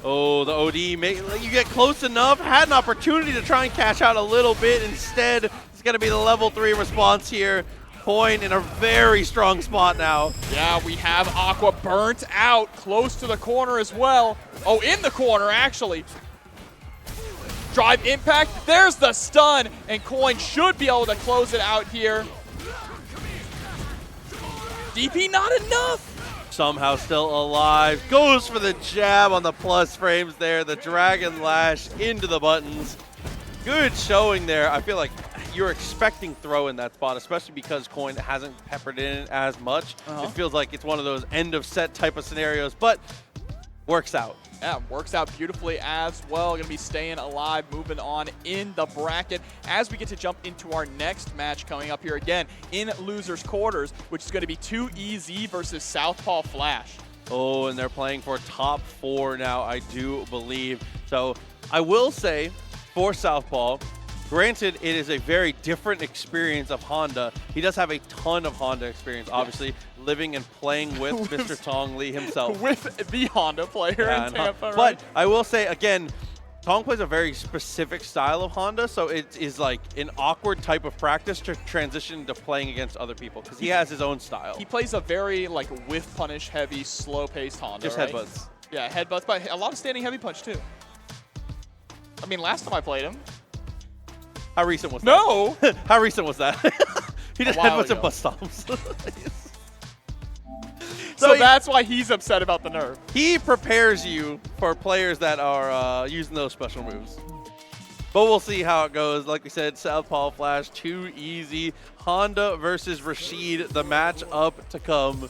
Oh, the OD, you get close enough, had an opportunity to try and cash out a little bit. Instead, it's going to be the level 3 response here. Coin in a very strong spot now. Yeah, we have Aqua burnt out close to the corner as well. Oh, in the corner, actually. Drive impact, there's the stun, and Coin should be able to close it out here. DP not enough. Somehow still alive. Goes for the jab on the plus frames there. The Dragon Lash into the buttons. Good showing there. I feel like you're expecting throw in that spot, especially because Coin hasn't peppered in as much. It feels like it's one of those end of set type of scenarios, but works out. Yeah, works out beautifully as well. Going to be staying alive, moving on in the bracket as we get to jump into our next match coming up here again in losers quarters, which is going to be 2EZ versus Southpaw Flash. Oh, and they're playing for top 4 now, I do believe. So I will say for Southpaw, granted, it is a very different experience of Honda. He does have a ton of Honda experience, obviously, living and playing with Mr. Tong Lee himself. With the Honda player in Tampa, right? But I will say, again, Tong plays a very specific style of Honda, so it is like an awkward type of practice to transition into playing against other people, because he has his own style. He plays a very, like, whiff punish heavy, slow-paced Honda, Just right? headbutts. Yeah, headbutts, but a lot of standing heavy punch, too. I mean, last time I played him. How recent was that? No! How recent was that? He just headbutts and butt stomps. So that's why he's upset about the nerf. He prepares you for players that are using those special moves. But we'll see how it goes. Like we said, Southpaw Flash, 2EZ. Honda versus Rashid, the match up to come.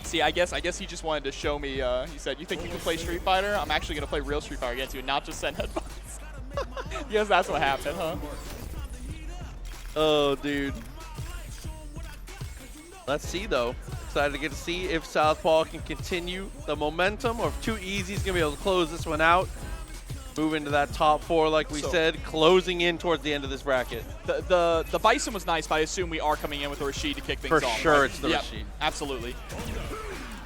See, I guess he just wanted to show me, he said, you think you can play Street Fighter? I'm actually going to play real Street Fighter against you and not just send headbutts. Yes, that's what happened, huh? Oh, dude. Let's see, though. Excited to get to see if Southpaw can continue the momentum or if 2EZ is going to be able to close this one out. Move into that top 4, like we said, closing in towards the end of this bracket. The Bison was nice, but I assume we are coming in with a Rashid to kick things off. For sure, right? it's the Rashid. Absolutely.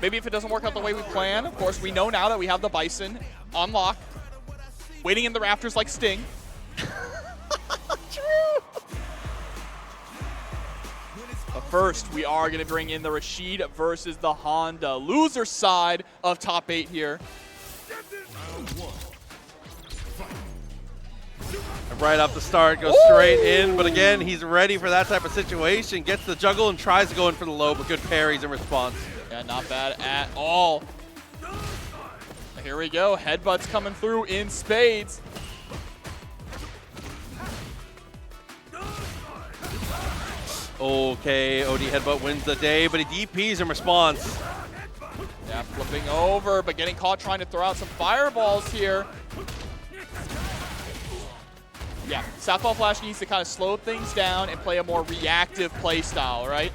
Maybe if it doesn't work out the way we plan, of course, we know now that we have the Bison on lock, waiting in the rafters like Sting. True. But first, we are going to bring in the Rashid versus the Honda. Loser side of top 8 here. Right off the start, goes straight in, but again, he's ready for that type of situation. Gets the juggle and tries to go in for the low, but good parries in response. Yeah, not bad at all. Here we go, headbutts coming through in spades. Okay, OD headbutt wins the day, but he DPs in response. Yeah, flipping over, but getting caught trying to throw out some fireballs here. Yeah, Southpaw Flash needs to kind of slow things down and play a more reactive play style, right?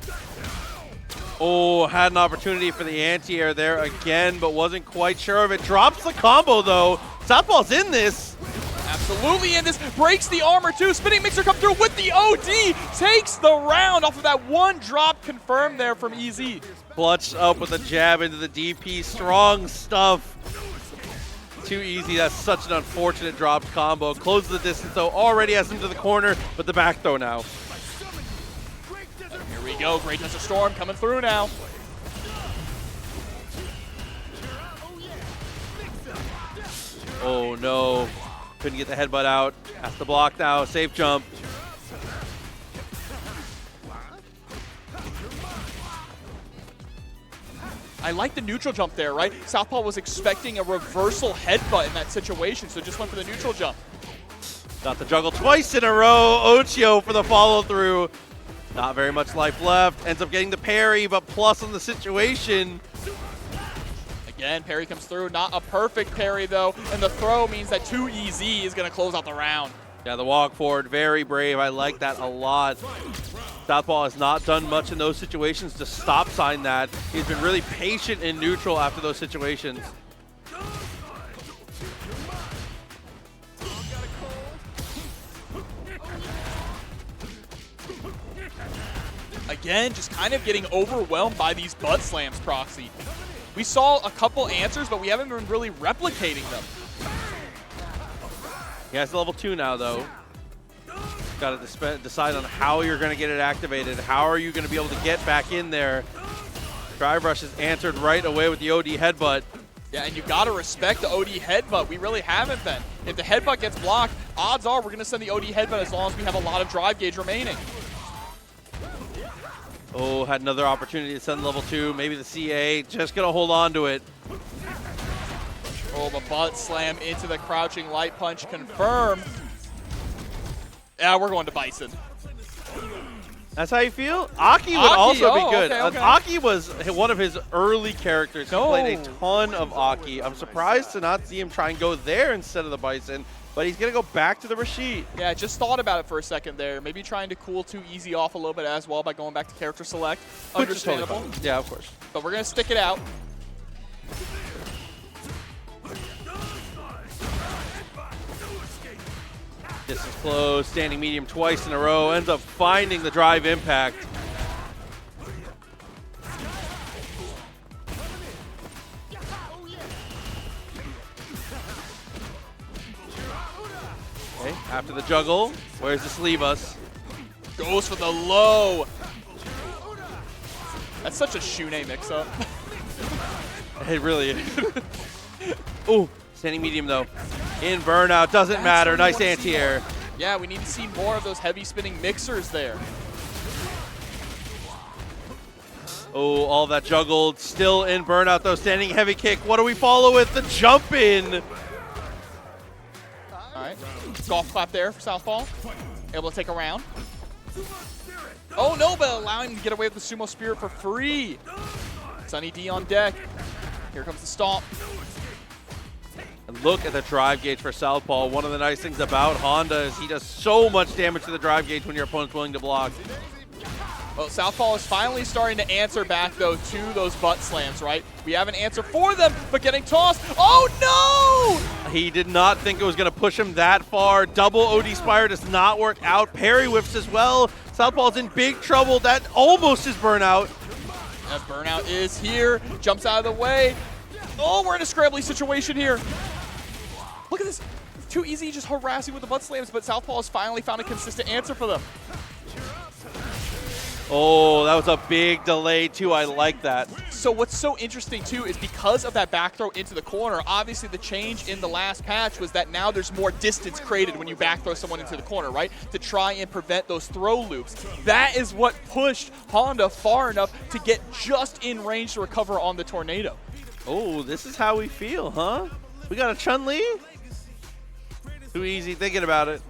Oh, had an opportunity for the anti-air there again, but wasn't quite sure of it. Drops the combo, though. Southpaw's in this. Absolutely in this. Breaks the armor, too. Spinning Mixer come through with the OD. Takes the round off of that one drop confirmed there from EZ. Clutched up with a jab into the DP. Strong stuff. Too easy. That's such an unfortunate dropped combo. Closes the distance, though. Already has him to the corner, but the back throw now. Here we go. Great Mr. Storm coming through now. Oh, no. Couldn't get the headbutt out. Has to block now. Safe jump. I like the neutral jump there, right? Southpaw was expecting a reversal headbutt in that situation, so just went for the neutral jump. Got the juggle twice in a row. Ochio for the follow-through. Not very much life left. Ends up getting the parry, but plus on the situation. Again, parry comes through. Not a perfect parry, though. And the throw means that 2EZ is going to close out the round. Yeah, the walk forward, very brave. I like that a lot. Southpaw has not done much in those situations to stop sign that. He's been really patient in neutral after those situations. Again, just kind of getting overwhelmed by these butt slams, Proxy. We saw a couple answers, but we haven't been really replicating them. He has level 2 now, though. Got to decide on how you're going to get it activated. How are you going to be able to get back in there? Drive Rush is answered right away with the OD headbutt. Yeah, and you got to respect the OD headbutt. We really haven't been. If the headbutt gets blocked, odds are we're going to send the OD headbutt as long as we have a lot of drive gauge remaining. Oh, had another opportunity to send level 2. Maybe the CA just going to hold on to it. Oh, but butt slam into the crouching light punch confirmed. Yeah, we're going to Bison. That's how you feel? Aki would also be good. Okay. Aki was one of his early characters. He played a ton of Aki. I'm surprised to not see him try and go there instead of the Bison, but he's going to go back to the Rashid. Yeah, I just thought about it for a second there. Maybe trying to cool 2EZ off a little bit as well by going back to character select. Understandable. Totally yeah, of course. But we're going to stick it out. This is close, standing medium twice in a row, ends up finding the drive impact. Okay, after the juggle, where does this leave us? Goes for the low. That's such a Shune mix-up. It really is. Ooh, standing medium though. In burnout, doesn't matter. Nice anti-air. Yeah, we need to see more of those heavy spinning mixers there. Oh, all that juggled. Still in burnout though. Standing heavy kick. What do we follow with? The jump in. All right. Golf clap there for Southpaw. Able to take a round. Oh no, but allowing him to get away with the Sumo Spirit for free. Sunny D on deck. Here comes the stomp. And look at the drive gauge for Southpaw. One of the nice things about Honda is he does so much damage to the drive gauge when your opponent's willing to block. Well, Southpaw is finally starting to answer back, though, to those butt slams, right? We have an answer for them, but getting tossed. Oh, no! He did not think it was going to push him that far. Double OD Spire does not work out. Parry whiffs as well. Southpaw's in big trouble. That almost is burnout. That burnout is here. Jumps out of the way. Oh, we're in a scrambly situation here. Look at this. 2EZ just harassing with the butt slams, but Southpaw has finally found a consistent answer for them. Oh, that was a big delay, too. I like that. So what's so interesting, too, is because of that back throw into the corner, obviously the change in the last patch was that now there's more distance created when you back throw someone into the corner, right? To try and prevent those throw loops. That is what pushed Honda far enough to get just in range to recover on the tornado. Oh, this is how we feel, huh? We got a Chun-Li? Too easy thinking about it.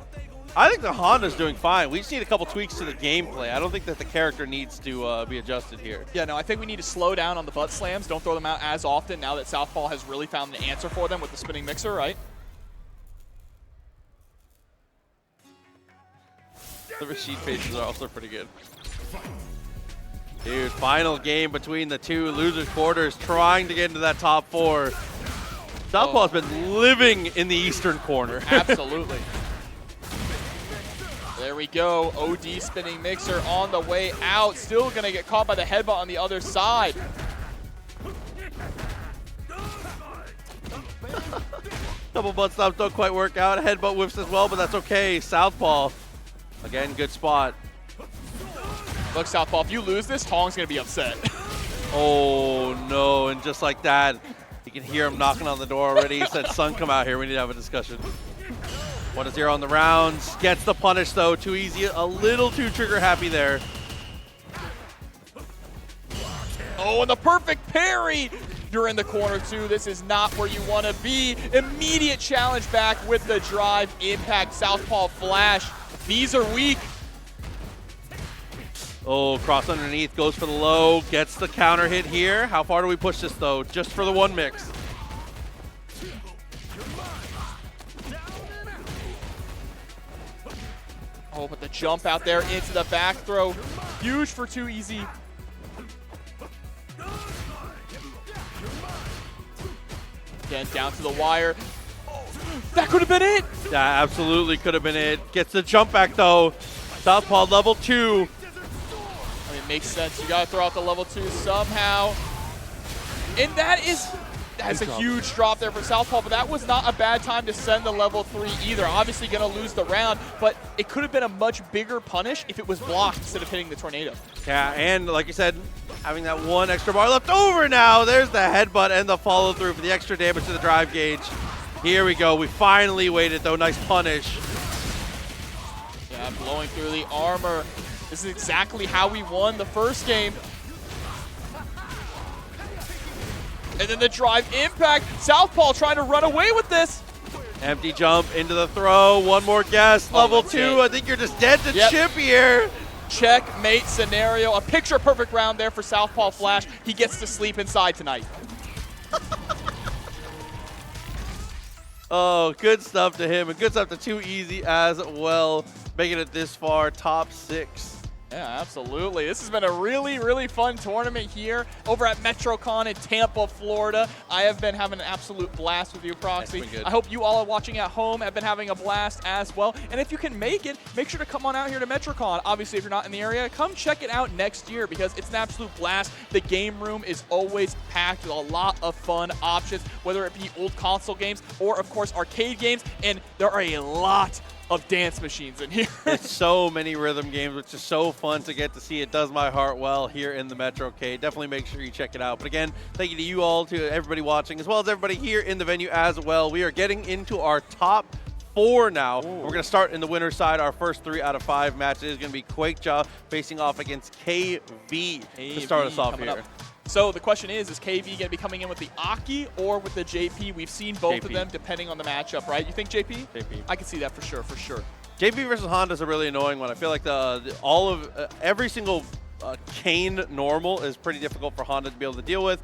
I think the Honda's doing fine. We just need a couple tweaks to the gameplay. I don't think that the character needs to be adjusted here. Yeah, no, I think we need to slow down on the butt slams. Don't throw them out as often now that Southpaw has really found the answer for them with the spinning mixer, right? The machine faces are also pretty good. Dude, final game between the two losers quarters trying to get into that top 4. Southpaw's been living in the eastern corner. Absolutely. There we go. OD spinning mixer on the way out. Still going to get caught by the headbutt on the other side. Double butt stomps don't quite work out. Headbutt whiffs as well, but that's okay. Southpaw, again, good spot. Look, Southpaw, if you lose this, Tong's going to be upset. Oh, no. And just like that, you can hear him knocking on the door already. He said, son, come out here. We need to have a discussion. 1-0 on the rounds. Gets the punish, though. Too easy. A little too trigger happy there. Oh, and the perfect parry. You're in the corner, too. This is not where you want to be. Immediate challenge back with the drive. Impact, Southpaw flash. Knees are weak. Oh, cross underneath, goes for the low, gets the counter hit here. How far do we push this, though? Just for the one mix. Oh, but the jump out there into the back throw. Huge for Too Easy. Again, down to the wire. That could have been it. That absolutely could have been it. Gets the jump back, though. Southpaw level 2. I mean, it makes sense. You got to throw out the level 2 somehow. And that's a huge drop there for Southpaw, but that was not a bad time to send the level 3 either. Obviously going to lose the round, but it could have been a much bigger punish if it was blocked instead of hitting the tornado. Yeah, and like you said, having that one extra bar left over now. There's the headbutt and the follow through for the extra damage to the drive gauge. Here we go. We finally waited, though. Nice punish. Yeah, blowing through the armor. This is exactly how we won the first game. And then the drive impact. Southpaw trying to run away with this. Empty jump into the throw. One more guess. Level 2. I think you're just dead to chip here. Checkmate scenario. A picture perfect round there for Southpaw Flash. He gets to sleep inside tonight. Oh, good stuff to him, and good stuff to Too Easy as well. Making it this far, top 6. Yeah, absolutely. This has been a really, really fun tournament here over at MetroCon in Tampa, Florida. I have been having an absolute blast with you, Proxy. I hope you all are watching at home have been having a blast as well. And if you can make it, make sure to come on out here to MetroCon. Obviously, if you're not in the area, come check it out next year because it's an absolute blast. The game room is always packed with a lot of fun options, whether it be old console games or, of course, arcade games. And there are a lot of dance machines in here. It's so many rhythm games, which is so fun to get to see. It does my heart well here in the METROCADE. Definitely make sure you check it out. But again, thank you to you all, to everybody watching, as well as everybody here in the venue as well. We are getting into our top 4 now. We're going to start in the winner's side. Our first 3 out of 5 matches is going to be Quakejaw facing off against KV to start us off here. So the question is KV going to be coming in with the Aki or with the JP? We've seen both of them depending on the matchup, right? You think JP? JP. I can see that for sure, for sure. JP versus Honda is a really annoying one. I feel like every single Kane normal is pretty difficult for Honda to be able to deal with.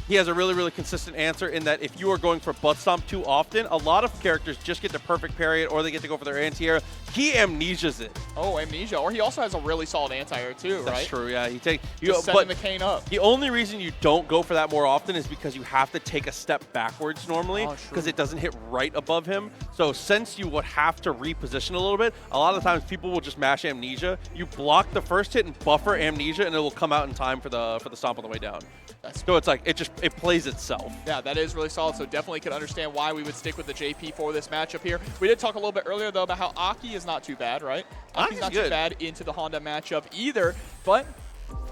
He has a really, really consistent answer in that if you are going for butt stomp too often, a lot of characters just get to perfect parry it or they get to go for their anti-air. He amnesias it. Oh, amnesia. Or he also has a really solid anti-air too, right? That's true, yeah. Sending the Kane up. The only reason you don't go for that more often is because you have to take a step backwards normally because it doesn't hit right above him. So since you would have to reposition a little bit, a lot of the times people will just mash amnesia. You block the first hit and buffer amnesia and it will come out in time for the stomp on the way down. So it's like it plays itself. Yeah, that is really solid. So definitely can understand why we would stick with the JP for this matchup here. We did talk a little bit earlier though about how Aki is not too bad, right? Aki's not too bad into the Honda matchup either, but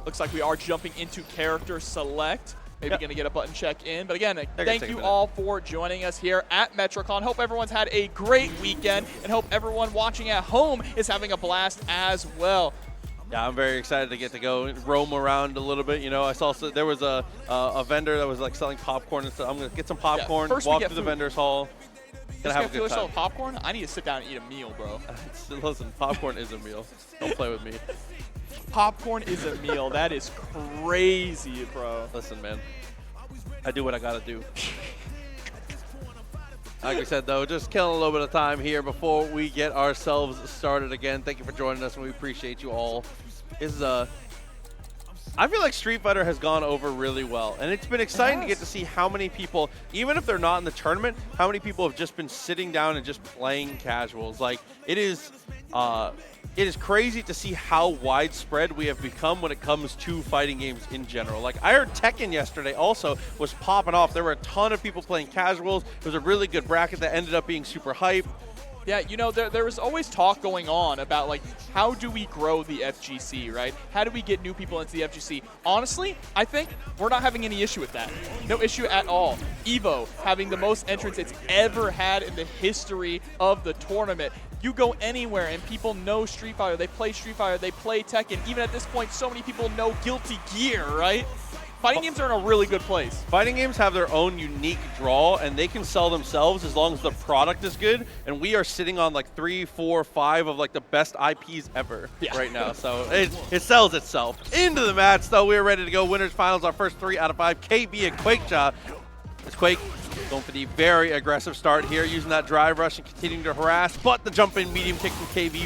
looks like we are jumping into character select. Maybe going to get a button check in. But again, thank you all for joining us here at MetroCon. Hope everyone's had a great weekend and hope everyone watching at home is having a blast as well. Yeah, I'm very excited to get to go and roam around a little bit. You know, I saw there was a vendor that was like selling popcorn and stuff. I'm going to get some popcorn, walk through the vendor's hall. Gonna have a good time. Popcorn? I need to sit down and eat a meal, bro. Listen, popcorn is a meal. Don't play with me. Popcorn is a meal. That is crazy, bro. Listen, man. I do what I gotta do. Like we said, though, just killing a little bit of time here before we get ourselves started again. Thank you for joining us, and we appreciate you all. I feel like Street Fighter has gone over really well, and it's been exciting to get to see how many people, even if they're not in the tournament, how many people have just been sitting down and just playing casuals. Like, it is crazy to see how widespread we have become when it comes to fighting games in general. Like, I heard Tekken yesterday also was popping off. There were a ton of people playing casuals. It was a really good bracket that ended up being super hype. Yeah, you know, there was always talk going on about, like, how do we grow the FGC, right? How do we get new people into the FGC? Honestly, I think we're not having any issue with that. No issue at all. EVO having the most entrants it's ever had in the history of the tournament. You go anywhere and people know Street Fighter, they play Street Fighter, they play Tekken. Even at this point, so many people know Guilty Gear, right? Fighting games are in a really good place. Fighting games have their own unique draw, and they can sell themselves as long as the product is good. And we are sitting on like 3, 4, 5 of like the best IPs ever right now. So it sells itself. Into the match, though, we are ready to go. Winners finals, our first 3 out of 5. KB and QuakeJa. It's Quake going for the very aggressive start here, using that drive rush and continuing to harass. But the jump in medium kick from KB,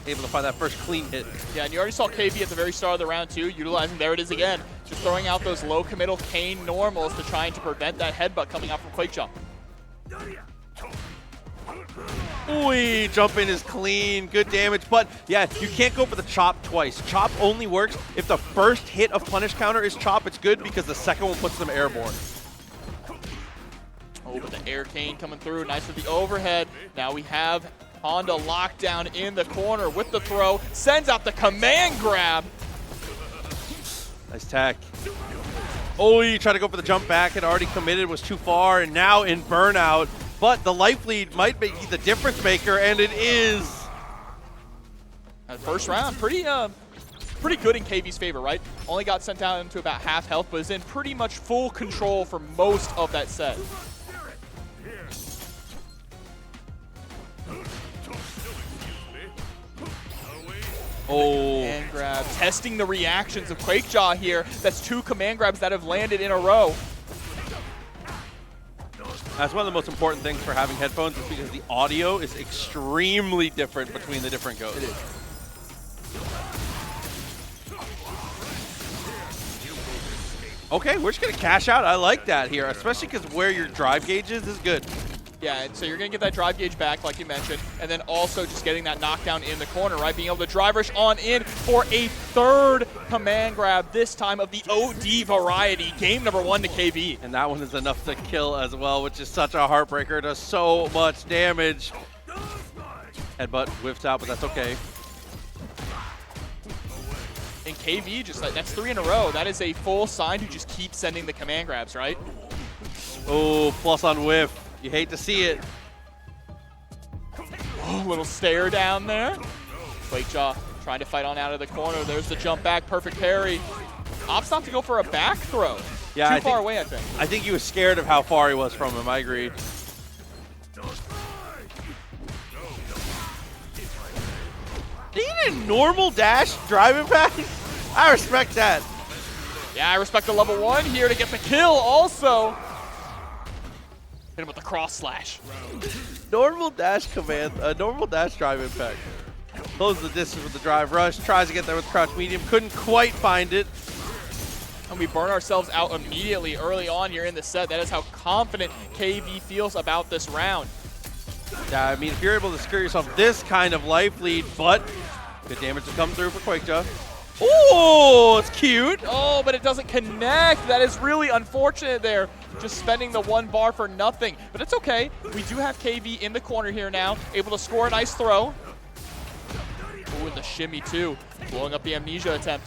able to find that first clean hit. Yeah, and you already saw KB at the very start of the round 2, utilizing, there it is again, just throwing out those low committal cane normals to trying to prevent that headbutt coming out from QuakeJa. Ooh, jump in is clean, good damage, but yeah, you can't go for the chop twice. Chop only works if the first hit of punish counter is chop. It's good because the second one puts them airborne. Oh, but the air cane coming through, nice with the overhead. Now we have Honda lockdown in the corner with the throw, sends out the command grab. Nice tech. Oh, you try to go for the jump back, it already committed, was too far, and now in burnout. But the life lead might be the difference maker, and it is. That first round, pretty good in KV's favor, right? Only got sent down to about half health, but is in pretty much full control for most of that set. Oh. Command grab, testing the reactions of QuakeJa here. That's 2 command grabs that have landed in a row. That's one of the most important things for having headphones is because the audio is extremely different between the different goes. It is. Okay, we're just going to cash out. I like that here, especially because where your drive gauge is good. Yeah, and so you're going to get that drive gauge back, like you mentioned, and then also just getting that knockdown in the corner, right? Being able to drive rush on in for a 3rd command grab, this time of the OD variety. Game number 1 to KV. And that one is enough to kill as well, which is such a heartbreaker. Does so much damage. Headbutt whiffs out, but that's okay. And KV, just like, that's 3 in a row. That is a full sign to just keep sending the command grabs, right? Oh, plus on whiff. You hate to see it. Oh, little stare down there. QuakeJa trying to fight on out of the corner. There's the jump back, perfect parry. Opts not to go for a back throw. Yeah, Too far away, I think. I think he was scared of how far he was from him. I agree. Did he need a normal dash drive impact? I respect that. Yeah, I respect the level 1 here to get the kill also. Hit him with the cross slash. Normal dash command, normal dash drive impact. Closes the distance with the drive rush, tries to get there with crouch medium, couldn't quite find it. And we burn ourselves out immediately early on here in the set. That is how confident KV feels about this round. Yeah, I mean, if you're able to secure yourself this kind of life lead, but good damage to come through for QuakeJa. Oh, it's cute. Oh, but it doesn't connect. That is really unfortunate there. Just spending the 1 bar for nothing. But it's okay. We do have KV in the corner here now, able to score a nice throw. Oh, and the shimmy too, blowing up the amnesia attempt.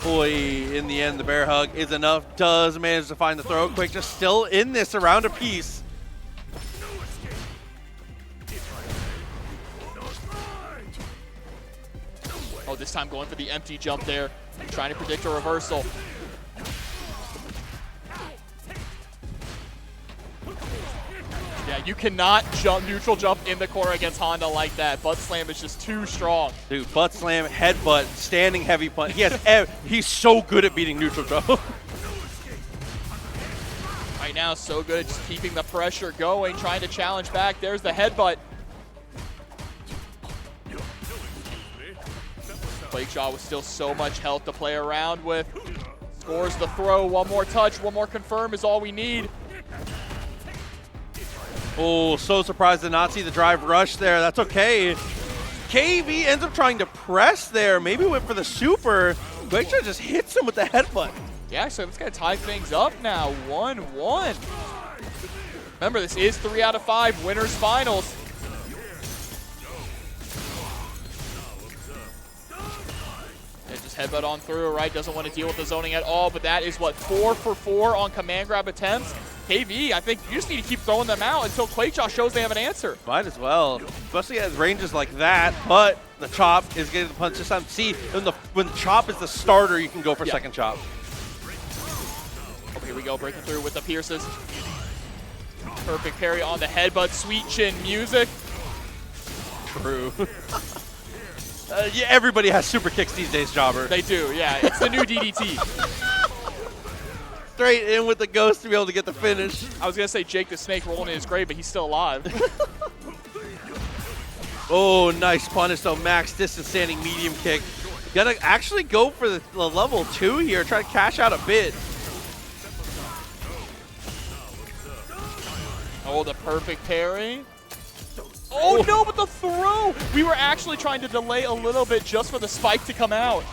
Boy, in the end, the bear hug is enough. Does manage to find the throw. QuakeJa still in this around a piece. Oh, this time going for the empty jump there, trying to predict a reversal. Yeah, you cannot neutral jump in the corner against Honda like that. Butt slam is just too strong. Dude, butt slam, headbutt, standing heavy punch. He's so good at beating neutral jump. Right, right now so good at just keeping the pressure going, trying to challenge back. There's the headbutt. Quakejaw with still so much health to play around with. Scores the throw. One more touch, one more confirm is all we need. Oh, so surprised to not see the drive rush there. That's okay. KV ends up trying to press there. Maybe went for the super. Quakejaw just hits him with the headbutt. Yeah, so it's going to tie things up now. 1-1. Remember, this is 3 out of 5 winners finals. Just headbutt on through, right? Doesn't want to deal with the zoning at all, but that is what, 4 for 4 on command grab attempts. KV, I think you just need to keep throwing them out until Quakejaw shows they have an answer. Might as well, especially at ranges like that, but the chop is getting the punch this time. See, when the chop is the starter, you can go for second chop. Oh, here we go, breaking through with the pierces. Perfect parry on the headbutt, sweet chin music. True. Yeah, everybody has super kicks these days, Jobber. They do, yeah. It's the new DDT. Straight in with the ghost to be able to get the finish. I was going to say Jake the Snake rolling in his grave, but he's still alive. Oh, nice punish, though. Max distance standing medium kick. Gotta actually go for the level 2 here. Try to cash out a bit. Oh, the perfect parry. Oh, no, but the throw! We were actually trying to delay a little bit just for the spike to come out.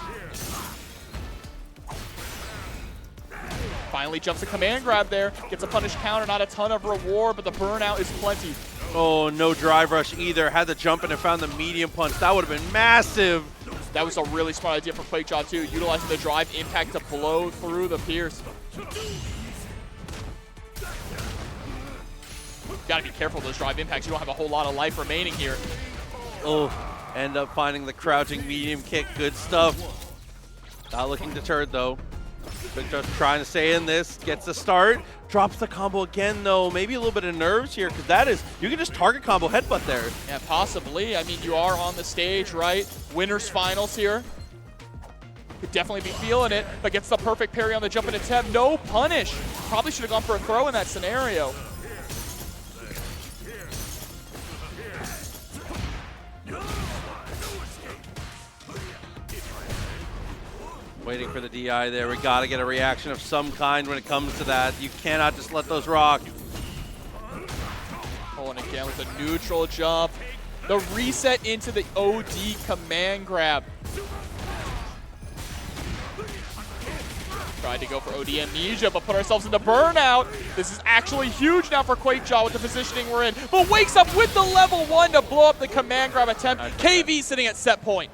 Finally jumps a command grab there. Gets a punish counter, not a ton of reward, but the burnout is plenty. Oh, no drive rush either. Had the jump in and found the medium punch. That would have been massive. That was a really smart idea for Quakejaw, too, utilizing the drive impact to blow through the pierce. Got to be careful of those drive impacts. You don't have a whole lot of life remaining here. Oh, end up finding the crouching medium kick. Good stuff. Not looking deterred, though. Just trying to stay in this. Gets the start. Drops the combo again, though. Maybe a little bit of nerves here, because that is, you can just target combo headbutt there. Yeah, possibly. I mean, you are on the stage, right? Winners finals here. Could definitely be feeling it, but gets the perfect parry on the jump and attempt. No punish. Probably should have gone for a throw in that scenario. Waiting for the DI there. We got to get a reaction of some kind when it comes to that. You cannot just let those rock. Oh, and again with the neutral jump. The reset into the OD command grab. Tried to go for OD amnesia, but put ourselves into burnout. This is actually huge now for Quakejaw with the positioning we're in. But wakes up with the level 1 to blow up the command grab attempt. KV sitting at set point.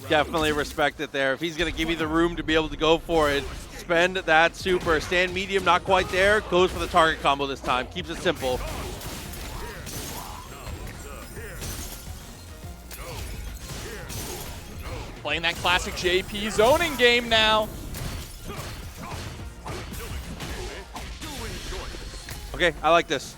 Definitely respect it there. If he's going to give you the room to be able to go for it, spend that super. Stand medium, not quite there. Goes for the target combo this time. Keeps it simple. Playing that classic JP zoning game now. Okay, I like this.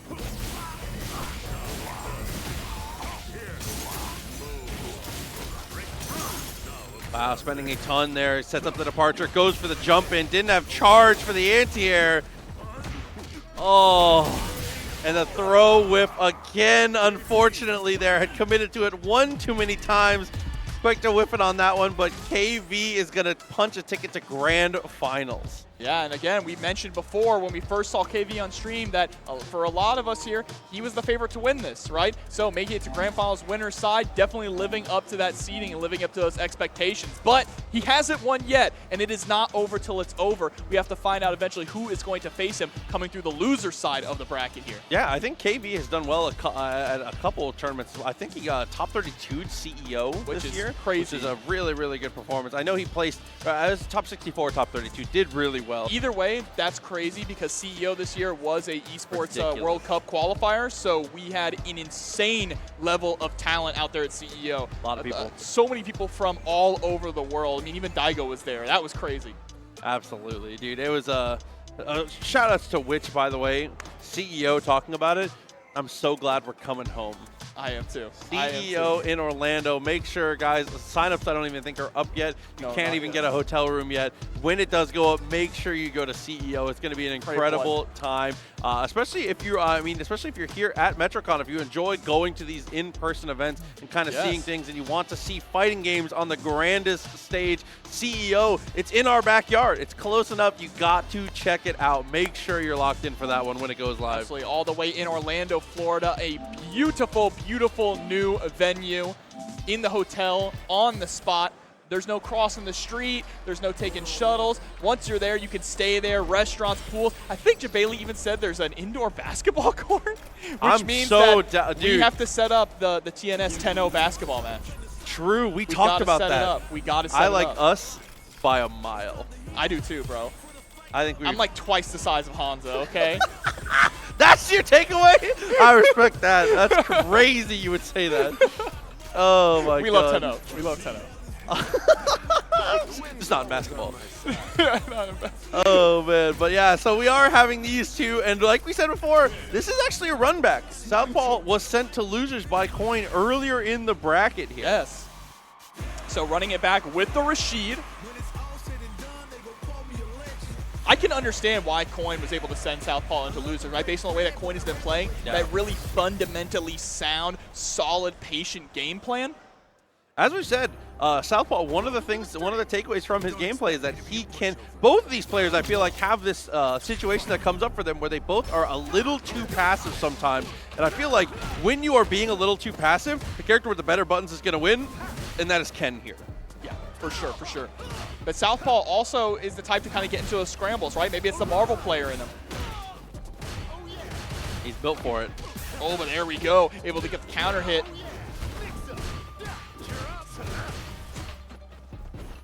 Wow, spending a ton there. Sets up the departure, goes for the jump in. Didn't have charge for the anti-air. Oh, and the throw whip again, unfortunately there. Had committed to it one too many times. Quick to whip it on that one, but KV is going to punch a ticket to grand finals. Yeah, and again, we mentioned before when we first saw KV on stream that for a lot of us here, he was the favorite to win this, right? So making it to Grand Finals winner's side, definitely living up to that seeding and living up to those expectations. But he hasn't won yet, and it is not over till it's over. We have to find out eventually who is going to face him coming through the loser side of the bracket here. Yeah, I think KV has done well at a couple of tournaments. I think he got a top 32 CEO this year, crazy. Which is a really, really good performance. I know he placed as top 64, top 32, did really well. Either way, that's crazy because CEO this year was a esports World Cup qualifier, so we had an insane level of talent out there at CEO. A lot of people. So many people from all over the world. I mean, even Daigo was there. That was crazy. Absolutely, dude. It was a shout outs to Witch, by the way. CEO talking about it. I'm so glad we're coming home. I am too. CEO in Orlando. Make sure, guys, signups I don't even think are up yet. You can't even get a hotel room yet. When it does go up, make sure you go to CEO. It's going to be an incredible time, especially if you're, especially if you're here at MetroCon. If you enjoy going to these in-person events and kind of seeing things, and you want to see fighting games on the grandest stage, CEO, it's in our backyard. It's close enough. You got to check it out. Make sure you're locked in for that one when it goes live. Absolutely, all the way in Orlando, Florida, a beautiful, beautiful new venue in the hotel, on the spot. There's no crossing the street. There's no taking shuttles. Once you're there, you can stay there. Restaurants, pools. I think Jabali even said there's an indoor basketball court, which means that we have to set up the TNS 10-0 basketball match. True, we talked about that. We got to set it up. I like us by a mile. I do too, bro. I think I'm like twice the size of Hanzo, okay? That's your takeaway? I respect that. That's crazy you would say that. Oh, my God. We love 10-0. We love 10-0. Just not in basketball. Oh, man. But, yeah, so we are having these two. And like we said before, this is actually a run back. Southpaw was sent to losers by Coin earlier in the bracket here. Yes. So running it back with the Rashid. I can understand why Coin was able to send Southpaw into losers, right? Based on the way that Coin has been playing, that really fundamentally sound, solid, patient game plan. As we said, Southpaw, one of the takeaways from his gameplay is that he can, both of these players I feel like have this situation that comes up for them where they both are a little too passive sometimes. And I feel like when you are being a little too passive, the character with the better buttons is going to win, and that is Ken here. Yeah, for sure, for sure. But Southpaw also is the type to kind of get into those scrambles, right? Maybe it's the Marvel player in him. He's built for it. Oh, but there we go. Able to get the counter hit.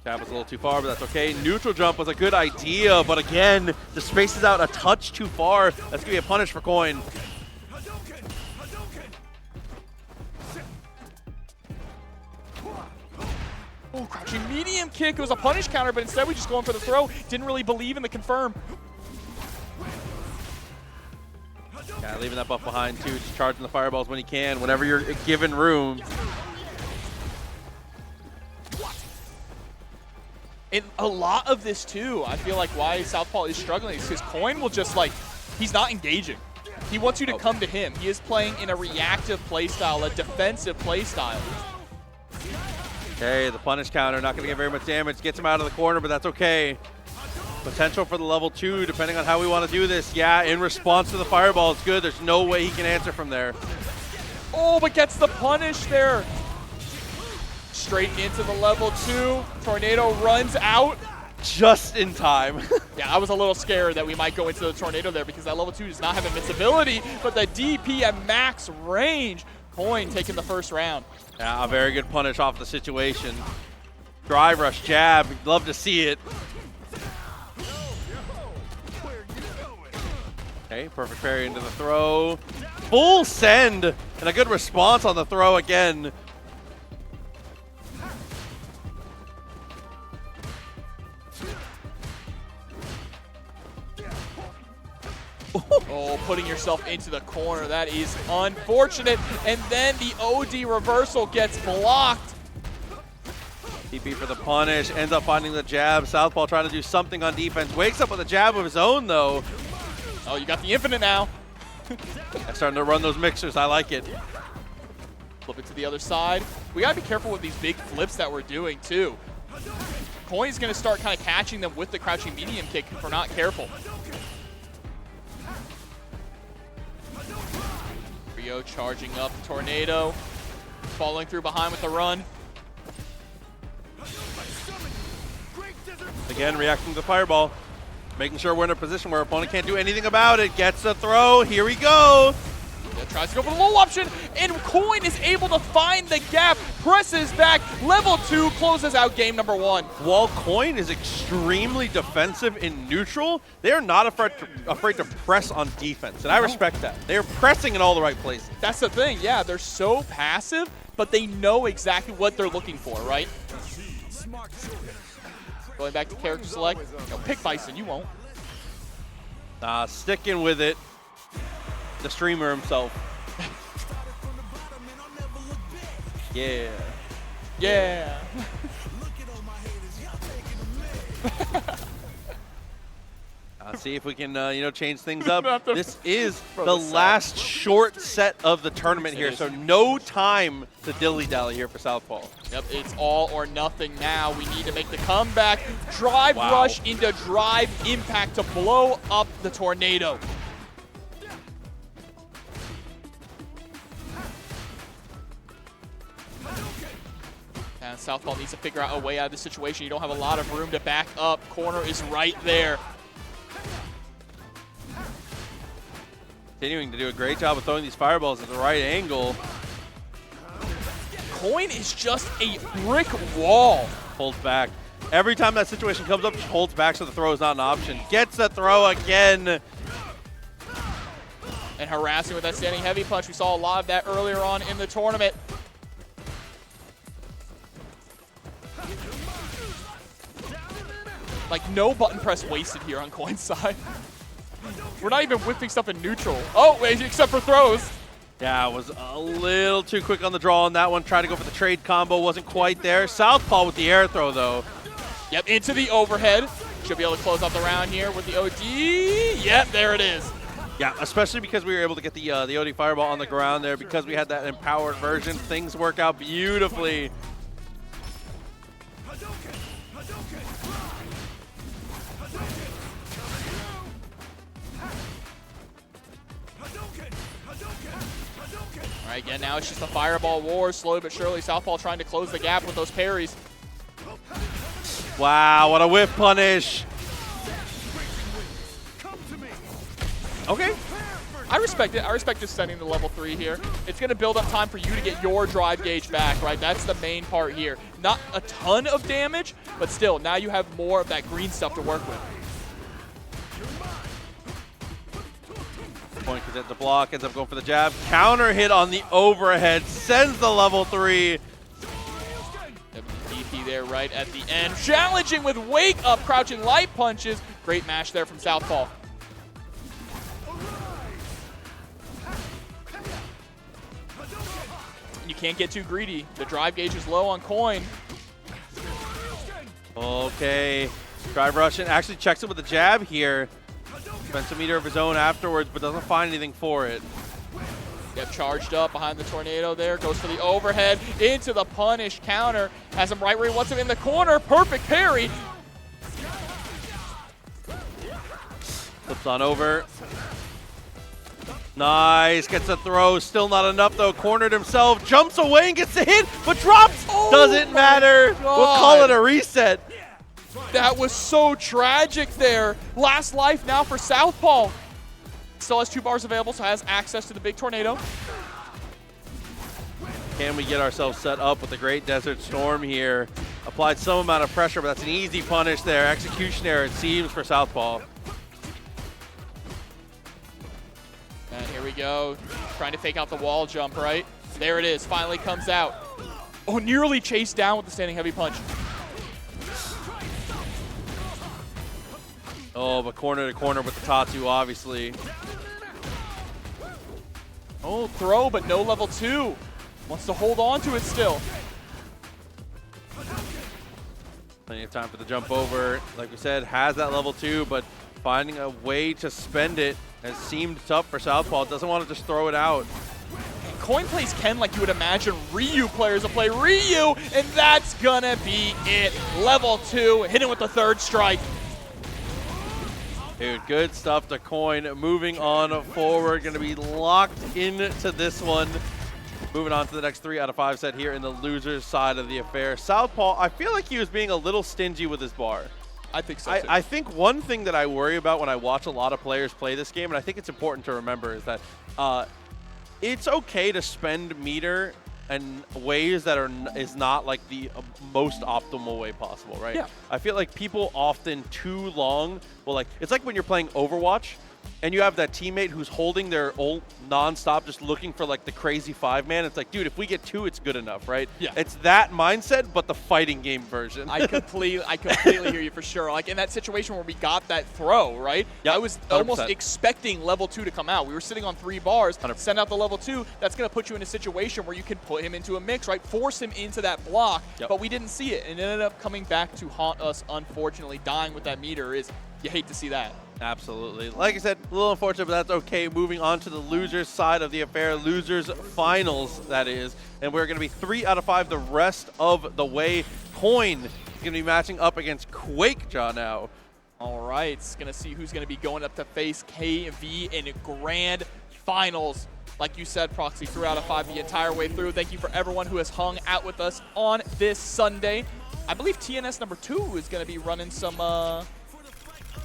Jab was a little too far, but that's okay. Neutral jump was a good idea, but again, the space is out a touch too far. That's going to be a punish for Coin. Oh, crouching medium kick. It was a punish counter, but instead we just going for the throw. Didn't really believe in the confirm. Yeah, leaving that buff behind too. Just charging the fireballs when he can, whenever you're given room. And a lot of this too, I feel like why Southpaw is struggling is because Coin will just he's not engaging. He wants you to come to him. He is playing in a reactive playstyle, a defensive playstyle. Okay, the punish counter, not going to get very much damage. Gets him out of the corner, but that's okay. Potential for the level 2, depending on how we want to do this. Yeah, in response to the fireball, it's good. There's no way he can answer from there. Oh, but gets the punish there. Straight into the level 2. Tornado runs out. Just in time. Yeah, I was a little scared that we might go into the tornado there because that level 2 does not have invincibility, but the DP at max range. Coin taking the first round. Yeah, a very good punish off the situation. Drive rush, jab, love to see it. Okay, perfect parry into the throw. Full send, and a good response on the throw again. Oh, putting yourself into the corner. That is unfortunate. And then the OD reversal gets blocked. TP for the punish, ends up finding the jab. Southpaw trying to do something on defense. Wakes up with a jab of his own, though. Oh, you got the infinite now. Starting to run those mixers. I like it. Flip it to the other side. We got to be careful with these big flips that we're doing, too. Coin's going to start kind of catching them with the crouching medium kick if we're not careful. Rio charging up Tornado. Following through behind with the run. Again, reacting to the fireball. Making sure we're in a position where our opponent can't do anything about it. Gets the throw. Here we go. Yeah, tries to go for the low option, and Coin is able to find the gap. Presses back. Level 2 closes out game number 1. While Coin is extremely defensive in neutral, they are not afraid to press on defense, and I respect that. They are pressing in all the right places. That's the thing. Yeah, they're so passive, but they know exactly what they're looking for, right? Going back to character select. Yo, pick Bison, you won't. Sticking with it. The streamer himself. Yeah. Yeah. Let's see if we can, change things up. This is the the last short set of the tournament here, so no time to dilly-dally here for Southpaw. Yep, it's all or nothing now. We need to make the comeback. Drive rush into drive impact to blow up the tornado. And Southpaw needs to figure out a way out of this situation. You don't have a lot of room to back up. Corner is right there. Continuing to do a great job of throwing these fireballs at the right angle. Coin is just a brick wall. Holds back. Every time that situation comes up, just holds back so the throw is not an option. Gets the throw again. And harassing with that standing heavy punch. We saw a lot of that earlier on in the tournament. Like, no button press wasted here on Coin's side. We're not even whipping stuff in neutral. Oh, wait, except for throws. Yeah, it was a little too quick on the draw on that one. Tried to go for the trade combo, wasn't quite there. Southpaw with the air throw, though. Yep, into the overhead. Should be able to close out the round here with the OD. Yep, there it is. Yeah, especially because we were able to get the OD fireball on the ground there because we had that empowered version. Things work out beautifully. All right, again, now it's just a fireball war. Slowly but surely, Southpaw trying to close the gap with those parries. Wow, what a whiff punish. Okay. I respect it. I respect just sending the level 3 here. It's going to build up time for you to get your drive gauge back, right? That's the main part here. Not a ton of damage, but still, now you have more of that green stuff to work with. Point gets at the block, ends up going for the jab. Counter hit on the overhead, sends the level 3. WDP there right at the end. Challenging with wake up, crouching light punches. Great mash there from Southpaw. You can't get too greedy. The drive gauge is low on Coin. Okay. Drive Russian actually checks it with a jab here. Spends a meter of his own afterwards, but doesn't find anything for it. Yep, charged up behind the tornado there. Goes for the overhead into the punish counter. Has him right where he wants him in the corner. Perfect parry. Flips on over. Nice. Gets a throw. Still not enough, though. Cornered himself. Jumps away and gets the hit, but drops. Doesn't matter. God. We'll call it a reset. That was so tragic there. Last life now for Southpaw. Still has 2 bars available, so has access to the big tornado. Can we get ourselves set up with the Great Desert Storm here? Applied some amount of pressure, but that's an easy punish there. Execution error, it seems, for Southpaw. And here we go. Trying to fake out the wall jump, right? There it is. Finally comes out. Oh, nearly chased down with the standing heavy punch. Oh, but corner to corner with the Tatsu, obviously. Oh, throw, but no level 2. Wants to hold on to it still. Plenty of time for the jump over. Like we said, has that level 2, but finding a way to spend it has seemed tough for Southpaw. Doesn't want to just throw it out. Coin plays Ken like you would imagine Ryu players will play Ryu, and that's gonna be it. Level 2, hitting with the 3rd strike. Dude, good stuff to Coin. Moving on forward, going to be locked into this one. Moving on to the next 3 out of 5 set here in the loser's side of the affair. Southpaw, I feel like he was being a little stingy with his bar. I think so, too. I think one thing that I worry about when I watch a lot of players play this game, and I think it's important to remember, is that it's okay to spend meter in ways that is not like the most optimal way possible, right? Yeah. I feel like people often too long will it's like when you're playing Overwatch, and you have that teammate who's holding their ult nonstop, just looking for like the crazy 5-man. It's like, dude, if we get 2, it's good enough, right? Yeah. It's that mindset, but the fighting game version. I completely hear you for sure. Like in that situation where we got that throw, right? Yep, I was 100%. almost expecting level 2 to come out. We were sitting on 3 bars, 100%. send out the level 2. That's going to put you in a situation where you can put him into a mix, right? Force him into that block, Yep. but we didn't see it. And it ended up coming back to haunt us, unfortunately. Dying with that meter is, you hate to see that. Absolutely. Like I said, a little unfortunate, but that's okay. Moving on to the losers side of the affair, losers finals, that is. And we're going to be 3 out of 5 the rest of the way. Coin is going to be matching up against Quakejaw now. All right, it's going to see who's going to be going up to face KV in grand finals. Like you said, Proxy, 3 out of 5 the entire way through. Thank you for everyone who has hung out with us on this Sunday. I believe TNS number 2 is going to be running some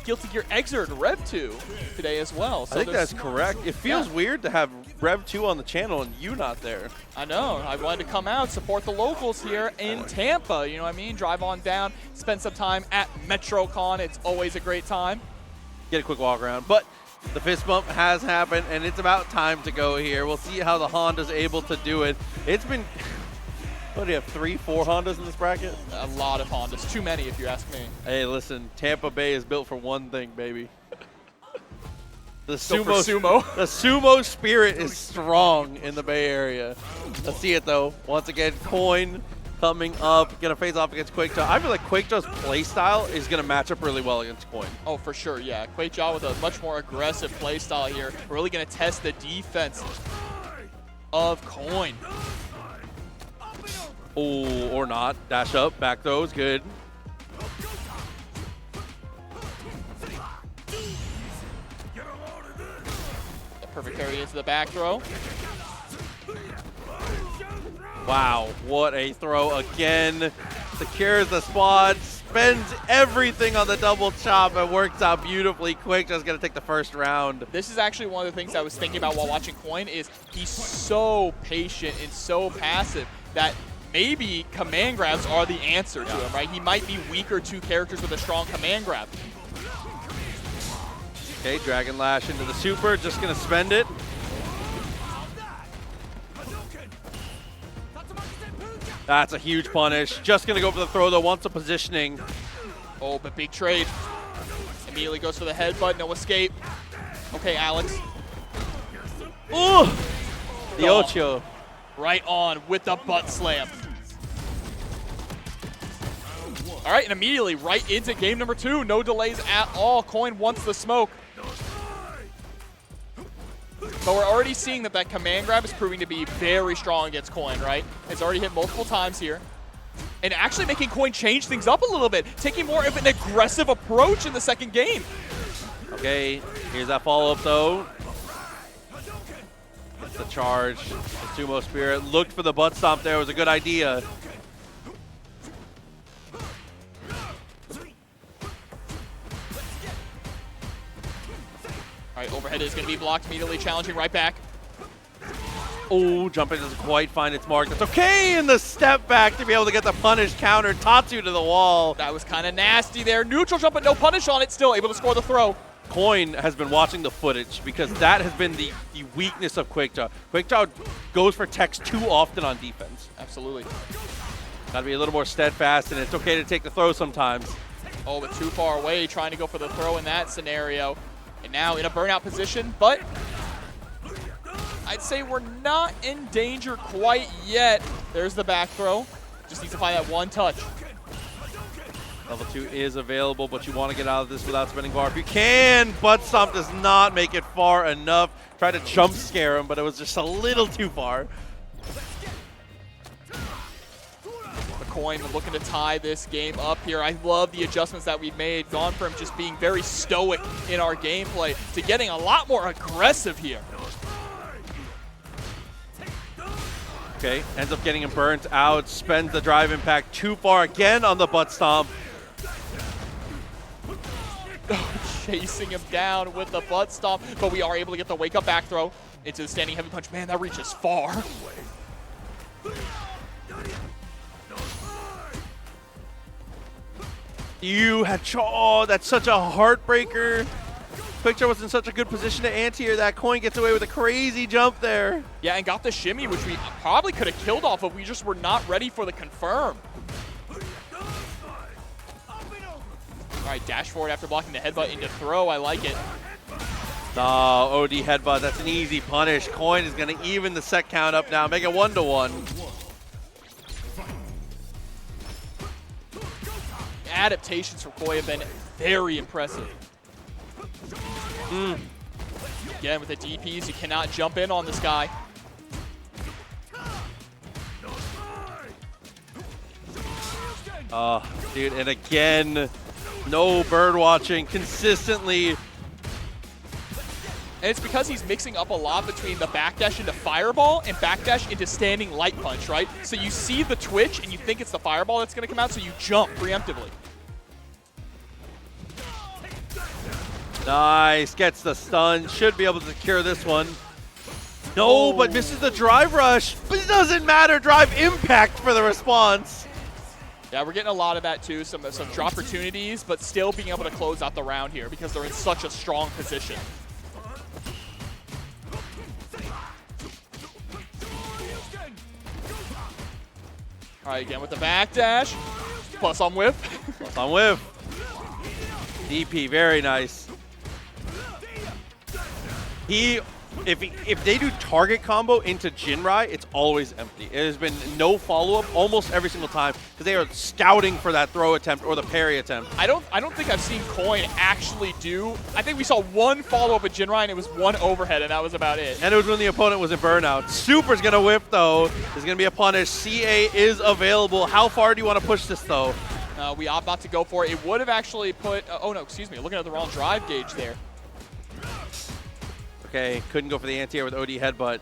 Guilty Gear Xrd Rev 2 today as well. So I think that's correct. It feels weird to have Rev 2 on the channel and you not there. I know. I wanted to come out, support the locals here in Tampa. You know what I mean? Drive on down, spend some time at MetroCon. It's always a great time. Get a quick walk around. But the fist bump has happened, and it's about time to go here. We'll see how the Honda's able to do it. It's been, what do you have, 3, 4 Hondas in this bracket? A lot of Hondas. Too many, if you ask me. Hey, listen, Tampa Bay is built for one thing, baby. The Built for sumo. The sumo spirit is strong in the Bay Area. Let's see it, though. Once again, Coin coming up, gonna face off against Quakejaw. I feel like Quakejaw's play style is gonna match up really well against Coin. Oh, for sure, yeah. Quakejaw with a much more aggressive play style here. Really gonna test the defense of Coin. Oh, or not. Dash up, back throws, good. The perfect carry into the back throw. Wow, what a throw again. Secures the spot, spends everything on the double chop, and works out beautifully. Quakejaw's gonna take the first round. This is actually one of the things I was thinking about while watching Coin is he's so patient and so passive that maybe command grabs are the answer to him, right? He might be weaker to characters with a strong command grab. Okay, Dragon Lash into the super, just gonna spend it. That's a huge punish. Just gonna go for the throw though, wants a positioning. Oh, but big trade. Immediately goes for the headbutt, no escape. Okay, Alex. Ooh! The Ocho. Right on with the butt slam. All right, and immediately right into game number 2. No delays at all. Coin wants the smoke. But we're already seeing that command grab is proving to be very strong against Coin, right? It's already hit multiple times here. And actually making Coin change things up a little bit, taking more of an aggressive approach in the second game. Okay, here's that follow-up though. It's the charge. The Sumo Spirit looked for the butt stomp there. It was a good idea. All right, overhead is going to be blocked, immediately challenging right back. Oh, jumping doesn't quite find its mark. That's okay in the step back to be able to get the punish counter. Tatsu to the wall. That was kind of nasty there. Neutral jump, but no punish on it. Still able to score the throw. Coin has been watching the footage because that has been the weakness of Quakejaw. Quakejaw goes for techs too often on defense. Absolutely. Got to be a little more steadfast, and it's okay to take the throw sometimes. Oh, but too far away, trying to go for the throw in that scenario. And now in a burnout position, but I'd say we're not in danger quite yet. There's the back throw. Just needs to find that one touch. Level 2 is available, but you want to get out of this without spinning bar. If you can, Butt Stomp does not make it far enough. Tried to jump scare him, but it was just a little too far. The Coin looking to tie this game up here. I love the adjustments that we've made. Gone from just being very stoic in our gameplay to getting a lot more aggressive here. Okay, ends up getting him burnt out, spends the drive impact too far again on the Butt Stomp. Chasing him down with the butt stomp, but we are able to get the wake up back throw into the standing heavy punch. Man, that reaches far. You had, oh, that's such a heartbreaker. QuakeJar was in such a good position to anti-air. That coin gets away with a crazy jump there. Yeah, and got the shimmy, which we probably could have killed off if we just were not ready for the confirm. All right, dash forward after blocking the headbutt into throw. I like it. Oh, OD headbutt. That's an easy punish. Coin is going to even the set count up now, make it 1-1. Adaptations from Koi have been very impressive. Again, with the DPs, you cannot jump in on this guy. Oh, dude, and again, no bird watching consistently. And it's because he's mixing up a lot between the backdash into fireball and backdash into standing light punch, right? So you see the twitch and you think it's the fireball that's going to come out, so you jump preemptively. Nice, gets the stun, should be able to secure this one. No, but misses the drive rush, but it doesn't matter, drive impact for the response. Yeah, we're getting a lot of that too, some drop opportunities, but still being able to close out the round here because they're in such a strong position. All right, again with the backdash, plus on whiff. Plus on whiff. DP, very nice. If they do target combo into Jinrai, it's always empty. It has been no follow-up almost every single time because they are scouting for that throw attempt or the parry attempt. I don't think I've seen Coin actually do. I think we saw one follow-up at Jinrai and it was one overhead and that was about it. And it was when the opponent was in burnout. Super's gonna whip though. There's gonna be a punish. CA is available. How far do you want to push this though? We opt not to go for it. It would have actually put. Oh no, excuse me. Looking at the wrong drive gauge there. Okay, couldn't go for the anti-air with OD headbutt.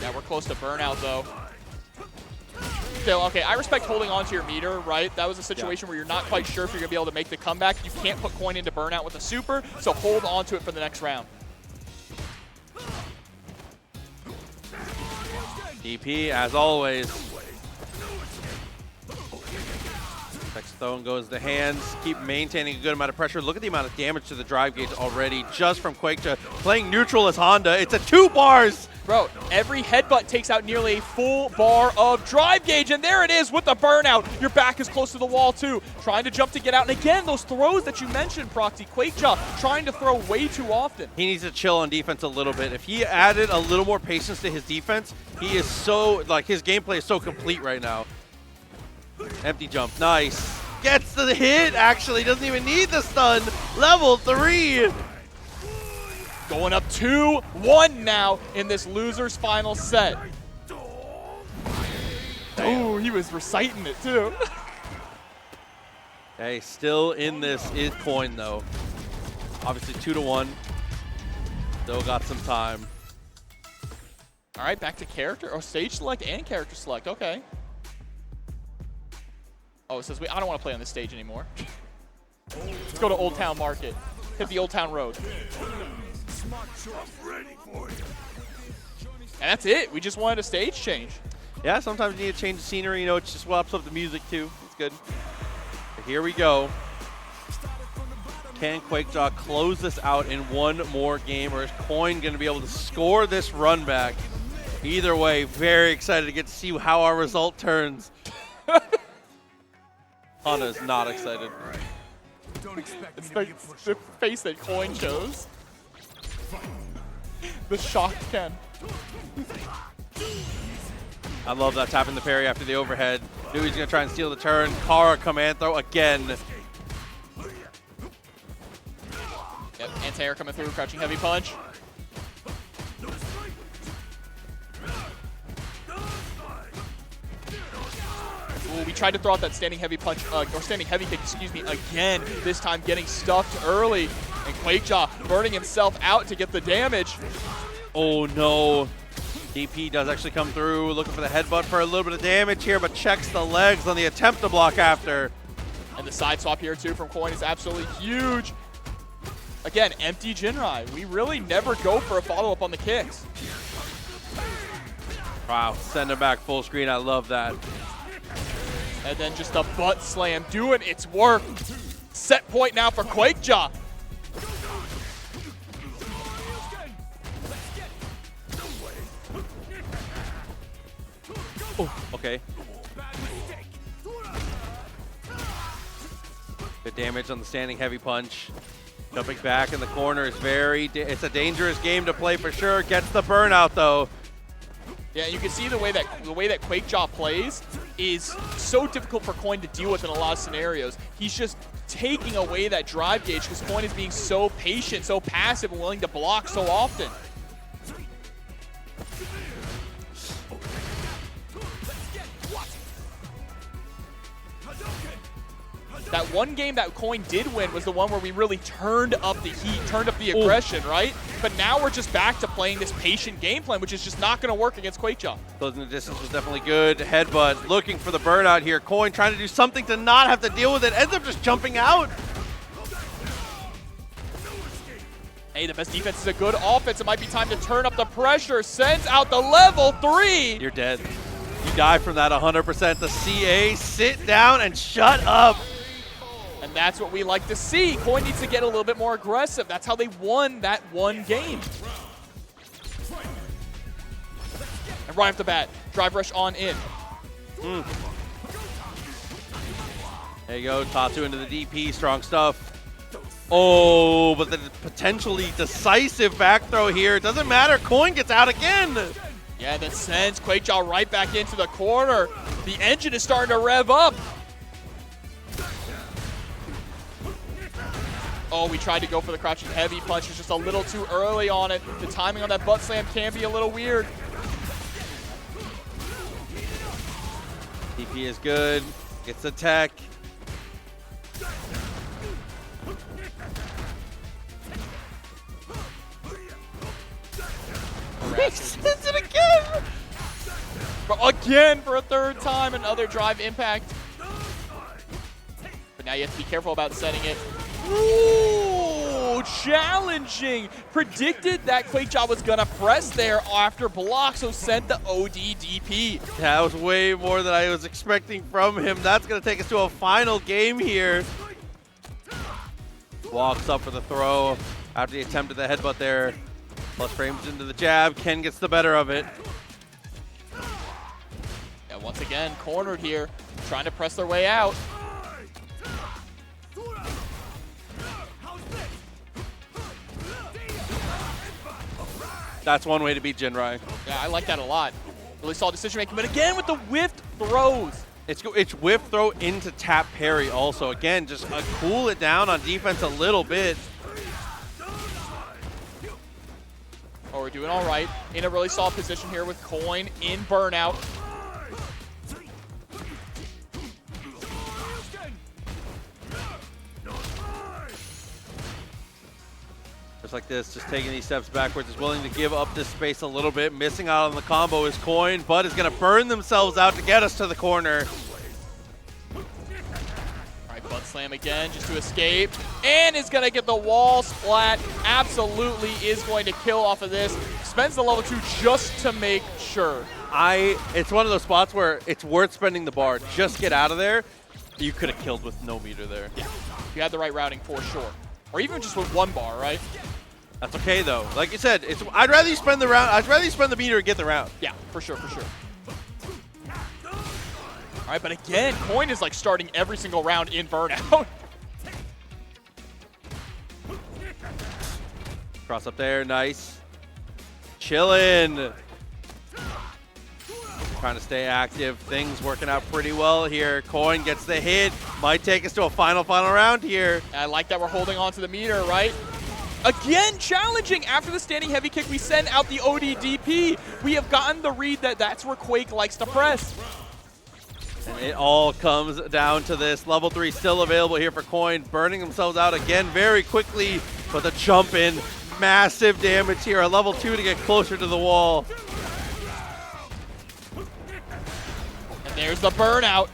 Yeah, we're close to burnout, though. Still, okay, I respect holding on to your meter, right? That was a situation where you're not quite sure if you're going to be able to make the comeback. You can't put Coin into burnout with a super, so hold on to it for the next round. DP, as always. Next stone goes to hands. Keep maintaining a good amount of pressure. Look at the amount of damage to the drive gauge already just from QuakeJar. Playing neutral as Honda. It's a 2 bars. Bro, every headbutt takes out nearly a full bar of drive gauge, and there it is with the burnout. Your back is close to the wall, too. Trying to jump to get out. And again, those throws that you mentioned, Proxy, QuakeJar trying to throw way too often. He needs to chill on defense a little bit. If he added a little more patience to his defense, he is so, like, his gameplay is so complete right now. Empty jump, nice. Gets the hit, actually, doesn't even need the stun. Level 3. Going up 2-1 now in this loser's final set. Oh, he was reciting it too. Okay, still in this is Coin though. Obviously 2-1. Still got some time. All right, back to character, or stage select and character select, okay. Oh, it says I don't want to play on this stage anymore. Let's go to Old Town Market. Hit the Old Town Road. And that's it. We just wanted a stage change. Yeah, sometimes you need to change the scenery. You know, it just swaps up the music too. It's good. But here we go. Can QuakeJar close this out in one more game, or is Coin going to be able to score this run back? Either way, very excited to get to see how our result turns. Hana's not excited. It's the face that Coin chose. The shocked Ken. I love that tapping the parry after the overhead. Knew he's going to try and steal the turn. Kara command throw again. Yep, anti-air coming through, crouching heavy punch. Ooh, we tried to throw out that standing heavy punch, or standing heavy kick, excuse me, again. This time getting stuffed early. And QuakeJar burning himself out to get the damage. Oh no. DP does actually come through, looking for the headbutt for a little bit of damage here, but checks the legs on the attempt to block after. And the side swap here too from Coin is absolutely huge. Again, empty Jinrai. We really never go for a follow-up on the kicks. Wow, send him back full screen. I love that. And then just a butt slam doing its work. Set point now for QuakeJar. Oh, okay. Good damage on the standing heavy punch. Jumping back in the corner is it's a dangerous game to play for sure. Gets the burnout though. Yeah, you can see the way that Quakejaw plays is so difficult for Coin to deal with in a lot of scenarios. He's just taking away that drive gauge because Coin is being so patient, so passive, and willing to block so often. That one game that Coin did win was the one where we really turned up the heat, turned up the aggression, right? But now we're just back to playing this patient game plan, which is just not going to work against Quakejaw. Closing the distance was definitely good. Headbutt looking for the burnout here. Coin trying to do something to not have to deal with it. Ends up just jumping out. Hey, the best defense is a good offense. It might be time to turn up the pressure. Sends out the level 3. You're dead. You die from that 100%. The CA, sit down and shut up. And that's what we like to see. Coin needs to get a little bit more aggressive. That's how they won that one game. And right off the bat, drive rush on in. There you go, Tatsu into the DP, strong stuff. Oh, but the potentially decisive back throw here. It doesn't matter, Coin gets out again. Yeah, that sends Quakejaw right back into the corner. The engine is starting to rev up. Oh, we tried to go for the crouching heavy punch. It's just a little too early on it. The timing on that butt slam can be a little weird. DP is good. Gets the tech. He sends it again! Again for a third time, another drive impact. But now you have to be careful about setting it. Ooh, challenging. Predicted that Quakejaw was going to press there after block, so sent the ODDP. That was way more than I was expecting from him. That's going to take us to a final game here. Walks up for the throw after he attempted the headbutt there. Plus frames into the jab. Ken gets the better of it. Yeah, once again, cornered here, trying to press their way out. That's one way to beat Jinrai. Yeah, I like that a lot. Really solid decision making, but again with the whiffed throws. It's whip throw into tap parry also. Again, just cool it down on defense a little bit. Oh, we're doing all right. In a really solid position here with Coin in burnout. Just like this, just taking these steps backwards, is willing to give up this space a little bit. Missing out on the combo is Coin, but is going to burn themselves out to get us to the corner. All right, butt slam again just to escape. And is going to get the wall splat. Absolutely is going to kill off of this. Spends the level 2 just to make sure. It's one of those spots where it's worth spending the bar. Just get out of there. You could have killed with no meter there. Yeah, you had the right routing for sure. Or even just with one bar, right? That's okay though. Like you said, I'd rather you spend the round. I'd rather you spend the meter and get the round. Yeah, for sure, for sure. All right, but again, Coin is like starting every single round in burnout. Cross up there, nice. Chillin'. Trying to stay active. Things working out pretty well here. Coin gets the hit. Might take us to a final round here. I like that we're holding on to the meter, right? Again, challenging. After the standing heavy kick, we send out the ODDP. We have gotten the read that that's where Quake likes to press. And it all comes down to this. Level 3 still available here for Coin. Burning themselves out again very quickly. But the jump in, massive damage here. A level 2 to get closer to the wall. And there's the burnout.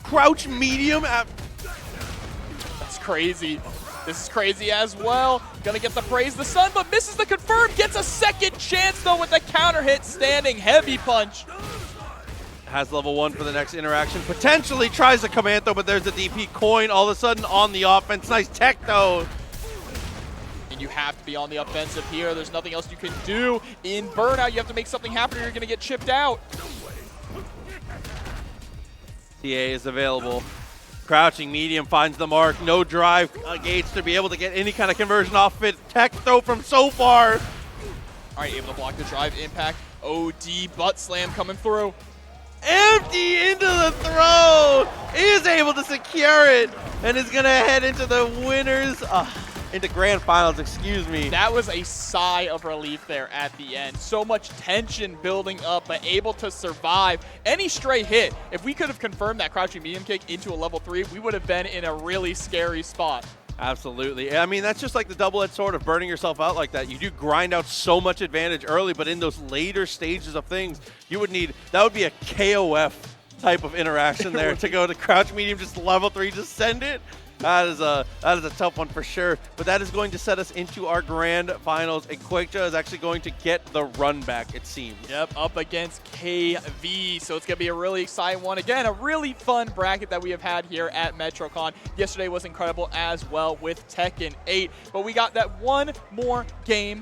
Crouch medium. That's crazy. This is crazy as well. Gonna get the praise the sun, but misses the confirm. Gets a second chance though with the counter hit, standing heavy punch. Has level 1 for the next interaction. Potentially tries the command though, but there's the DP. Coin all of a sudden on the offense. Nice tech though. And you have to be on the offensive here. There's nothing else you can do. In burnout, you have to make something happen or you're gonna get chipped out. TA is available. Crouching medium finds the mark. No drive gates to be able to get any kind of conversion off it. Tech throw from so far. All right, able to block the drive impact. OD butt slam coming through. Empty into the throw. He is able to secure it and is going to head into the winners, into grand finals, excuse me. That was a sigh of relief there at the end. So much tension building up, but able to survive any stray hit. If we could have confirmed that crouching medium kick into a level 3, we would have been in a really scary spot. Absolutely. I mean, that's just like the double-edged sword of burning yourself out like that. You do grind out so much advantage early, but in those later stages of things, you would need, that would be a KOF type of interaction there to go to crouch medium, just level 3, just send it. That is a tough one for sure, but that is going to set us into our grand finals. And QuakeJa is actually going to get the run back, it seems. Yep, up against KV, so it's going to be a really exciting one. Again, a really fun bracket that we have had here at MetroCon. Yesterday was incredible as well with Tekken 8, but we got that one more game,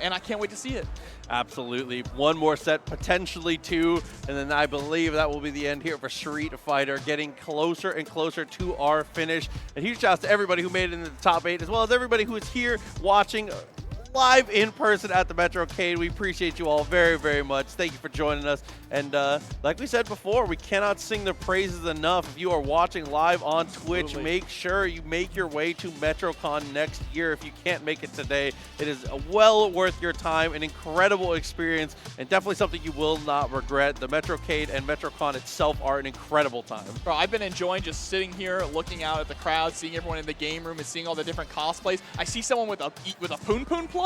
and I can't wait to see it. Absolutely. One more set, potentially 2, and then I believe that will be the end here for Street Fighter, getting closer and closer to our finish. And huge shouts to everybody who made it into the top 8, as well as everybody who is here watching live in person at the METROCADE. We appreciate you all very, very much. Thank you for joining us. And like we said before, we cannot sing the praises enough. If you are watching live on Twitch, Absolutely. make sure you make your way to MetroCon next year. If you can't make it today, it is well worth your time, an incredible experience, and definitely something you will not regret. The METROCADE and MetroCon itself are an incredible time. Bro, I've been enjoying just sitting here, looking out at the crowd, seeing everyone in the game room and seeing all the different cosplays. I see someone with a Poon Poon plush.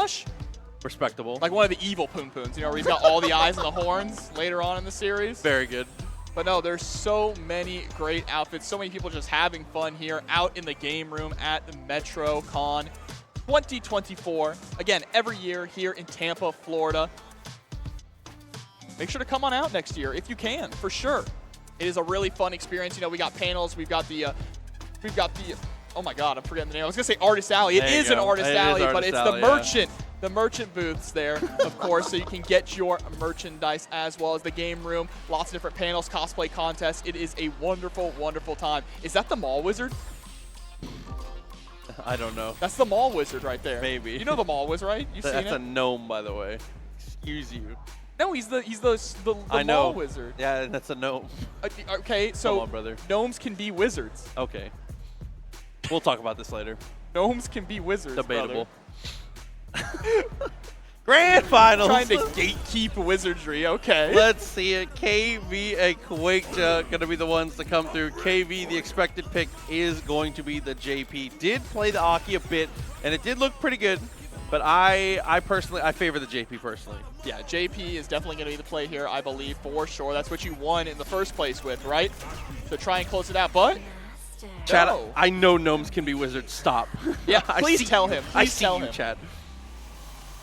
Respectable. Like one of the evil Poon Poons, you know, where he's got all the eyes and the horns later on in the series. Very good. But no, there's so many great outfits, so many people just having fun here out in the game room at the MetroCon 2024. Again, every year here in Tampa, Florida. Make sure to come on out next year if you can, for sure. It is a really fun experience. You know, we got panels, we've got the oh my God, I'm forgetting the name. I was gonna say Artist Alley. It is an Artist Alley, but it's the merchant booths there, of course, so you can get your merchandise as well as the game room. Lots of different panels, cosplay contests. It is a wonderful, wonderful time. Is that the Mall Wizard? I don't know. That's the Mall Wizard right there. Maybe. You know the Mall Wizard, right? You've seen it? That's a gnome, by the way. Excuse you. No, he's the I know. Mall Wizard. Yeah, that's a gnome. Okay, so Come on, brother. gnomes can be wizards. Okay. We'll talk about this later. Gnomes can be wizards, Debatable. brother. Grand finals. Trying to gatekeep wizardry, okay. Let's see it. KV and QuakeJa going to be the ones to come through. KV, the expected pick, is going to be the JP. Did play the Aki a bit, and it did look pretty good. But I personally favor the JP personally. Yeah, JP is definitely going to be the play here, I believe, for sure. That's what you won in the first place with, right? So try and close it out, but Chad, no. I know gnomes can be wizards. Stop. Yeah, please tell him. Please tell him. Chad.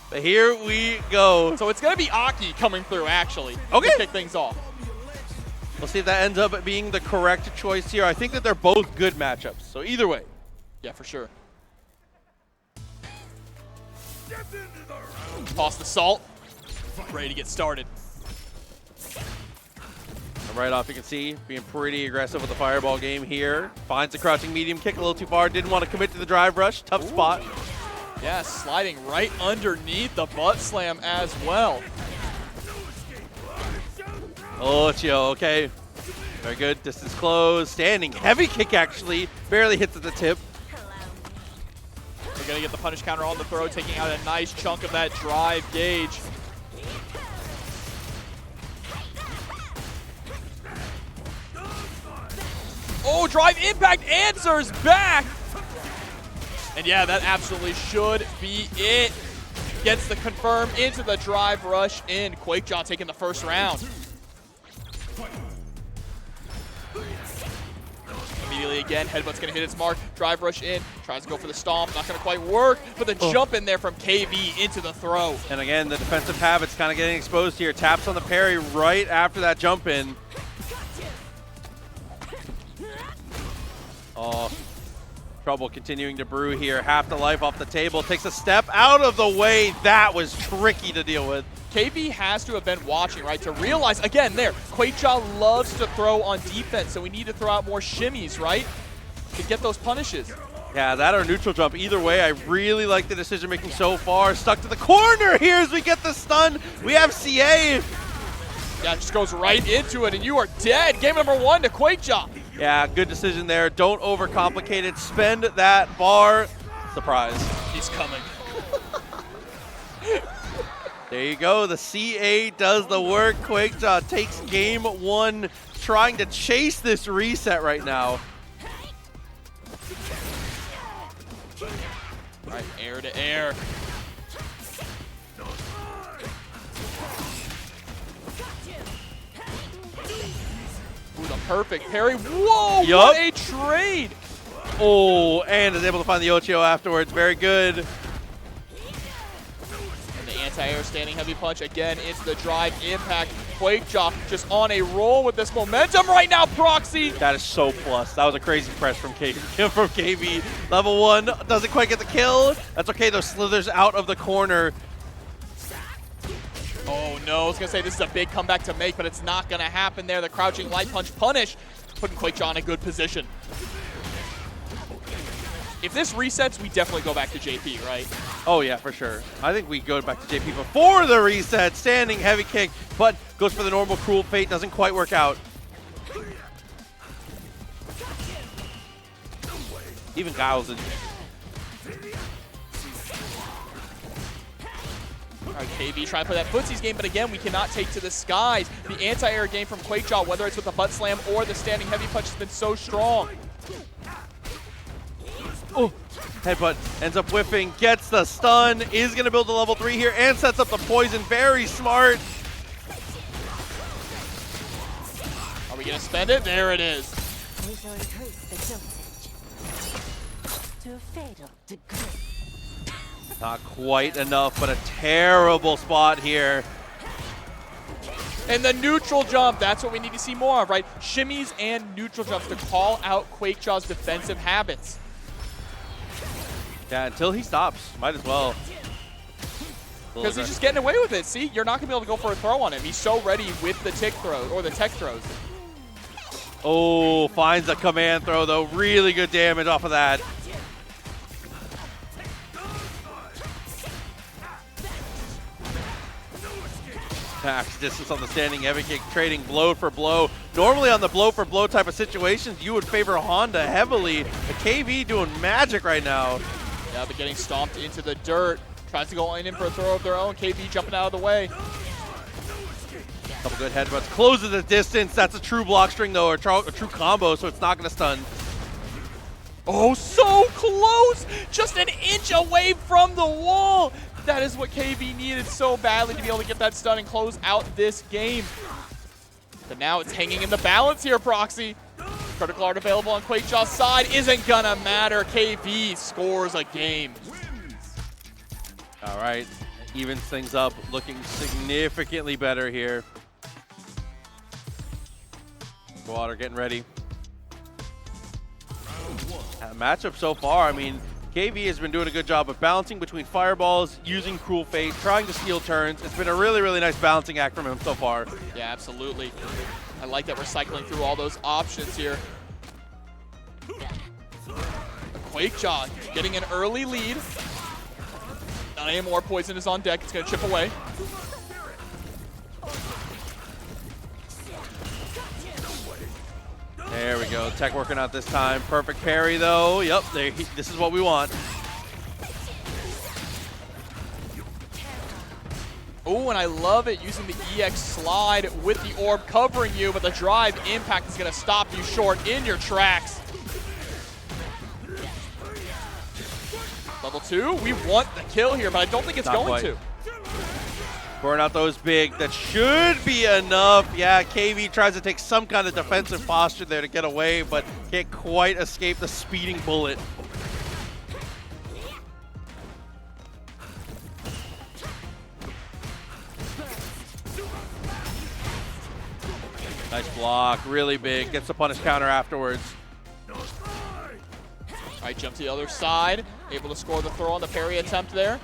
But here we go. So it's going to be Aki coming through, actually, Okay. to kick things off. We'll see if that ends up being the correct choice here. I think that they're both good matchups. So either way. Yeah, for sure. Toss the salt. Ready to get started. And right off, you can see being pretty aggressive with the fireball game here. Finds the crouching medium kick a little too far. Didn't want to commit to the drive rush. Tough spot. Yeah, sliding right underneath the butt slam as well. Oh, Chio, okay. Very good. Distance closed. Standing heavy kick, actually. Barely hits at the tip. We're going to get the punish counter on the throw, taking out a nice chunk of that drive gauge. Oh, drive impact answers back. And yeah, that absolutely should be it. Gets the confirm into the drive rush in. QuakeJa taking the first round. Immediately again, headbutt's gonna hit its mark. Drive rush in, tries to go for the stomp, not gonna quite work, but the jump in there from KV into the throw. And again, the defensive habits kind of getting exposed here. Taps on the parry right after that jump in. Oh, trouble continuing to brew here. Half the life off the table. Takes a step out of the way. That was tricky to deal with. KV has to have been watching, right, to realize, again, there, Quakejaw loves to throw on defense, so we need to throw out more shimmies, right, to get those punishes. Yeah, that or neutral jump. Either way, I really like the decision making so far. Stuck to the corner here as we get the stun. We have CA. Yeah, it just goes right into it, and you are dead. Game number 1 to Quakejaw. Yeah, good decision there. Don't overcomplicate it. Spend that bar. Surprise. He's coming. There you go. The CA does the work. Quakejaw takes game 1, trying to chase this reset right now. All right, air to air. Ooh, the perfect parry. Whoa, Yup. what a trade. Oh, and is able to find the Ochio afterwards. Very good. And the anti-air standing heavy punch. Again, it's the drive impact. Quakejaw just on a roll with this momentum right now, Proxy. That is so plus. That was a crazy press from KV. Level 1 doesn't quite get the kill. That's okay though. Slithers out of the corner. Oh no, I was gonna say this is a big comeback to make, but it's not gonna happen there. The crouching light punch punish, putting Quakejaw in a good position. If this resets, we definitely go back to JP, right? Oh yeah, for sure. I think we go back to JP before the reset. Standing heavy kick, but goes for the normal cruel fate. Doesn't quite work out. Even Giles in. All right, KV trying to play that footsies game, but again, we cannot take to the skies. The anti-air game from Quakejaw, whether it's with the butt slam or the standing heavy punch, has been so strong. Oh, headbutt ends up whiffing, gets the stun, is going to build the level 3 here, and sets up the poison. Very smart. Are we going to spend it? There it is. We shall increase the dosage to a fatal degree. Not quite enough, but a terrible spot here. And the neutral jump, that's what we need to see more of, right? Shimmies and neutral jumps to call out Quakejaw's defensive habits. Yeah, until he stops. Might as well. Because he's just getting away with it. See, you're not going to be able to go for a throw on him. He's so ready with the tick throw, or the tech throws. Oh, finds a command throw, though. Really good damage off of that. Max distance on the standing heavy kick, trading blow for blow. Normally on the blow for blow type of situations, you would favor Honda heavily. The KV doing magic right now. Yeah, but getting stomped into the dirt. Tries to go in for a throw of their own. KV jumping out of the way. Couple good headbutts. Closes the distance. That's a true block string, though, or a true combo, so it's not going to stun. Oh, so close! Just an inch away from the wall. That is what KV needed so badly to be able to get that stun and close out this game. But now it's hanging in the balance here, Proxy. Critical art available on Quakejaw's side isn't gonna matter. KV scores a game. All right, evens things up, looking significantly better here. Water getting ready. Matchup so far, I mean, KV has been doing a good job of balancing between fireballs, using Cruel Fate, trying to steal turns. It's been a really, really nice balancing act from him so far. Yeah, absolutely. I like that we're cycling through all those options here. Quakejaw getting an early lead. Not anymore. Poison is on deck. It's going to chip away. There we go. Tech working out this time. Perfect parry, though. Yep, this is what we want. Oh, and I love it using the EX slide with the orb covering you, but the drive impact is going to stop you short in your tracks. Level 2, we want the kill here, but I don't think it's Not going quite. to. Burn out those big. That should be enough. Yeah, KV tries to take some kind of defensive posture there to get away, but can't quite escape the speeding bullet. Nice block, really big. Gets the punish counter afterwards. All right, jump to the other side. Able to score the throw on the parry attempt there.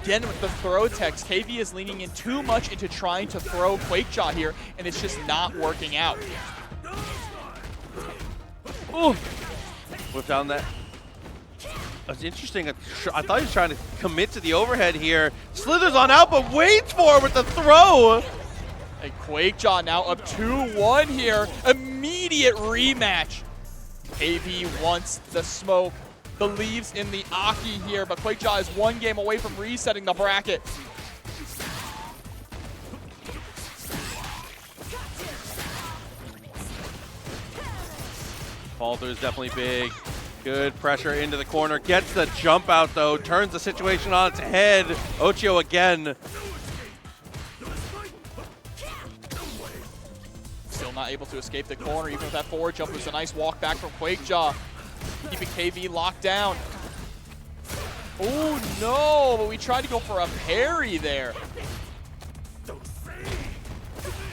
again with the throw text. KV is leaning in too much into trying to throw Quakejaw here, and it's just not working out. Ooh. Whip down that. That's interesting. I thought he was trying to commit to the overhead here. Slithers on out, but waits for it with the throw. And Quakejaw now up 2-1 here. Immediate rematch. KV wants the smoke. Believes in the Aki here, but Quakejaw is one game away from resetting the bracket. Fall through is definitely big. Good pressure into the corner. Gets the jump out though. Turns the situation on its head. Ochio again. Still not able to escape the corner, even with that forward jump. It was a nice walk back from Quakejaw. Keeping KV locked down. Oh no, but we tried to go for a parry there.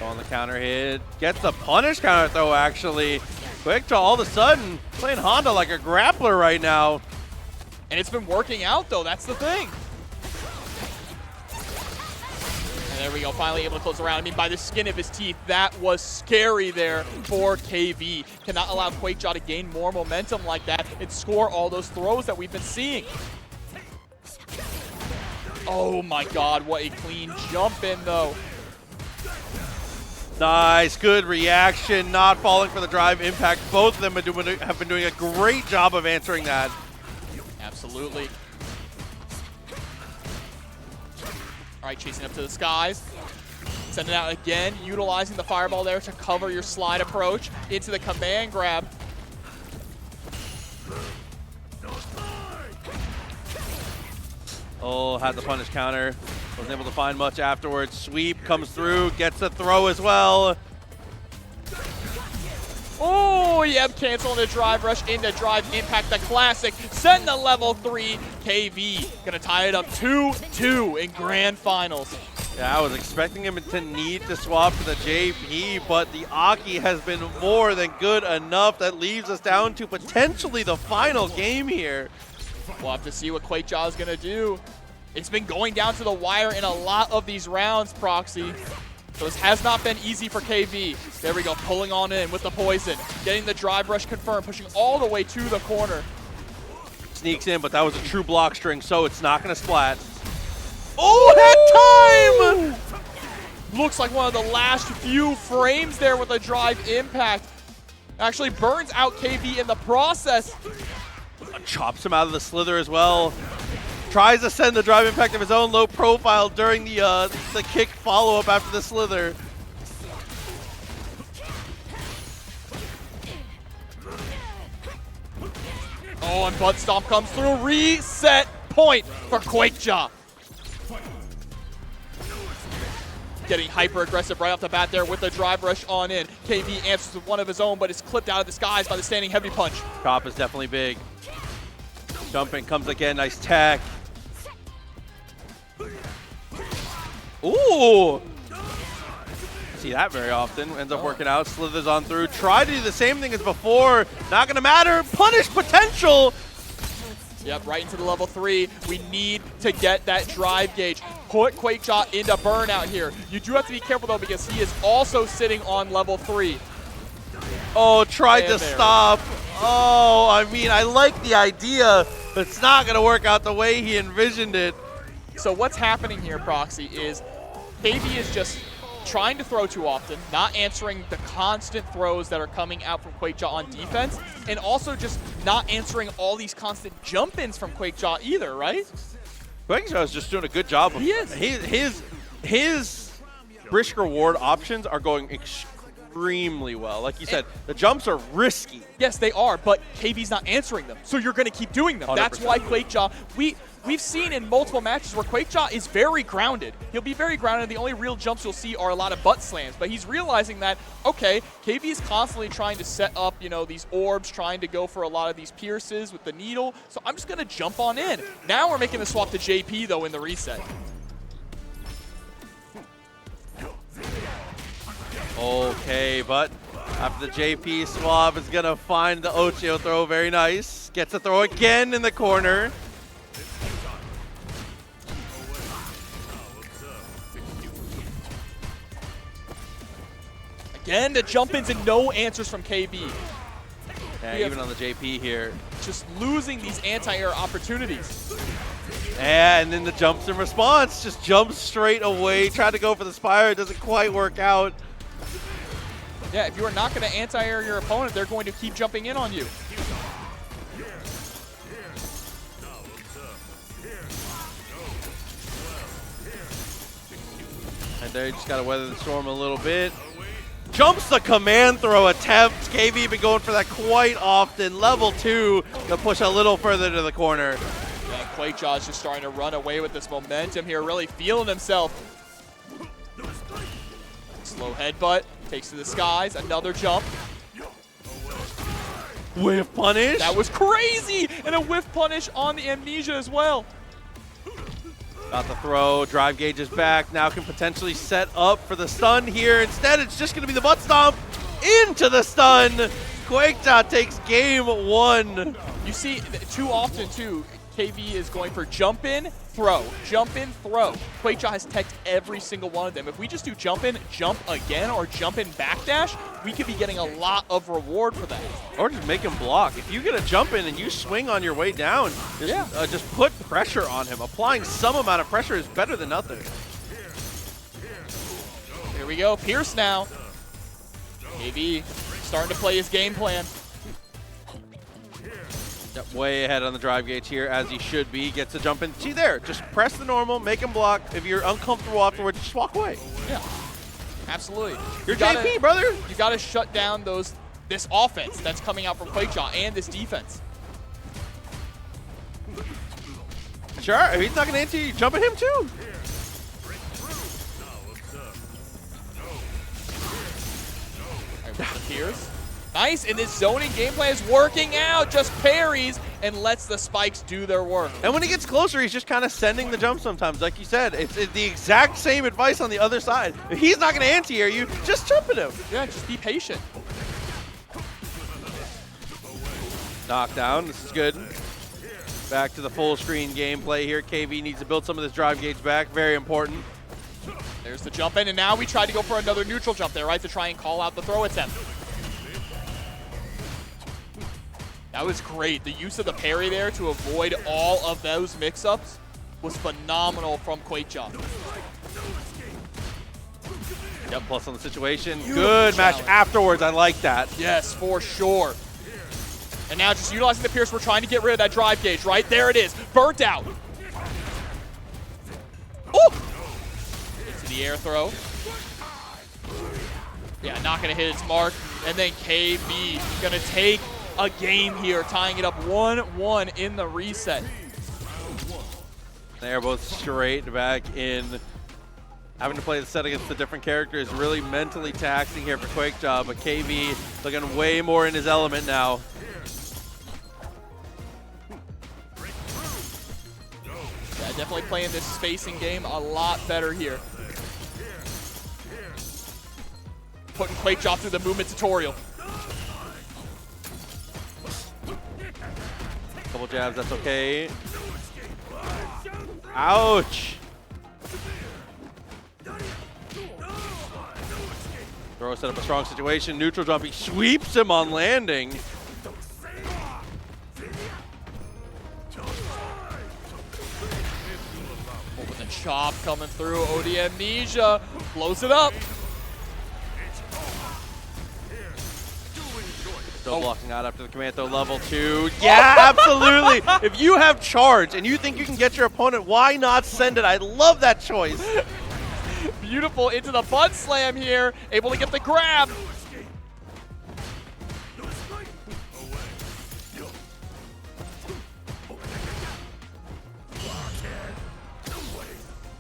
On the counter hit. Gets the punish counter though, actually. Quakejaw all of a sudden playing Honda like a grappler right now. And it's been working out though, that's the thing. And there we go, finally able to close around. I mean, by the skin of his teeth, that was scary there for KV. Cannot allow Quakejaw to gain more momentum like that and score all those throws that we've been seeing. Oh my God, what a clean jump in though. Nice, good reaction, not falling for the drive impact. Both of them have been doing a great job of answering that. Absolutely. All right, chasing up to the skies. Sending out again, utilizing the fireball there to cover your slide approach into the command grab. Oh, had the punish counter. Wasn't able to find much afterwards. Sweep comes through, gets the throw as well. Oh, yep, canceling the drive rush into drive impact, the classic. Send the level 3 KV. Gonna tie it up 2-2 in grand finals. Yeah, I was expecting him to need to swap to the JP, but the Aki has been more than good enough. That leaves us down to potentially the final game here. We'll have to see what Quakejaw is gonna do. It's been going down to the wire in a lot of these rounds, Proxy. So this has not been easy for KV. There we go, pulling on in with the poison. Getting the drive rush confirmed, pushing all the way to the corner. Sneaks in, but that was a true block string, so it's not going to splat. Oh, had time! Looks like one of the last few frames there with a drive impact. Actually burns out KV in the process. Chops him out of the slither as well. Tries to send the drive impact of his own low profile during the kick follow-up after the slither. Oh, and Butt Stomp comes through. Reset point for Quakejaw. Getting hyper-aggressive right off the bat there with the drive rush on in. KV answers with one of his own, but is clipped out of the skies by the standing heavy punch. Chop is definitely big. Jumping comes again, nice tech. Ooh! See that very often. Ends up working out. Slithers on through. Try to do the same thing as before. Not gonna matter. Punish potential. Yep, right into the level 3. We need to get that drive gauge. Put Quakejaw into burnout here. You do have to be careful though because he is also sitting on level 3. Oh, tried to stop. Oh, I mean, I like the idea, but it's not gonna work out the way he envisioned it. So what's happening here, Proxy, is KV is just trying to throw too often, not answering the constant throws that are coming out from Quakejaw on defense, and also just not answering all these constant jump-ins from Quakejaw either, right? Quakejaw is just doing a good job. He is. His risk reward options are going extremely well. Like you said, the jumps are risky. Yes, they are, but KV's not answering them, so you're going to keep doing them. 100%. That's why Quakejaw, we've seen in multiple matches where Quakejaw is very grounded. He'll be very grounded. The only real jumps you'll see are a lot of butt slams, but he's realizing that, okay, KV is constantly trying to set up, you know, these orbs, trying to go for a lot of these pierces with the needle, so I'm just going to jump on in. Now we're making the swap to JP, though, in the reset. Okay, but after the JP swap is going to find the Ochio throw. Very nice. Gets a throw again in the corner. Again, the jump-ins and no answers from KB. Yeah, even on the JP here. Just losing these anti-air opportunities. And then the jumps in response, just jumps straight away. Tried to go for the Spire, it doesn't quite work out. Yeah, if you are not going to anti-air your opponent, they're going to keep jumping in on you. And they just got to weather the storm a little bit. Jumps the command throw attempt. KB been going for that quite often. Level 2 to push a little further to the corner. And Quakejaw is just starting to run away with this momentum here, really feeling himself. Slow headbutt, takes to the skies, another jump. Whiff punish. That was crazy! And a whiff punish on the Amnesia as well. Got the throw, drive gauge is back, now can potentially set up for the stun here. Instead, it's just gonna be the butt stomp into the stun. Quakejaw takes game 1. You see, too often too, KB is going for jump in, throw, jump in, throw. Quakejaw has teched every single one of them. If we just do jump in, jump again, or jump in backdash, we could be getting a lot of reward for that. Or just make him block. If you get a jump in and you swing on your way down, just put pressure on him. Applying some amount of pressure is better than nothing. Here we go, Pierce now. KB starting to play his game plan. Yep, way ahead on the drive gauge here, as he should be. Gets a jump in. See there, just press the normal, make him block. If you're uncomfortable afterwards, just walk away. Yeah, absolutely. You're JP, brother. You gotta shut down this offense that's coming out from Quakejaw and this defense. Sure, if he's not gonna answer you, jump at him too. All right, Pierce. Nice, and this zoning gameplay is working out. Just parries and lets the spikes do their work. And when he gets closer, he's just kind of sending the jump sometimes. Like you said, it's the exact same advice on the other side. If he's not going to anti-air you, just jump at him. Yeah, just be patient. Knockdown, this is good. Back to the full screen gameplay here. KV needs to build some of this drive gauge back, very important. There's the jump in, and now we try to go for another neutral jump there, right, to try and call out the throw attempt. That was great. The use of the parry there to avoid all of those mix-ups was phenomenal from Quakejaw. Yep, plus on the situation. Good match afterwards. I like that. Yes, for sure. And now just utilizing the Pierce, we're trying to get rid of that drive gauge, right? There it is. Burnt out. Oh! Into the air throw. Yeah, not going to hit its mark. And then KB going to take a game here, tying it up 1-1 in the reset. They're both straight back in. Having to play the set against the different characters, really mentally taxing here for Quakejaw, but KB looking way more in his element now. Yeah, definitely playing this spacing game a lot better here. Putting Quakejaw through the movement tutorial. Couple jabs, that's okay. Ouch! Throw set up a strong situation. Neutral jump, he sweeps him on landing. Oh, with a chop coming through, OD Amnesia blows it up. Still blocking out after the command throw, level 2. Yeah, absolutely. If you have charge and you think you can get your opponent, why not send it? I love that choice. Beautiful into the butt slam here, able to get the grab.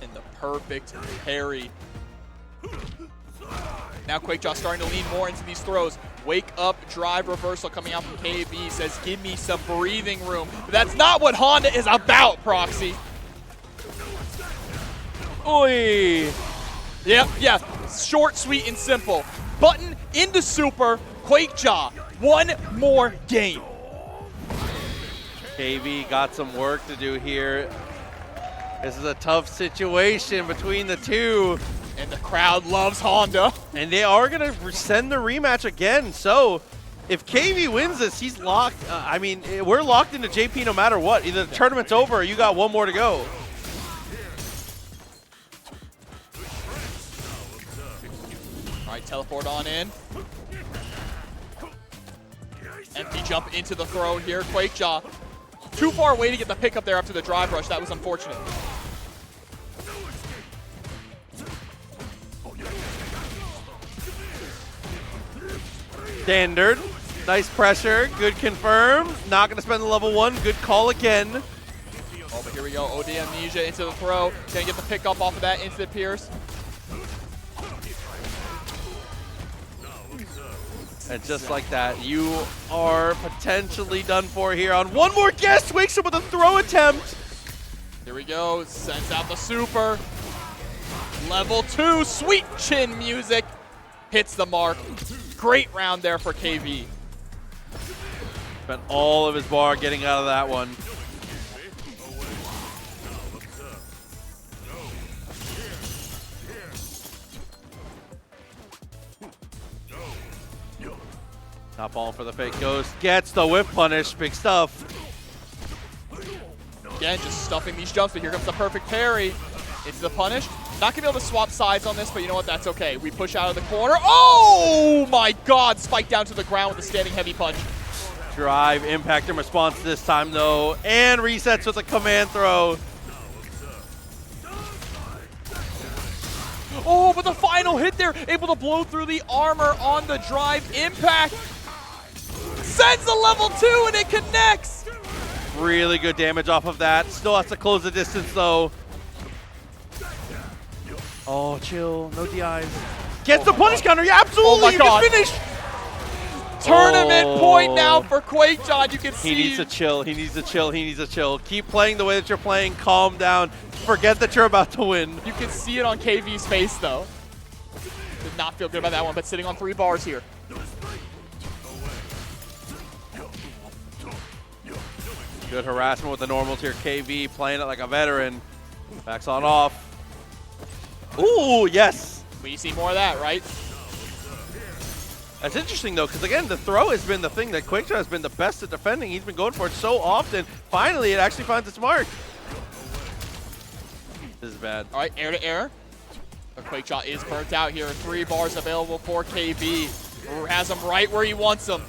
And the perfect parry. Now Quakejaw starting to lean more into these throws. Wake up, drive reversal coming out from KB. Says, give me some breathing room. But that's not what Honda is about, Proxy. Oi! Yep, yeah, short, sweet, and simple. Button into super, Quakejaw. One more game. KB got some work to do here. This is a tough situation between the two. And the crowd loves Honda. And they are going to send the rematch again. So if KV wins this, he's locked. I mean, we're locked into JP no matter what. Either the tournament's over or you got one more to go. All right, teleport on in. Empty jump into the throw here. Quakejaw too far away to get the pickup there after the drive rush. That was unfortunate. Standard. Nice pressure. Good confirm. Not going to spend the level 1. Good call again. Oh, but here we go. OD Amnesia into the throw. Gonna get the pickup off of that instant pierce. And just like that, you are potentially done for here on one more guess. Wakes up with a throw attempt. Here we go. Sends out the super. Level 2. Sweet chin music. Hits the mark. Great round there for KV. Spent all of his bar getting out of that one. Not falling for the fake ghost. Gets the whip punish. Big stuff. Again, just stuffing these jumps, but here comes the perfect parry. It's the punish. Not going to be able to swap sides on this, but you know what? That's okay. We push out of the corner. Oh my god! Spike down to the ground with a standing heavy punch. Drive, impact, and response this time, though. And resets with a command throw. Oh, but the final hit there, able to blow through the armor on the drive impact. Sends the level 2 and it connects. Really good damage off of that. Still has to close the distance, though. Oh, chill. No DIs. Gets the punish counter. Yeah, absolutely. Oh my you god. can finish. Tournament point now for Quakejaw. You can see. He needs to chill. He needs to chill. He needs to chill. Keep playing the way that you're playing. Calm down. Forget that you're about to win. You can see it on KV's face, though. Did not feel good about that one, but sitting on 3 bars here. Good harassment with the normals here. KV playing it like a veteran. Backs on off. Ooh, yes. We see more of that, right? That's interesting, though, because, again, the throw has been the thing that Quakejaw has been the best at defending. He's been going for it so often. Finally, it actually finds its mark. This is bad. All right, air to air. But Quakejaw is burnt out here. 3 bars available for KV. Who has him right where he wants him.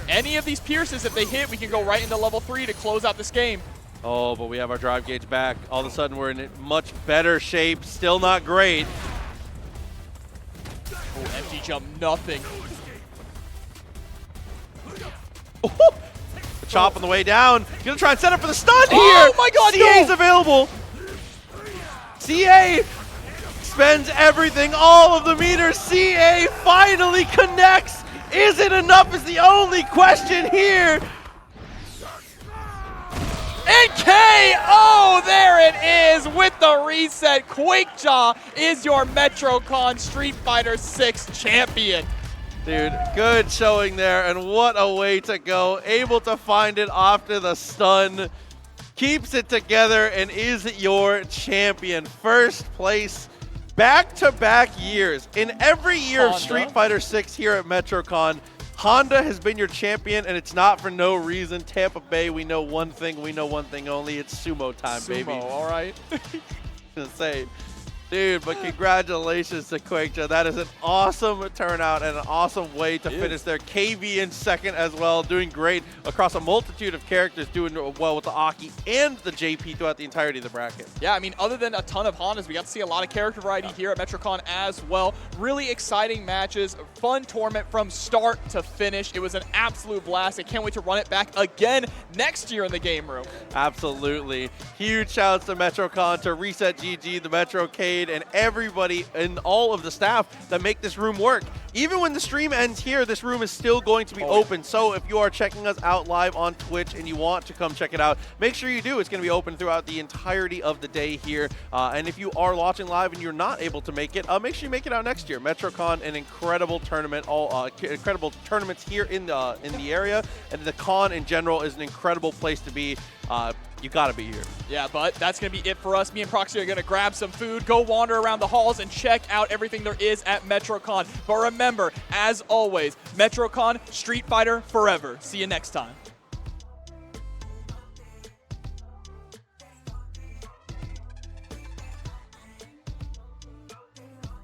Any of these pierces, if they hit, we can go right into level 3 to close out this game. Oh, but we have our drive gauge back. All of a sudden, we're in much better shape. Still not great. Oh, empty jump, nothing. The chop on the way down. Gonna try and set up for the stun here. Oh my god, CA's no! available. CA spends everything, all of the meters. CA finally connects. Is it enough is the only question here. And KO, there it is with the reset. Quakejaw is your MetroCon Street Fighter 6 champion. Dude, good showing there, and what a way to go. Able to find it after the stun. Keeps it together and is your champion. First place, back-to-back years. In every year Honda. of Street Fighter 6 here at MetroCon, Honda has been your champion, and it's not for no reason. Tampa Bay, we know one thing only. It's sumo time, baby. All right. Gonna say, dude, but congratulations to Quakejaw. That is an awesome turnout and an awesome way to finish there. KV in second as well, doing great across a multitude of characters, doing well with the Aki and the JP throughout the entirety of the bracket. Yeah, I mean, other than a ton of Hondas, we got to see a lot of character variety here at MetroCon as well. Really exciting matches, fun tournament from start to finish. It was an absolute blast. I can't wait to run it back again next year in the game room. Absolutely. Huge shouts to MetroCon, to Reset GG, the METROCADE, and everybody and all of the staff that make this room work. even when the stream ends here, this room is still going to be open. So if you are checking us out live on Twitch and you want to come check it out, make sure you do. It's going to be open throughout the entirety of the day here. And if you are watching live and you're not able to make it, make sure you make it out next year. MetroCon, an incredible tournament, all incredible tournaments here in the area, and the con in general is an incredible place to be. You got to be here. Yeah, but that's going to be it for us. Me and Proxy are going to grab some food, go wander around the halls, and check out everything there is at MetroCon. But remember, as always, MetroCon, Street Fighter forever. See you next time.